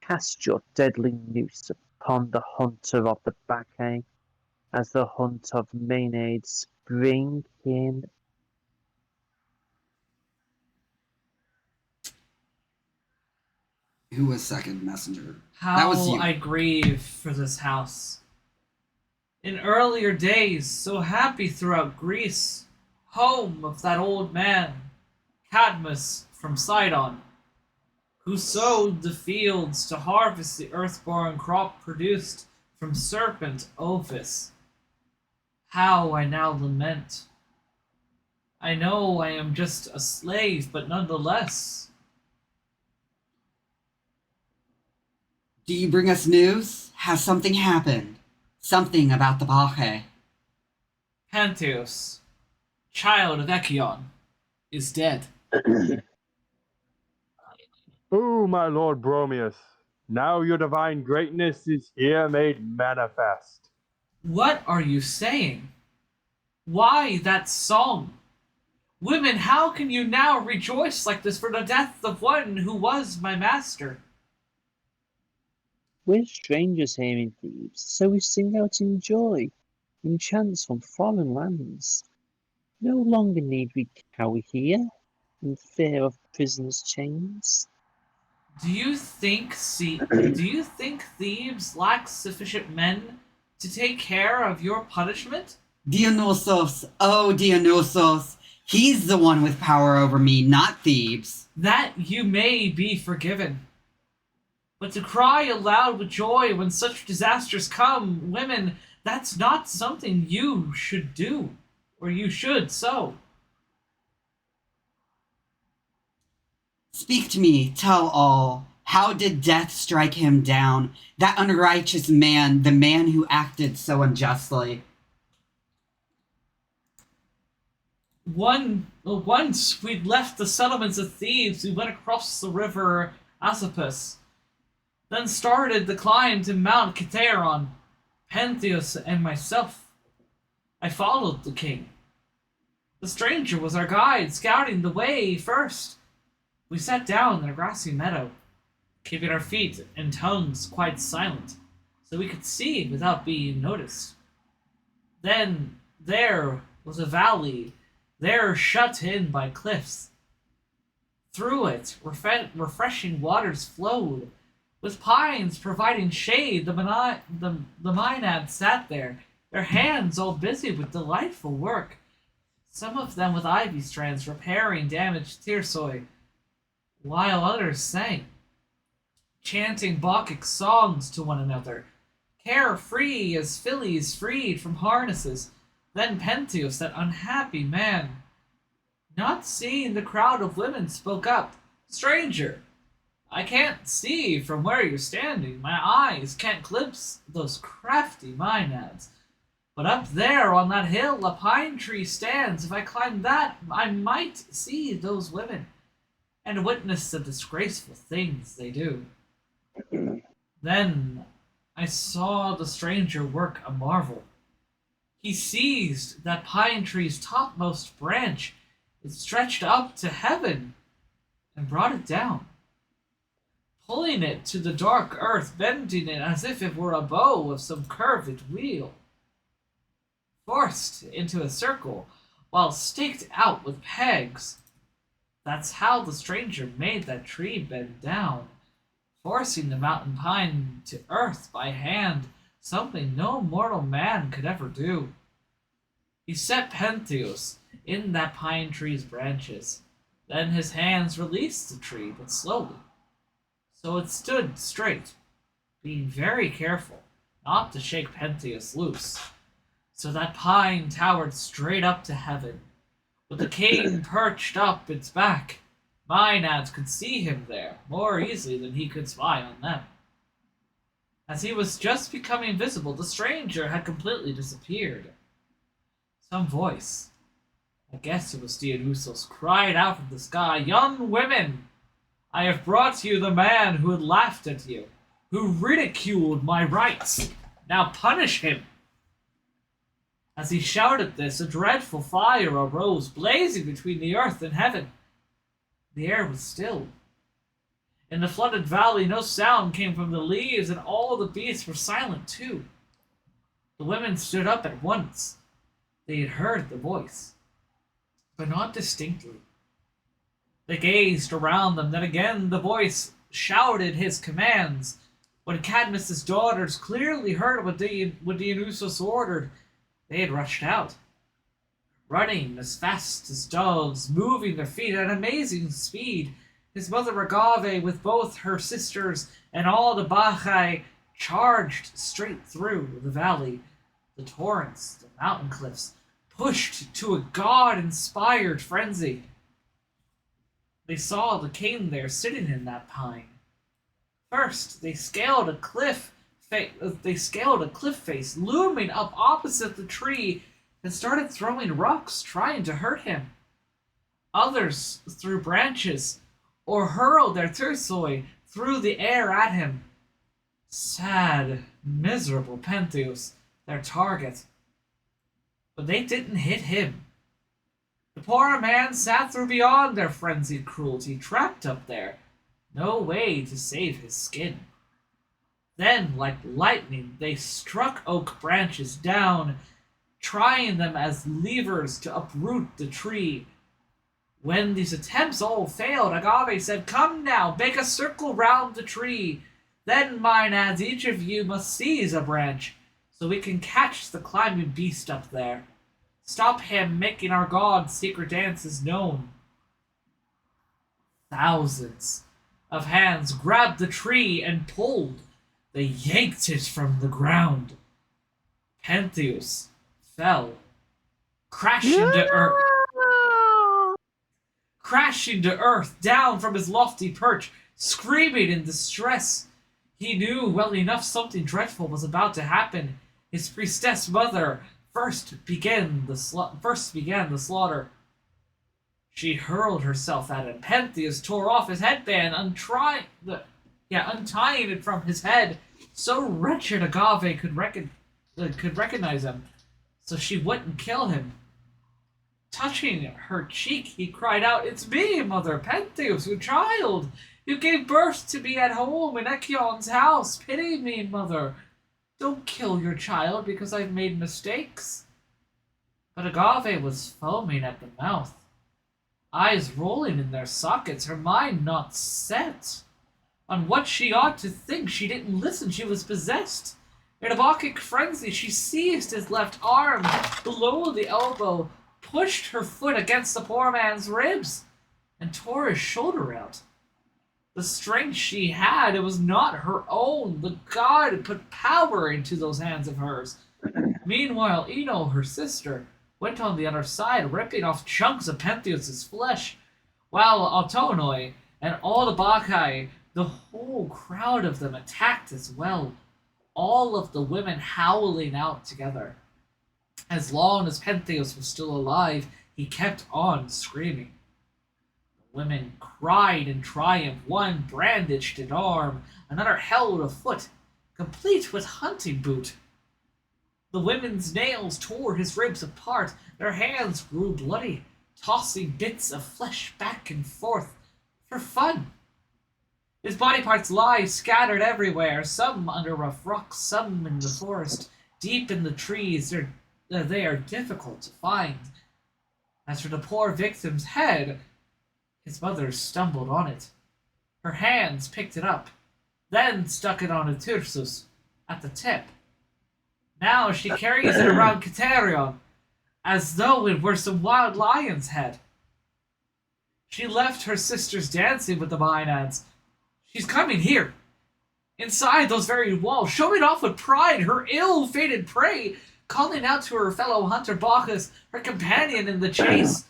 Cast your deadly noose upon the hunter of the Bacchae, as the hunt of Maenads. Bring him. Who was second messenger? How That was you. I grieve for this house. In earlier days, so happy throughout Greece, home of that old man, Cadmus from Sidon, who sowed the fields to harvest the earthborn crop produced from serpent Ophis. How I now lament. I know I am just a slave, but nonetheless. Do you bring us news? Has something happened? Something about the Bacchae? Pantheos, child of Echion, is dead. O my lord Bromius, now your divine greatness is here made manifest. What are you saying? Why that song? Women, how can you now rejoice like this for the death of one who was my master? We're strangers here in Thebes, so we sing out in joy, in chants from foreign lands. No longer need we cower here, in fear of prisoners' chains. Do you think Thebes lacks sufficient men to take care of your punishment? Dionysus, oh Dionysus, he's the one with power over me, not Thebes. That you may be forgiven. But to cry aloud with joy when such disasters come, women, that's not something you should do, or you should so. Speak to me, tell all. How did death strike him down? That unrighteous man, the man who acted so unjustly. Once we'd left the settlements of Thebes, we went across the river Asopus, then started the climb to Mount Kitaeron, Pantheos and myself. I followed the king. The stranger was our guide, scouting the way first. We sat down in a grassy meadow, keeping our feet and tongues quite silent, so we could see without being noticed. Then there was a valley, there shut in by cliffs. Through it, refreshing waters flowed, With pines providing shade, the Maenads sat there, their hands all busy with delightful work, some of them with ivy strands repairing damaged tearsoi, while others sang, chanting Bacchic songs to one another, carefree as fillies freed from harnesses. Then Pentheus, that unhappy man, not seeing the crowd of women, spoke up. "Stranger, I can't see from where you're standing. My eyes can't glimpse those crafty Maenads. But up there on that hill a pine tree stands. If I climb that, I might see those women and witness the disgraceful things they do." Then I saw the stranger work a marvel. He seized that pine tree's topmost branch. It stretched up to heaven and brought it down, pulling it to the dark earth, bending it as if it were a bow of some curved wheel, forced into a circle while staked out with pegs. That's how the stranger made that tree bend down, forcing the mountain pine to earth by hand, something no mortal man could ever do. He set Pentheus in that pine tree's branches. Then his hands released the tree, but slowly, so it stood straight, being very careful not to shake Pentheus loose. So that pine towered straight up to heaven, with the king perched up its back. Maenads could see him there more easily than he could spy on them. As he was just becoming visible, the stranger had completely disappeared. Some voice, I guess it was Dionysus, cried out from the sky, "Young women, I have brought you the man who had laughed at you, who ridiculed my rights. Now punish him." As he shouted this, a dreadful fire arose, blazing between the earth and heaven. The air was still. In the flooded valley, no sound came from the leaves, and all the beasts were silent too. The women stood up at once. They had heard the voice, but not distinctly. They gazed around them. Then again the voice shouted his commands. When Cadmus's daughters clearly heard what Dionysus ordered, they had rushed out, running as fast as doves, moving their feet at amazing speed. His mother Agave, with both her sisters and all the Bacchae, charged straight through the valley, the torrents, the mountain cliffs, pushed to a god-inspired frenzy. They saw the king there sitting in that pine. First, they scaled a cliff face looming up opposite the tree and started throwing rocks, trying to hurt him. Others threw branches or hurled their tersoi through the air at him. Sad, miserable Pentheus, their target. But they didn't hit him. The poor man sat through beyond their frenzied cruelty, trapped up there, no way to save his skin. Then, like lightning, they struck oak branches down, trying them as levers to uproot the tree. When these attempts all failed, Agave said, "Come now, make a circle round the tree. Then, Maenads, each of you must seize a branch, so we can catch the climbing beast up there. Stop him making our god's secret dances known." Thousands of hands grabbed the tree and pulled. They yanked it from the ground. Pentheus fell, crashing to earth, down from his lofty perch, screaming in distress. He knew well enough something dreadful was about to happen. His priestess mother first began the slaughter. She hurled herself at him. Pentheus tore off his headband, untying it from his head. So wretched Agave could recognize him, so she wouldn't kill him. Touching her cheek, he cried out, "It's me, mother, Pentheus, your child. You gave birth to me at home in Echion's house. Pity me, mother. Don't kill your child because I've made mistakes." But Agave was foaming at the mouth, eyes rolling in their sockets, her mind not set. on what she ought to think. She didn't listen. She was possessed. In a Bacchic frenzy, she seized his left arm below the elbow, pushed her foot against the poor man's ribs, and tore his shoulder out. The strength she had, it was not her own. The god had put power into those hands of hers. Meanwhile, Ino, her sister, went on the other side, ripping off chunks of Pentheus's flesh, while Autonoi and all the Bacchae, the whole crowd of them, attacked as well, all of the women howling out together. As long as Pentheus was still alive, he kept on screaming. The women cried in triumph. One brandished an arm, another held a foot, complete with hunting boot. The women's nails tore his ribs apart. Their hands grew bloody, tossing bits of flesh back and forth for fun. His body parts lie scattered everywhere, some under rough rocks, some in the forest, deep in the trees. They are difficult to find. As for the poor victim's head, his mother stumbled on it. Her hands picked it up, then stuck it on a Tirsus at the tip. Now she carries it around Katerion, as though it were some wild lion's head. She left her sisters dancing with the Maenads. She's coming here, inside those very walls, showing off with pride her ill-fated prey, calling out to her fellow hunter Bacchus, her companion in the chase,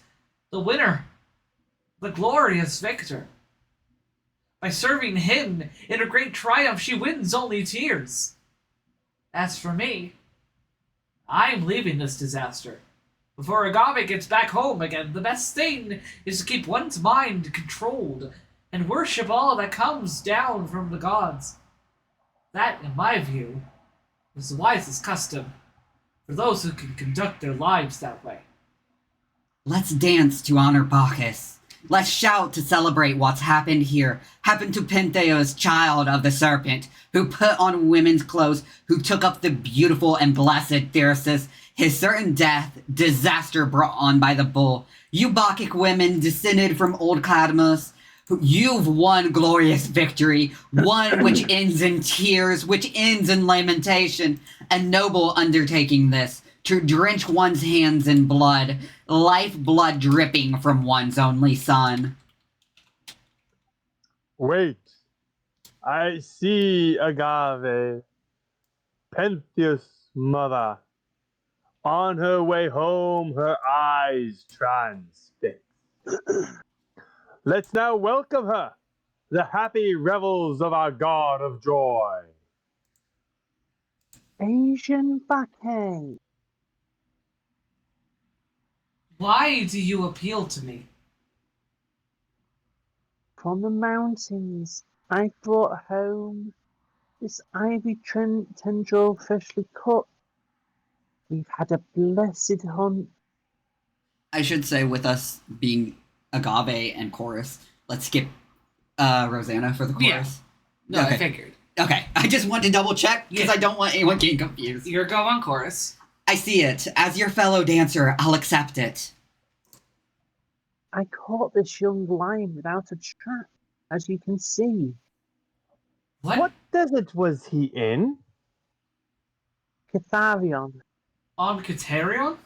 the winner, the glorious victor. By serving him in her great triumph, she wins only tears. As for me, I'm leaving this disaster. Before Agave gets back home again, the best thing is to keep one's mind controlled and worship all that comes down from the gods. That, in my view, is the wisest custom for those who can conduct their lives that way. Let's dance to honor Bacchus. Let's shout to celebrate what's happened here. Happened to Pentheus, child of the serpent, who put on women's clothes, who took up the beautiful and blessed Thyrsus, his certain death, disaster brought on by the bull. You Bacchic women, descended from old Cadmus, you've won glorious victory, one which ends in tears, which ends in lamentation. A noble undertaking this, to drench one's hands in blood, lifeblood dripping from one's only son. Wait, I see Agave, Pentheus' mother. On her way home, her eyes transfixed. Let's now welcome her, the happy revels of our god of joy. Asian Bacchae. Why do you appeal to me? From the mountains, I brought home this ivy tendril freshly cut. We've had a blessed hunt. I should say, with us being Agave and chorus, let's skip Rosanna for the chorus. Yeah. No, okay. I figured. Okay, I just want to double check because I don't want anyone getting confused. You're going chorus. I see it. As your fellow dancer, I'll accept it. I caught this young lion without a trap, as you can see. What desert was he in? Catharion. On Katerion?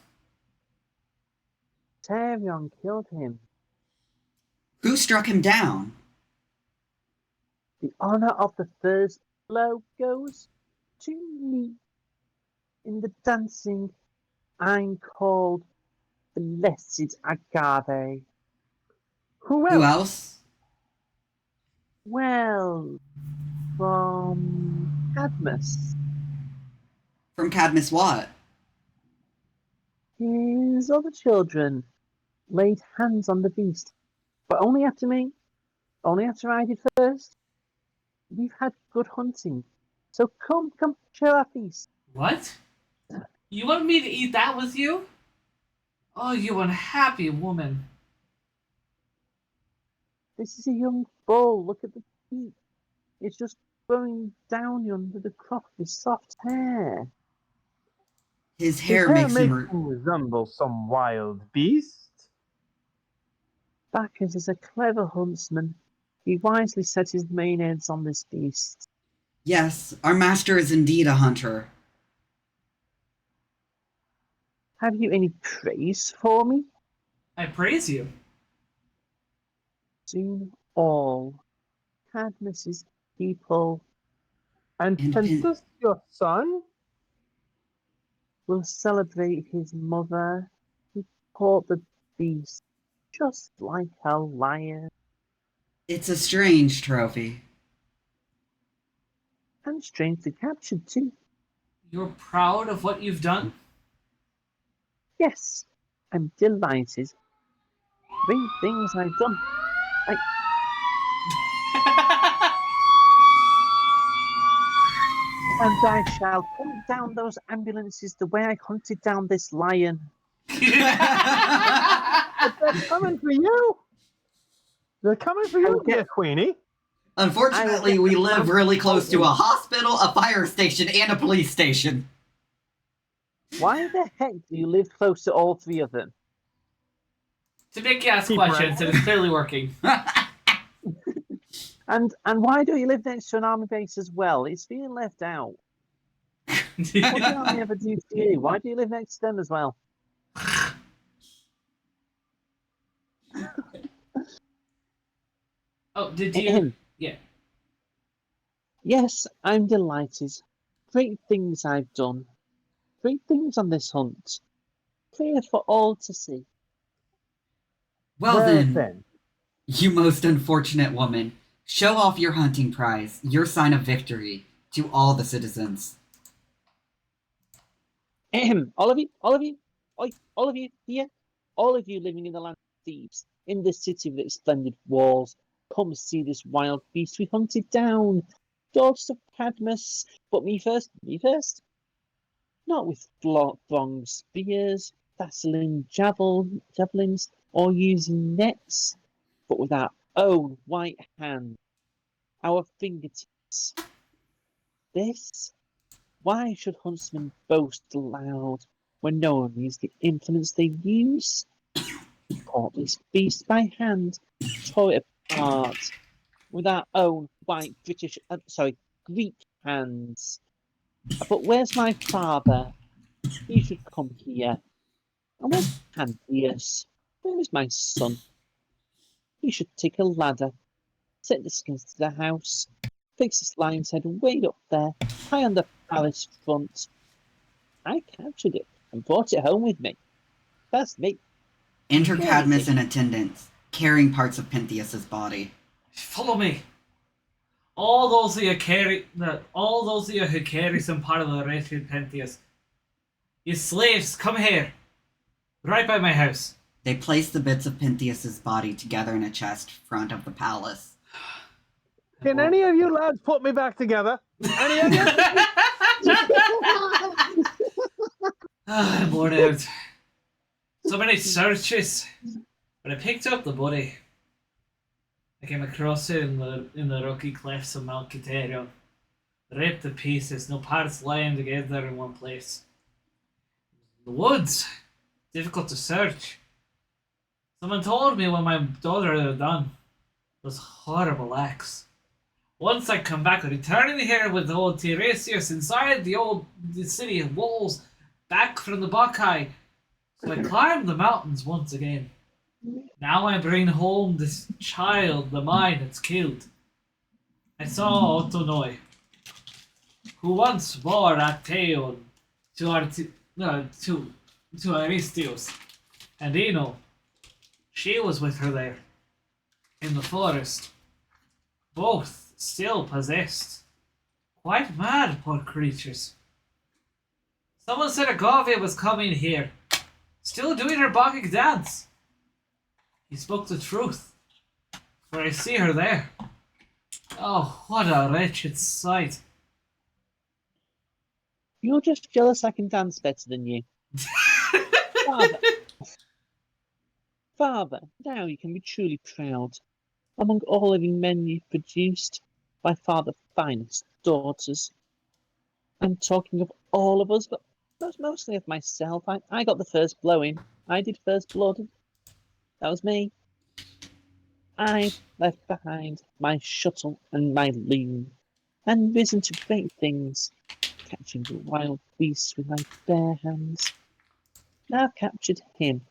Catharion killed him. Who struck him down? The honor of the first blow goes to me. In the dancing, I'm called Blessed Agave. Who Who else? Well, from Cadmus. From Cadmus what? His other children laid hands on the beast, but only after me. Only after I did first. We've had good hunting, so come, share our feast. What? You want me to eat that with you? Oh, you unhappy woman. This is a young bull. Look at the feet. It's just growing down under the crop of his soft hair. His hair makes him... resemble some wild beast. Bacchus is a clever huntsman. He wisely set his main heads on this beast. Yes, our master is indeed a hunter. Have you any praise for me? I praise you. Soon all Cadmus's people And And Pentheus, your son? will celebrate his mother, who caught the beast just like a lion. It's a strange trophy. And strangely captured too. You're proud of what you've done? Yes, I'm delighted. 3 things I've done. And I shall hunt down those ambulances the way I hunted down this lion. But they're coming for you! They're coming for you, dear Queenie! Unfortunately, we live really close to a hospital, a fire station, and a police station. Why the heck do you live close to all 3 of them? To make you ask Keep questions, and it's clearly working. And why do you live next to an army base as well? It's being left out. What did the army ever do to you? Why do you live next to them as well? Oh, did you? Yeah. Yes, I'm delighted. Great things I've done. Great things on this hunt. Clear for all to see. Well then, you most unfortunate woman, show off your hunting prize, your sign of victory, to all the citizens. All of you here, all of you living in the land of thieves, in this city with its splendid walls, come see this wild beast we hunted down. Daughters of Cadmus, but me first. Not with throng spears, dazzling javelins, or using nets, but with our own white hand, our fingertips. This? Why should huntsmen boast aloud when no one needs the implements they use? Caught this beast by hand, tore it apart with our own white Greek hands. But where's my father? He should come here. And where's Pantheus? Where is my son? He should take a ladder, set the skins to the house, fix this lion's head way up there, high on the palace front. I captured it and brought it home with me. That's me. Enter Cadmus in attendance, carrying parts of Pentheus's body. Follow me. All those of you who carry some part of the wretched Pentheus. You slaves, come here. Right by my house. They place the bits of Pentheus's body together in a chest front of the palace. Can any of you lads put me back together? Any of you? I'm worn out. So many searches. But I picked up the body. I came across it in the rocky cliffs of Mount Citerio. Ripped to pieces, no parts lying together in one place. The woods. Difficult to search. Someone told me when my daughter had done. Those horrible acts. Once I come back, returning here with the old Tiresias inside the city walls, back from the Bacchae. So I climbed the mountains once again. Now I bring home this child, the mine that's killed. I saw Autonoi, who once bore Actaeon to Aristeus, and Ino. She was with her there, in the forest. Both still possessed. Quite mad, poor creatures. Someone said Agave was coming here, still doing her Bacchic dance. He spoke the truth, for I see her there. Oh, what a wretched sight. You're just jealous I can dance better than you. Father, now you can be truly proud. Among all living men you've produced, by far the finest daughters. I'm talking of all of us, but mostly of myself. I got the first blow in. I did first blood. That was me. I left behind my shuttle and my loom, and risen to great things, catching the wild beasts with my bare hands. Now I've captured him.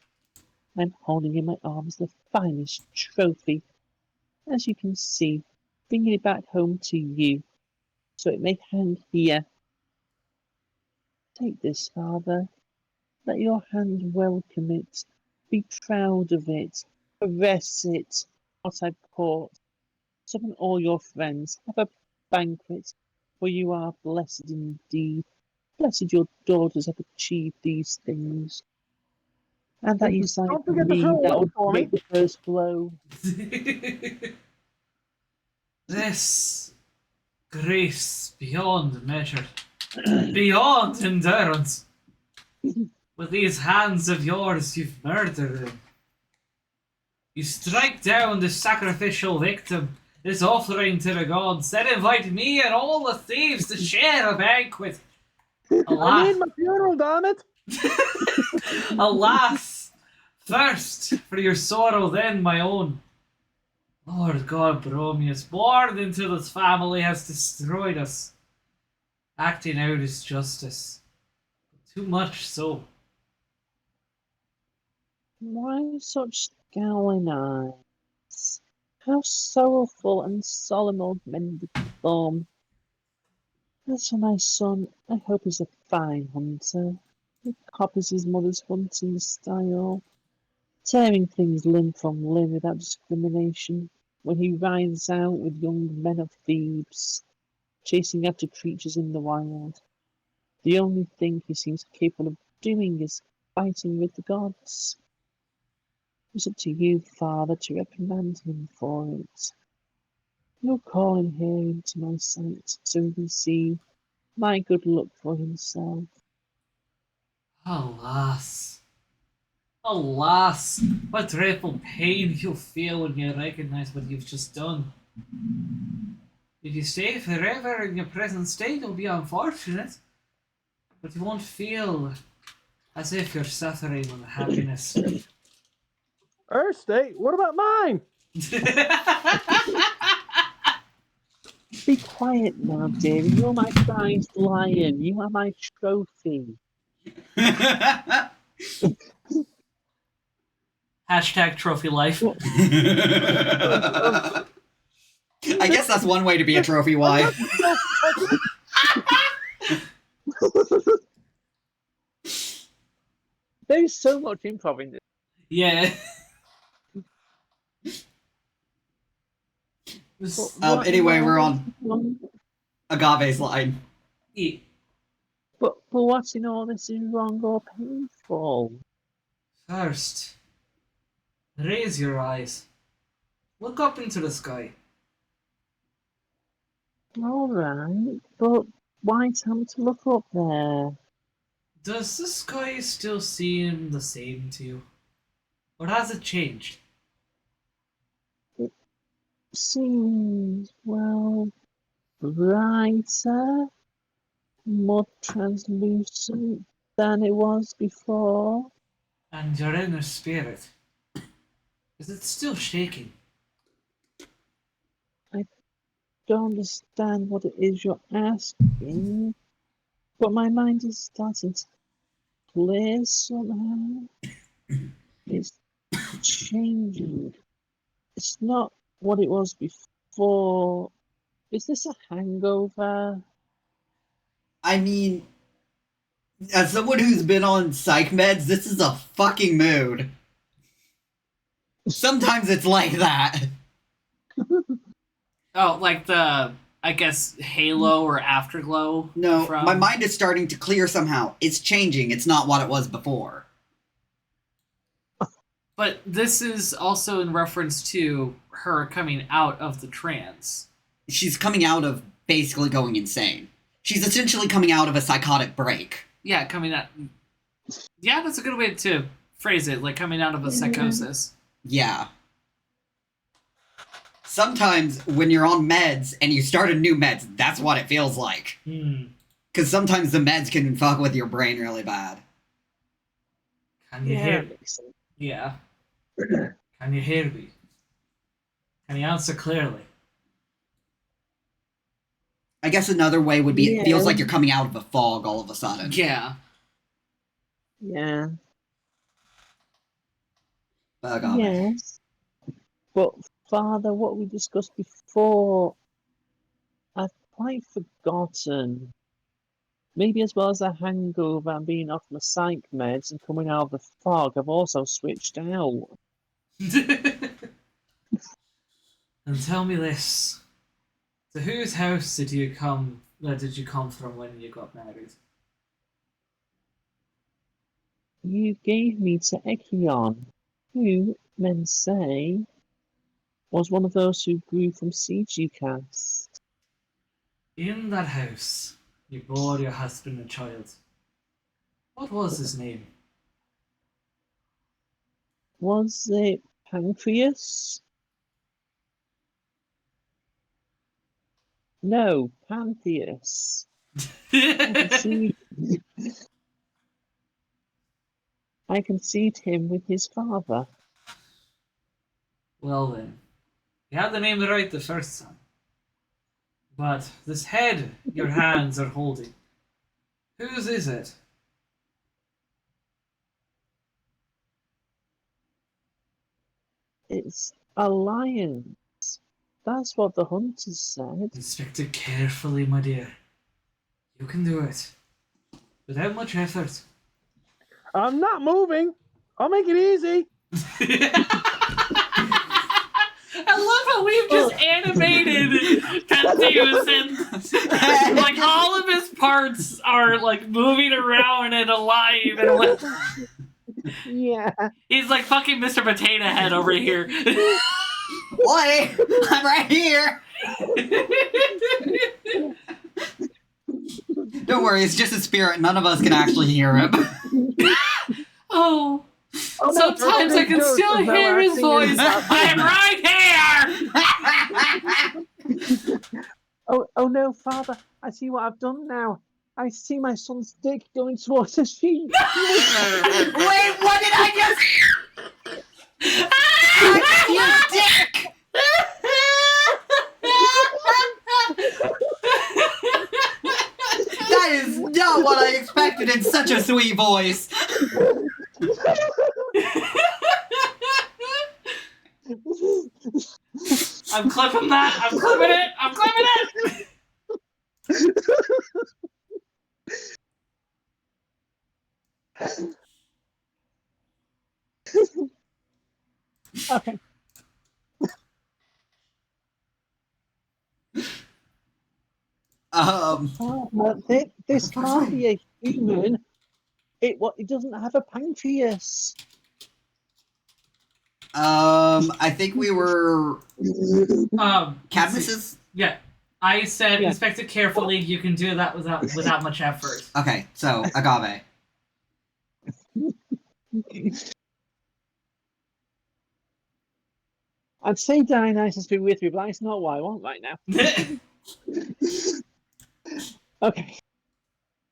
I'm holding in my arms the finest trophy. As you can see, bringing it back home to you, so it may hang here. Take this, Father. Let your hand welcome it. Be proud of it. Caress it. What I've caught. Summon all your friends. Have a banquet, for you are blessed indeed. Blessed your daughters have achieved these things. And that you sight Don't forget to me fill that one would for me. make the first blow. This grace beyond measure, beyond endurance. With these hands of yours, you've murdered him. You strike down the sacrificial victim, this offering to the gods, then invite me and all the thieves to share a banquet. I Alas, need my funeral, damn it! alas, first for your sorrow, then my own. Lord God Bromius, born into this family, has destroyed us, acting out his justice. Too much so. Why such scowling eyes? How sorrowful and solemn old men become. As for my son, I hope he's a fine hunter. He copies his mother's hunting style, tearing things limb from limb without discrimination when he rides out with young men of Thebes, chasing after creatures in the wild. The only thing he seems capable of doing is fighting with the gods. It's up to you, Father, to reprimand him for it. You'll call him here into my sight so he can see my good luck for himself. Alas. Alas, what dreadful pain you'll feel when you recognize what you've just done. If you stay forever in your present state, it'll be unfortunate, but you won't feel as if you're suffering with happiness. Her state? What about mine? Be quiet now, dearie. You're my prized lion. You are my trophy. Hashtag trophy life. I guess that's one way to be a trophy wife. There's so much improv in this. Yeah. Anyway, we're on Agave's line. Yeah. But what's in all this is wrong or painful? First, raise your eyes. Look up into the sky. All right, but why tell me to look up there? Does the sky still seem the same to you? Or has it changed? Seems, well, brighter, more translucent than it was before. And your inner spirit, is it still shaking? Don't understand what it is you're asking, but my mind is starting to clear somehow. It's changing. It's not what it was before. Is this a hangover? I mean, as someone who's been on psych meds, this is a fucking mood. Sometimes it's like that. Oh, like the, I guess, halo or afterglow? No, from... my mind is starting to clear somehow. It's changing. It's not what it was before. But this is also in reference to her coming out of the trance. She's coming out of basically going insane. She's essentially coming out of a psychotic break. Yeah, coming out... Yeah, that's a good way to phrase it, like coming out of a psychosis. Yeah. Sometimes when you're on meds and you start a new meds, that's what it feels like. Because sometimes the meds can fuck with your brain really bad. Can you hear me? Yeah. Can you hear me? Can you answer clearly? I guess another way would be, Yeah. it feels like you're coming out of a fog all of a sudden. Yeah. Yeah. Agave. Yes. But, Father, what we discussed before, I've quite forgotten. Maybe as well as a hangover and being off my psych meds and coming out of the fog, I've also switched out. And tell me this. To whose house did you come from when you got married? You gave me to Echion, who, men say, was one of those who grew from seeds you cast. In that house, you bore your husband and child. What was his name? Was it Pancreas? No, Pantheus. I conceived him with his father. Well then, you had the name right the first time. But this head your hands are holding, whose is it? It's a lion. That's what the hunters said. Inspect it carefully, my dear. You can do it. Without much effort. I'm not moving. I'll make it easy. I love how we've just animated Pentheus and like all of his parts are like moving around and alive and Yeah. he's like fucking Mr. Potato Head over here. Boy, I'm right here. Don't worry, it's just a spirit. None of us can actually hear him. Oh. Oh, no, Sometimes I can still hear his voice. I'm right here! Oh no, Father! I see what I've done now. I see my son's dick going towards the sheep. Wait, what did I just? You dick! That is not what I expected in such a sweet voice. I'm clipping that. I'm clipping it. I'm clipping it. Okay. This can't be a human. It doesn't have a pancreas. I think we were Cadmus's. Yeah. I said Yeah. inspect it carefully. You can do that without much effort. Okay, so agave. I'd say Dionysus be with me, but that's not what I want right now. Okay.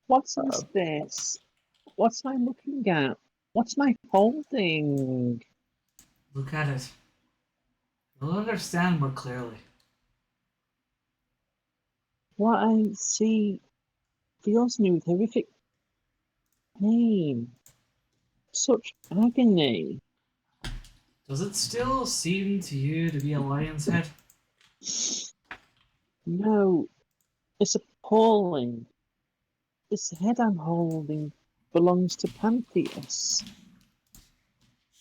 What's this? What's I looking at? What's my holding? Look at it. You'll understand more clearly. What I see fills me with horrific pain. Such agony. Does it still seem to you to be a lion's head? No, it's appalling. This head I'm holding belongs to Pantheus.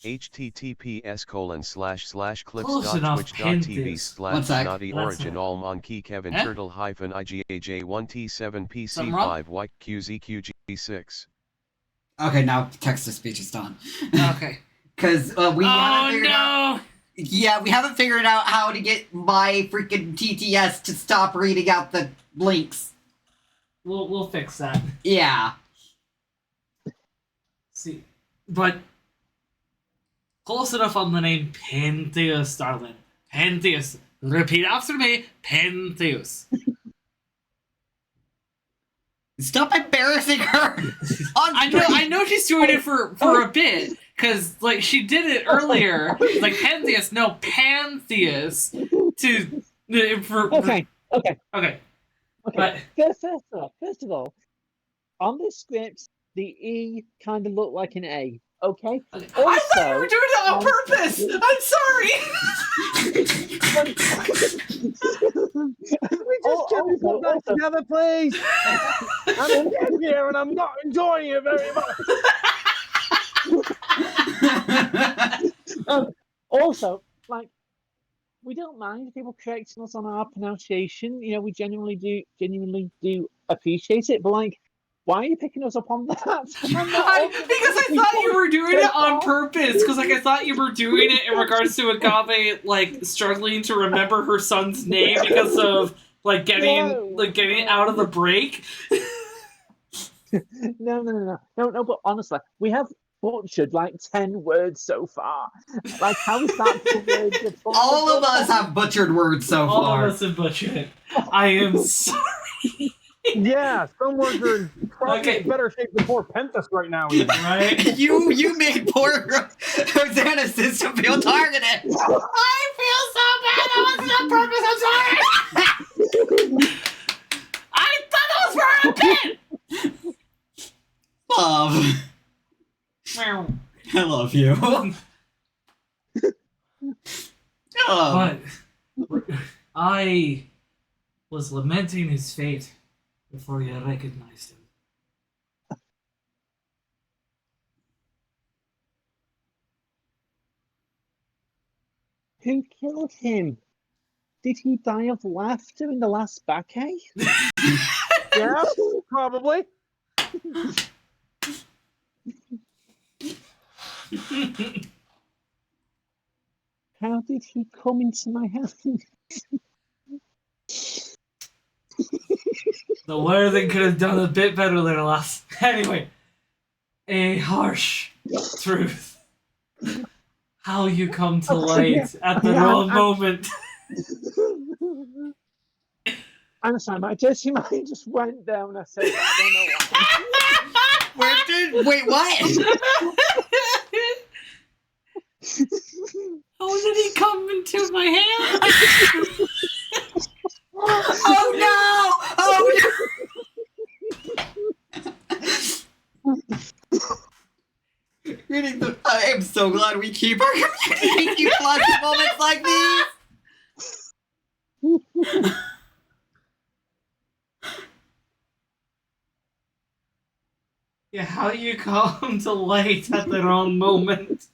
https://clips.twitch.tv/naughty origin monkey Kevin Eh? turtle -IGAJ1T7PC5 Something wrong? YQZQG6. Okay, now text to speech is done. Okay. Because we haven't figured out. no! Yeah, we haven't figured out how to get my freaking TTS to stop reading out the links. We'll fix that. Yeah. See, but close enough on the name Pentheus, darling. Pentheus. Repeat after me. Pentheus. Stop embarrassing her. I know she's doing it for a bit, because like she did it earlier, like Pentheus, no Pantheus, Okay. But First of all, on this script, the E kind of looked like an A. Okay. I thought you were doing it on purpose. I'm sorry. Can we put that together, please? I'm in here and I'm not enjoying it very much. Also, like, we don't mind people correcting us on our pronunciation. You know, we genuinely do appreciate it. But like, why are you picking us up on that? Because I thought you were doing it on purpose. Because like I thought you were doing it in regards to Agave like struggling to remember her son's name because of like getting out of the break. No. But honestly, we have butchered like 10 words so far. Like, how is that? All of us have butchered words so far. All of us have butchered it. I am sorry. Yeah, some words are probably in better shape than poor Pentheus right now. Even. Right? You made poor Hosanna's system feel targeted. I feel so bad. That wasn't on purpose. I'm sorry. I thought that was for a bit. Love. I love you. But I was lamenting his fate before you recognized him. Who killed him? Did he die of laughter in the last Bacchae? Yeah, probably. How did he come into my house? The Worthing could have done a bit better there, lass. Anyway, a harsh truth. How you come to light at the wrong moment. I'm sorry, my dirty mind just went down. I said, I don't know why. Wait, what? How did he come into my hand? Oh no! Oh no! I am so glad we keep our community flash moments like these. Yeah, how you come to light at the wrong moment.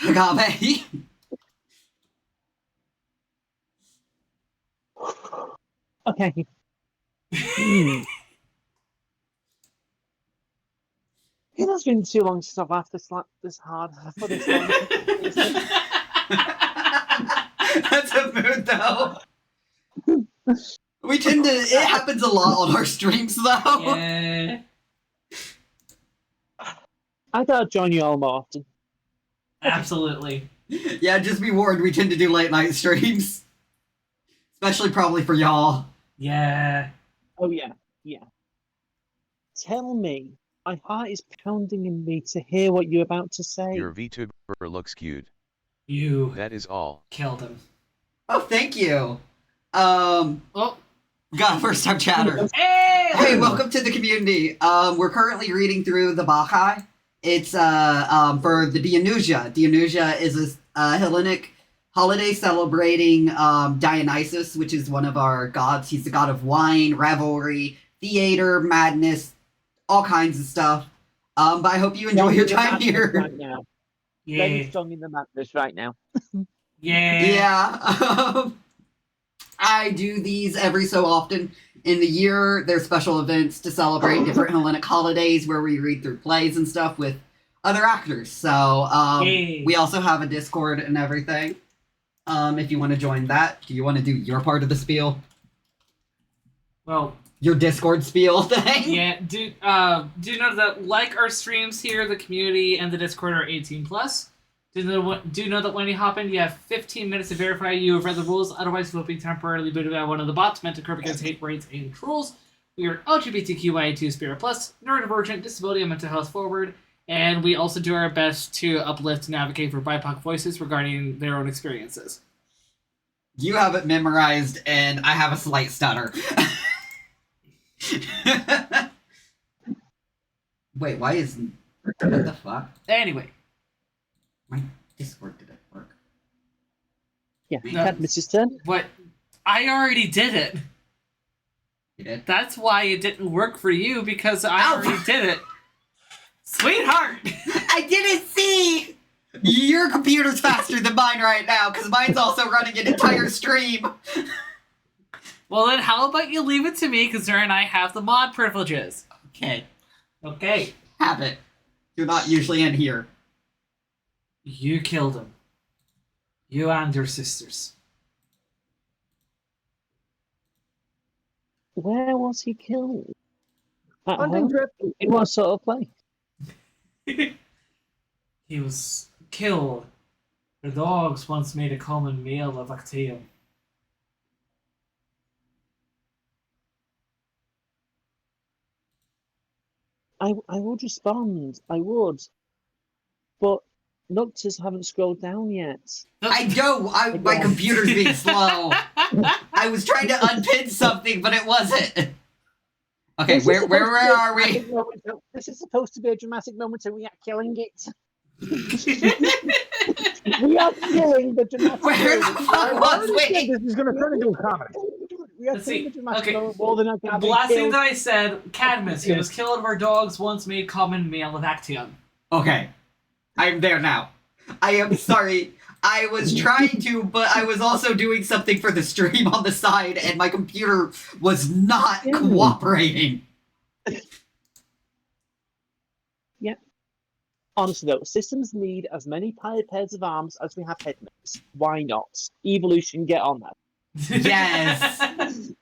Agave. Okay. It has been too long since I've laughed this hard for this long. That's a mood, though. We tend to. It happens a lot on our streams, though. Yeah. I gotta join you all more often. Absolutely. Yeah, just be warned. We tend to do late night streams, especially probably for y'all. Yeah. Oh yeah. Tell me. My heart is pounding in me to hear what you're about to say. Your VTuber looks cute. You That is all. killed him. Oh, thank you. Oh. God, first time chatter. Hey! Hey, welcome to the community. We're currently reading through the Bacchae. It's for the Dionysia. Dionysia is a Hellenic holiday celebrating Dionysus, which is one of our gods. He's the god of wine, revelry, theater, madness, all kinds of stuff. But I hope you enjoy your time here. Right now. Yeah. Very strong in the madness right now. Yeah. Yeah. I do these every so often. In the year, there's special events to celebrate different Hellenic holidays where we read through plays and stuff with other actors. So we also have a Discord and everything. If you want to join that, do you want to do your part of the spiel? Well, Your Discord spiel thing? Yeah, do know that like our streams here, the community and the Discord are 18 plus. Do know that when you hop in, you have 15 minutes to verify you have read the rules. Otherwise, you will be temporarily booted by one of the bots meant to curb against hate rates and trolls. We are LGBTQIA2 Spirit Plus, neurodivergent, disability, and mental health forward, and we also do our best to uplift and advocate for BIPOC voices regarding their own experiences. You have it memorized, and I have a slight stutter. Wait, why is... What the fuck? Anyway. My Discord didn't work. Yeah, No. Cadmus's turn. But I already did it. You did? That's why it didn't work for you, because I Ow! already did it. Sweetheart! I didn't see! Your computer's faster than mine right now, because mine's also running an entire stream. Well then, how about you leave it to me, because Zara and I have the mod privileges. Okay, Okay. have it. You're not usually in here. You killed him. You and your sisters. Where was he killed? At Hunting home? trip. In what sort of place? He was killed. The dogs once made a common meal of Actaeum. I would respond. I would. But Nocters haven't scrolled down yet. I know! My computer's being slow. I was trying to unpin something, but it wasn't. Okay, This is where supposed to be a are we? dramatic moment. This is supposed to be a dramatic moment, and we are killing it. We are killing the dramatic Where the moment. fuck was we? This is going to turn into a comedy. We are Let's killing see. the dramatic Okay. moment more than I can. The last thing that I said, Cadmus, he was killed where dogs once made common meal of Actaeum. Okay, I'm there now. I am sorry. I was trying to, but I was also doing something for the stream on the side, and my computer was not cooperating. Honestly though, systems need as many pairs of arms as we have headmates. Why not? Evolution, get on that. Yes.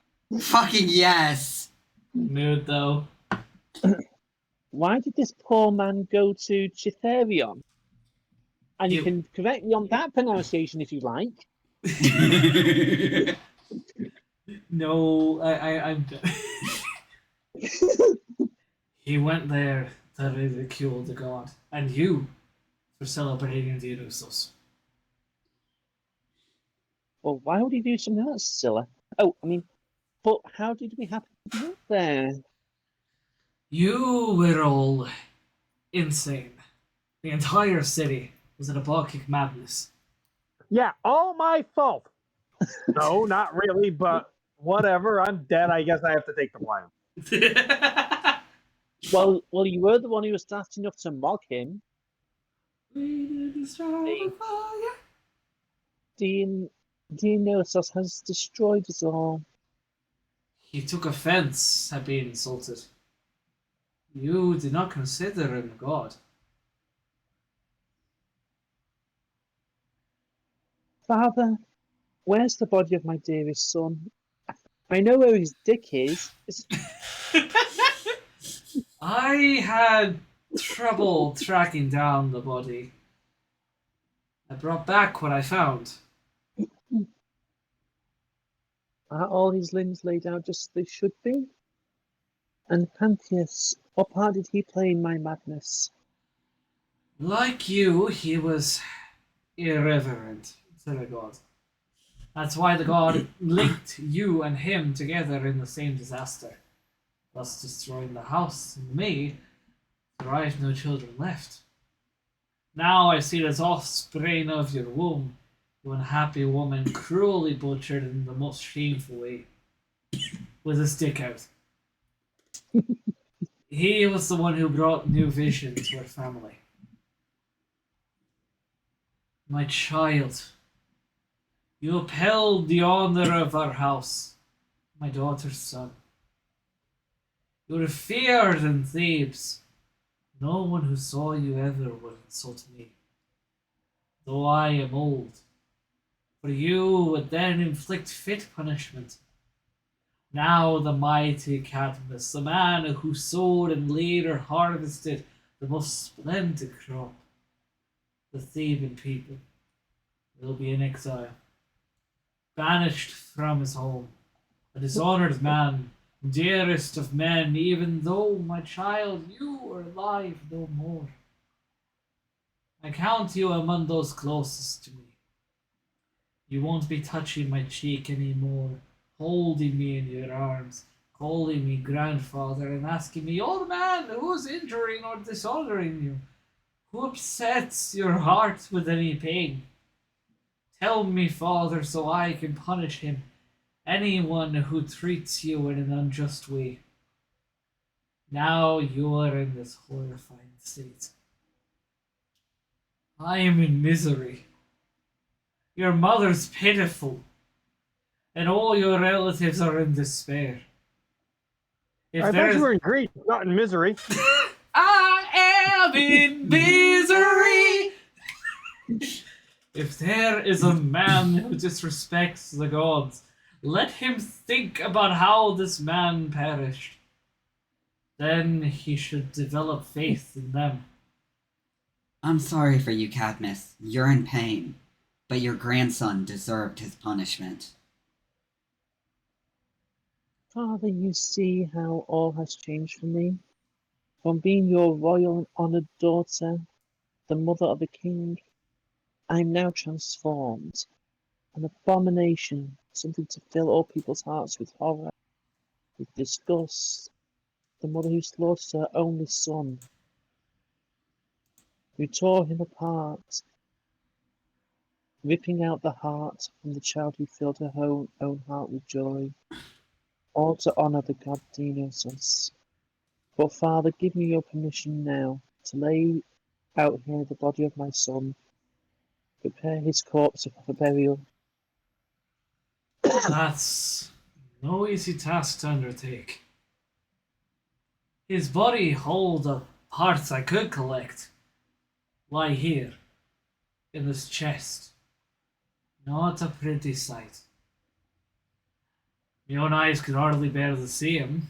Fucking yes. Mood though. Why did this poor man go to Chitherion? And you You- can correct me on that pronunciation if you like. No, I'm. He went there to ridicule the god, and you for celebrating Dionysus. Well, why would he do something that's silly? Oh, I mean, but how did we happen to get there? You were all insane. The entire city was in a Bacchic madness. Yeah, all my fault. No, not really, but whatever. I'm dead. I guess I have to take the blame. Well, you were the one who was daft enough to mock him. Dionysus has destroyed us all. He took offense at being insulted. You did not consider him a god. Father, where's the body of my dearest son? I know where his dick is. I had trouble tracking down the body. I brought back what I found. Are all his limbs laid out just as they should be? And Pantheus, what part did he play in my madness? Like you, he was irreverent to the god. That's why the god linked you and him together in the same disaster, thus destroying the house and me, so I have no children left. Now I see this offspring of your womb, you unhappy woman, cruelly butchered in the most shameful way, with his dick out. He was the one who brought new vision to our family. My child, you upheld the honor of our house, my daughter's son. You were feared in Thebes. No one who saw you ever would insult me, though I am old. For you would then inflict fit punishment. Now the mighty Cadmus, the man who sowed and later harvested the most splendid crop, the Theban people, will be in exile, banished from his home, a dishonored man, dearest of men, even though, my child, you are alive no more. I count you among those closest to me. You won't be touching my cheek anymore, holding me in your arms, calling me grandfather, and asking me, old man, who's injuring or dishonoring you? Who upsets your heart with any pain? Tell me, father, so I can punish him, anyone who treats you in an unjust way. Now you are in this horrifying state. I am in misery. Your mother's pitiful, and all your relatives are in despair. I thought you were in grief, not in misery. I am in misery! If there is a man who disrespects the gods, let him think about how this man perished. Then he should develop faith in them. I'm sorry for you, Cadmus. You're in pain. But your grandson deserved his punishment. Father, you see how all has changed for me. From being your royal and honoured daughter, the mother of a king, I am now transformed. An abomination, something to fill all people's hearts with horror, with disgust. The mother who slaughtered her only son, who tore him apart, ripping out the heart from the child who filled her own heart with joy, all to honour the god Dionysus. But Father, give me your permission now to lay out here the body of my son, prepare his corpse for burial. That's no easy task to undertake. His body, all the parts I could collect, lie here, in this chest. Not a pretty sight. Your own eyes could hardly bear to see him.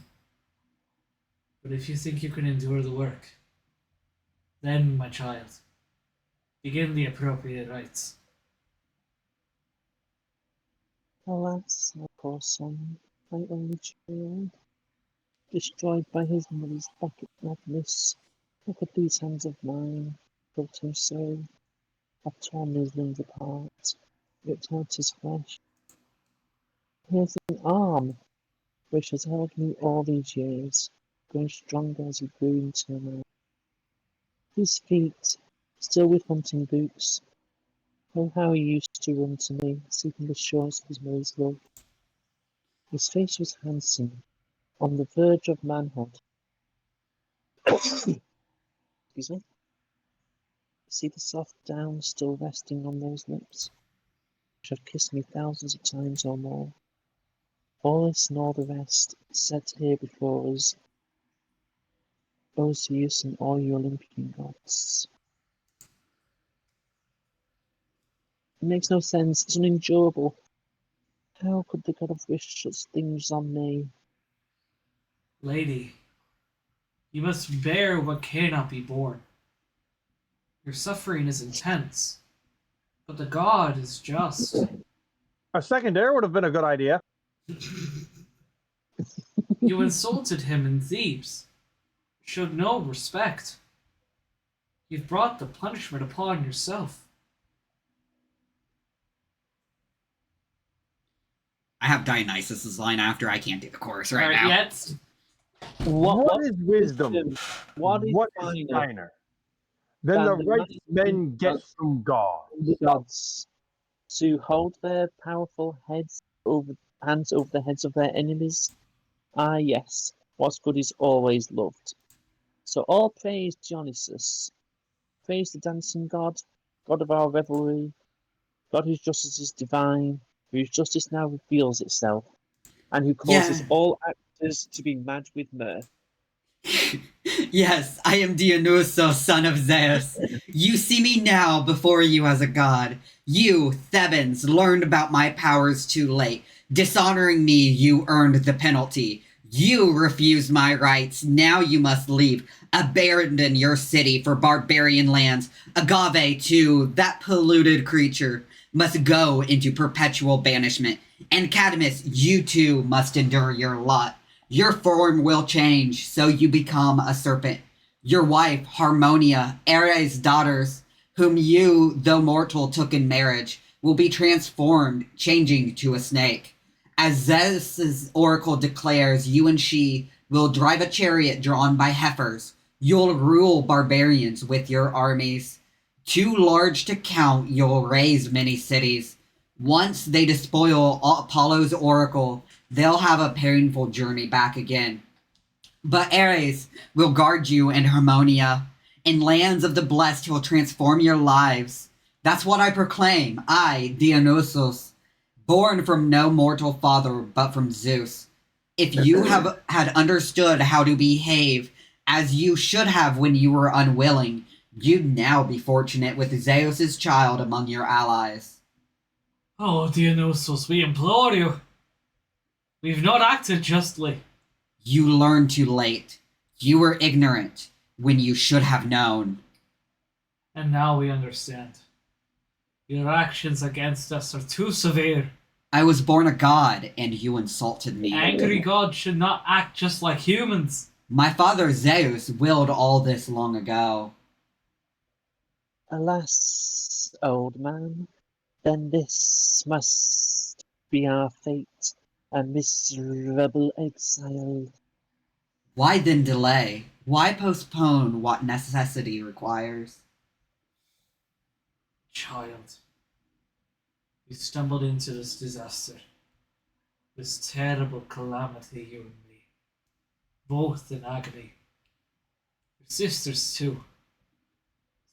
But if you think you can endure the work, then, my child, begin the appropriate rites. Alas, my poor son, my only child, destroyed by his mother's Bacchae madness. Look at these hands of mine, built him so. I've torn his limbs apart, ripped out his flesh. Here's an arm, which has held me all these years, growing stronger as he grew into a man. His feet, still with hunting boots. Oh, how he used to run to me, seeking the shores of his mother's love. His face was handsome, on the verge of manhood. Excuse me. See the soft down still resting on those lips, which have kissed me thousands of times or more. All this and all the rest set here before us, owes to you and all your Olympian gods. It makes no sense, it's unendurable. How could the god have wished such things on me? Lady, you must bear what cannot be borne. Your suffering is intense, but the god is just. A second air would have been a good idea. You insulted him in Thebes, showed no respect. You've brought the punishment upon yourself. I have Dionysus's line after. I can't do the chorus right now. Yet, What is wisdom? What is finer finer than the than the rights mighty men get gods from God? the gods to hold their powerful hands over the heads of their enemies? Ah, yes, what's good is always loved. So all praise Dionysus, praise the dancing god, god of our revelry, god whose justice is divine, whose justice now reveals itself, and who causes Yeah. all actors to be mad with mirth. Yes, I am Dionysus, son of Zeus. You see me now before you as a god. You, Thebans, learned about my powers too late. Dishonoring me, you earned the penalty. You refused my rights. Now you must leave. Abandon your city for barbarian lands. Agave, too, that polluted creature, must go into perpetual banishment. And Cadmus, you too must endure your lot. Your form will change, so you become a serpent. Your wife, Harmonia, Ares' daughters, whom you, though mortal, took in marriage, will be transformed, changing to a snake. As Zeus's oracle declares, you and she will drive a chariot drawn by heifers. You'll rule barbarians with your armies. Too large to count, you'll raise many cities. Once they despoil Apollo's oracle, they'll have a painful journey back again. But Ares will guard you and Harmonia. In lands of the blessed, he'll transform your lives. That's what I proclaim, I, Dionysus, born from no mortal father but from Zeus. If you had understood how to behave as you should have when you were unwilling, you'd now be fortunate with Zeus's child among your allies. Oh, Dionysus, we implore you. We've not acted justly. You learned too late. You were ignorant when you should have known. And now we understand. Your actions against us are too severe. I was born a god, and you insulted me. Angry gods should not act just like humans. My father Zeus willed all this long ago. Alas, old man, then this must be our fate, a miserable exile. Why then delay? Why postpone what necessity requires? Child, we stumbled into this disaster, this terrible calamity, you and me, both in agony. Your sisters too.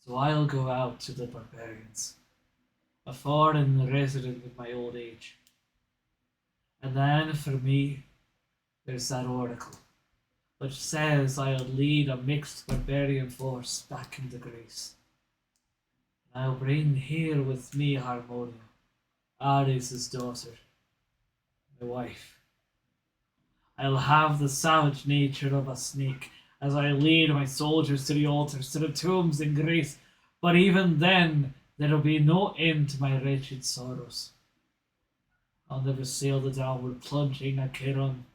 So I'll go out to the barbarians, a foreign resident in my old age. And then for me, there's that oracle, which says I'll lead a mixed barbarian force back into Greece. I'll bring here with me Harmonia, Ares' daughter, my wife. I'll have the savage nature of a snake as I lead my soldiers to the altars, to the tombs in Greece. But even then, there'll be no end to my wretched sorrows. I'll never sail the downward plunging Acheron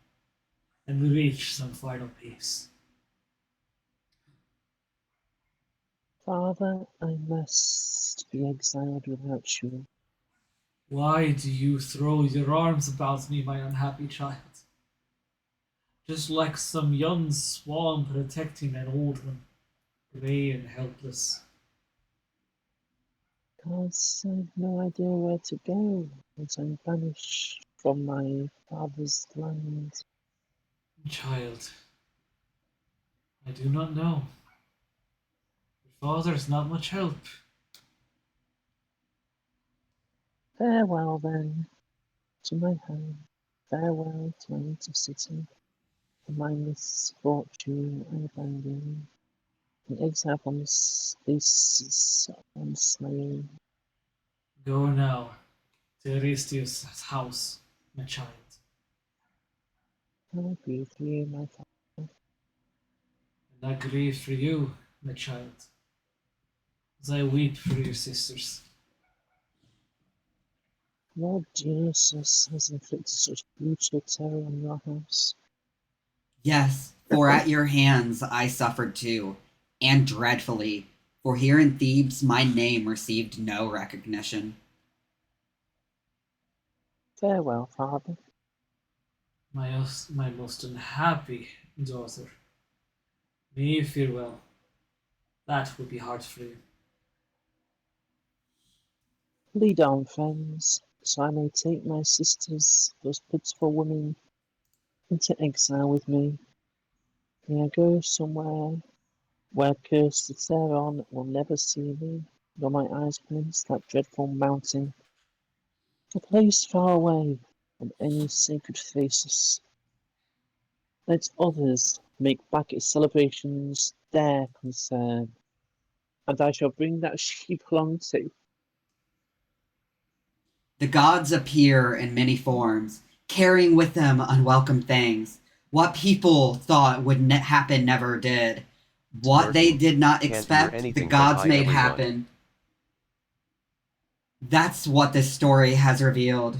and reach some final peace. Father, I must be exiled without you. Why do you throw your arms about me, my unhappy child? Just like some young swan protecting an old one, grey and helpless. Because I have no idea where to go, as I'm banished from my father's land. Child, I do not know. Your father's not much help. Farewell, then, to my home. Farewell to my native city. For my misfortune I abandon. In exile from this slain. Go now to Aristeus' house, my child. I grieve for you, my father. And I grieve for you, my child, as I weep for your sisters. Lord Dionysus has inflicted such brutal terror on your house. Yes, for at your hands I suffered too, and dreadfully, for here in Thebes my name received no recognition. Farewell, father. My most unhappy daughter. May you fare well. That would be hard for you. Lead on, friends, so I may take my sisters, those pitiful women, into exile with me. May I go somewhere where cursed Theron will never see me, nor my eyes glimpse that dreadful mountain. A place far away from any sacred faces. Let others make Bacchae celebrations their concern, and I shall bring that sheep along too. The gods appear in many forms, carrying with them unwelcome things. What people thought would happen never did. What they did not expect, the gods made happen. That's what this story has revealed.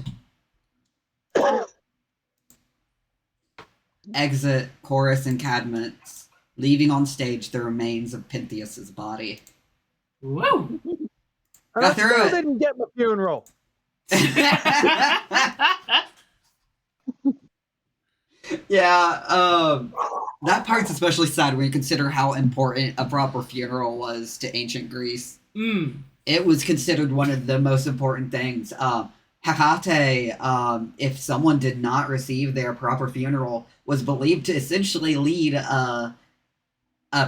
Exit Chorus and Cadmus, leaving on stage the remains of Pentheus's body. Woo! Got through it. Didn't get my funeral. Yeah, that part's especially sad when you consider how important a proper funeral was to ancient Greece. It was considered one of the most important things. Hecate, if someone did not receive their proper funeral, was believed to essentially lead a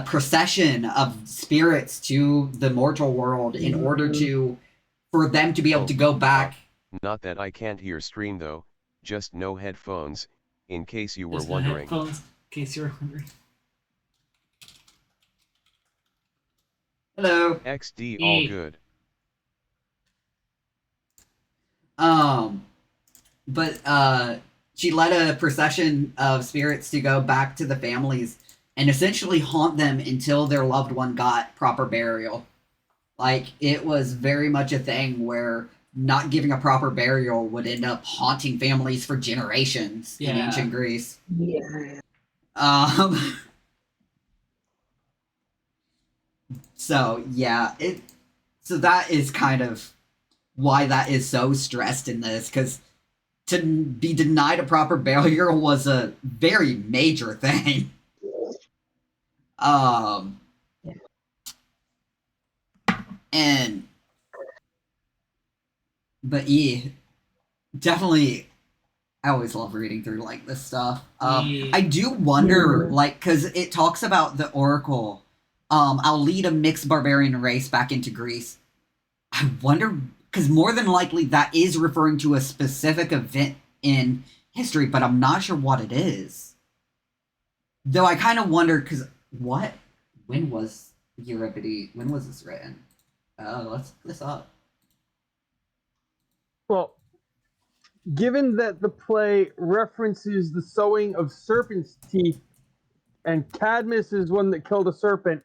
procession of spirits to the mortal world in order for them to be able to go back. Not that I can't hear stream though, just no headphones, in case you were Just no wondering. headphones, in case you were wondering. Hello. XD all good. But she led a procession of spirits to go back to the families and essentially haunt them until their loved one got proper burial. Like, it was very much a thing where not giving a proper burial would end up haunting families for generations in ancient Greece. Yeah. So yeah, so that is kind of why that is so stressed in this, because to be denied a proper burial was a very major thing. But yeah, definitely, I always love reading through like this stuff. I do wonder, like, because it talks about the oracle. I'll lead a mixed barbarian race back into Greece. I wonder, because more than likely that is referring to a specific event in history, but I'm not sure what it is. Though I kind of wonder, because when was Euripides, when was this written? Let's look this up. Well, given that the play references the sowing of serpent's teeth, and Cadmus is one that killed a serpent,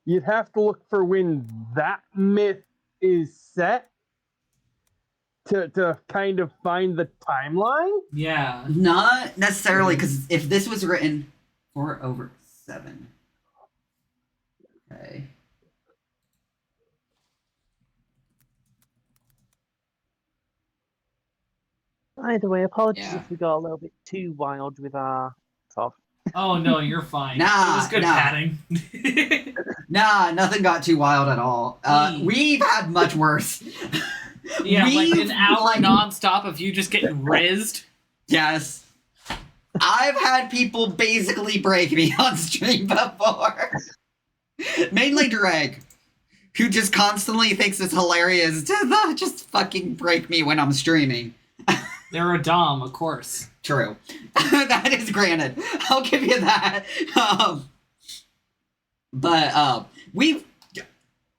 you'd have to look for when that myth is set to kind of find the timeline. Yeah. Not necessarily, because if this was written 4/7. Okay. Either way, apologies Yeah. if we got a little bit too wild with our talk. Oh no, you're fine. Nah, it was good nah. padding. Nah, nothing got too wild at all. We've had much worse. Yeah, like We've, an hour like- nonstop of you just getting rizzed. Yes. I've had people basically break me on stream before. Mainly Dreg, who just constantly thinks it's hilarious to just fucking break me when I'm streaming. They're a dom, of course. True. That is granted. I'll give you that. But we've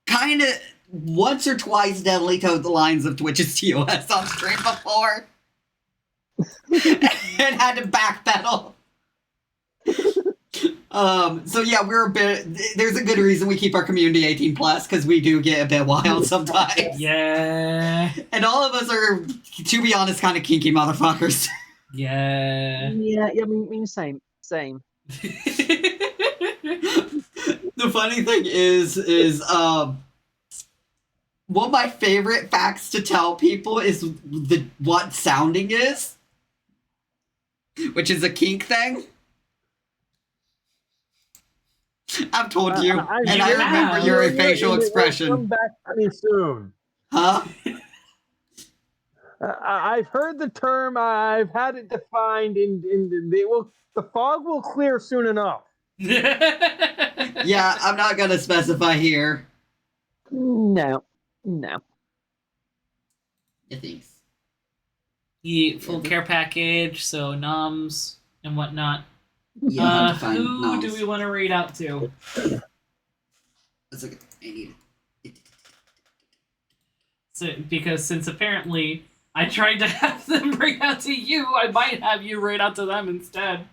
kind of once or twice deadly towed the lines of Twitch's TOS on stream before. And had to backpedal. So yeah, we're a bit. There's a good reason we keep our community 18 plus, because we do get a bit wild sometimes. Yeah. And all of us are, to be honest, kind of kinky motherfuckers. Yeah. Yeah, I mean, same. The funny thing is one of my favorite facts to tell people is what sounding is, which is a kink thing. I've told you, and I remember your facial expression. Come back pretty soon. Huh? I've heard the term. I've had it defined. The fog will clear soon enough. Yeah, I'm not gonna specify here. No. Thanks. Eat full care package, so noms and whatnot. Yeah, I'll have to find Who noms. do we want to read out to? Let's look at. I need it. So, because since apparently I tried to have them bring out to you. I might have you raid out to them instead.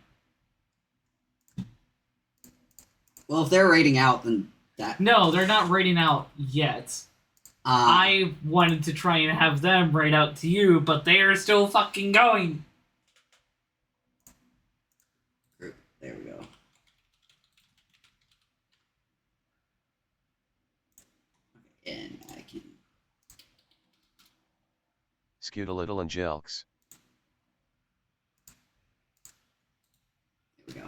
Well, if they're raiding out, then that... No, they're not raiding out yet. I wanted to try and have them raid out to you, but they are still fucking going. There we go. And I can... Skittle and Jelks. There we go.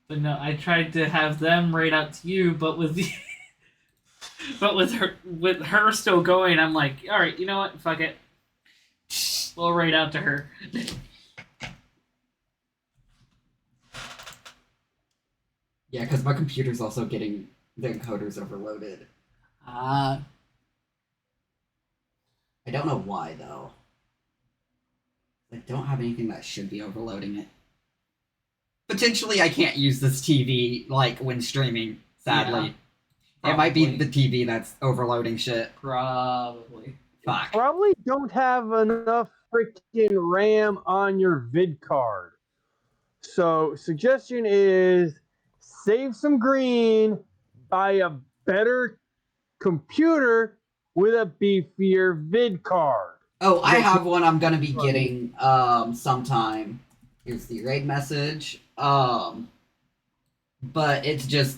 But no, I tried to have them raid out to you, but with the... but with her still going, I'm like, alright, you know what? Fuck it. We'll raid out to her. Yeah, because my computer's also getting the encoders overloaded. I don't know why, though. I don't have anything that should be overloading it. Potentially, I can't use this TV, like, when streaming, sadly. Yeah, it might be the TV that's overloading shit. Probably. Fuck. Probably don't have enough freaking RAM on your vid card. So, suggestion is save some green, buy a better computer with a beefier vid card. Oh, I have one I'm gonna be getting sometime. Here's the raid message. But it's just...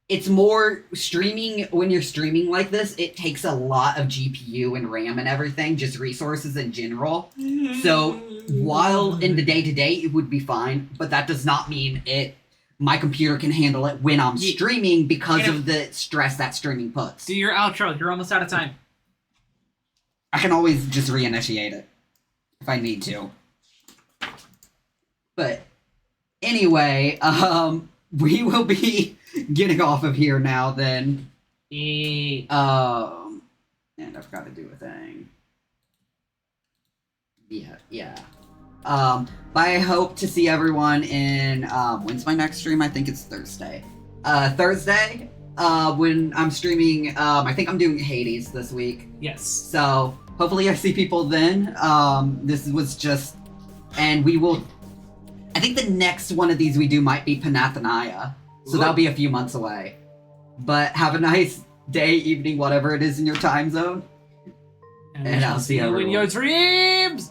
It's more streaming, when you're streaming like this, it takes a lot of GPU and RAM and everything, just resources in general. So, while in the day-to-day it would be fine, but that does not mean my computer can handle it when I'm streaming because of the stress that streaming puts. Do your outro, you're almost out of time. I can always just reinitiate it if I need to. But anyway, we will be getting off of here now then. And I forgot to do a thing. Yeah. But I hope to see everyone in, when's my next stream? I think it's Thursday. Thursday, when I'm streaming, I think I'm doing Hades this week. Yes. So, hopefully I see people then. This was just, and we will, I think the next one of these we do might be Panathania. So that'll be a few months away. But have a nice day, evening, whatever it is in your time zone. And I'll see you in your dreams!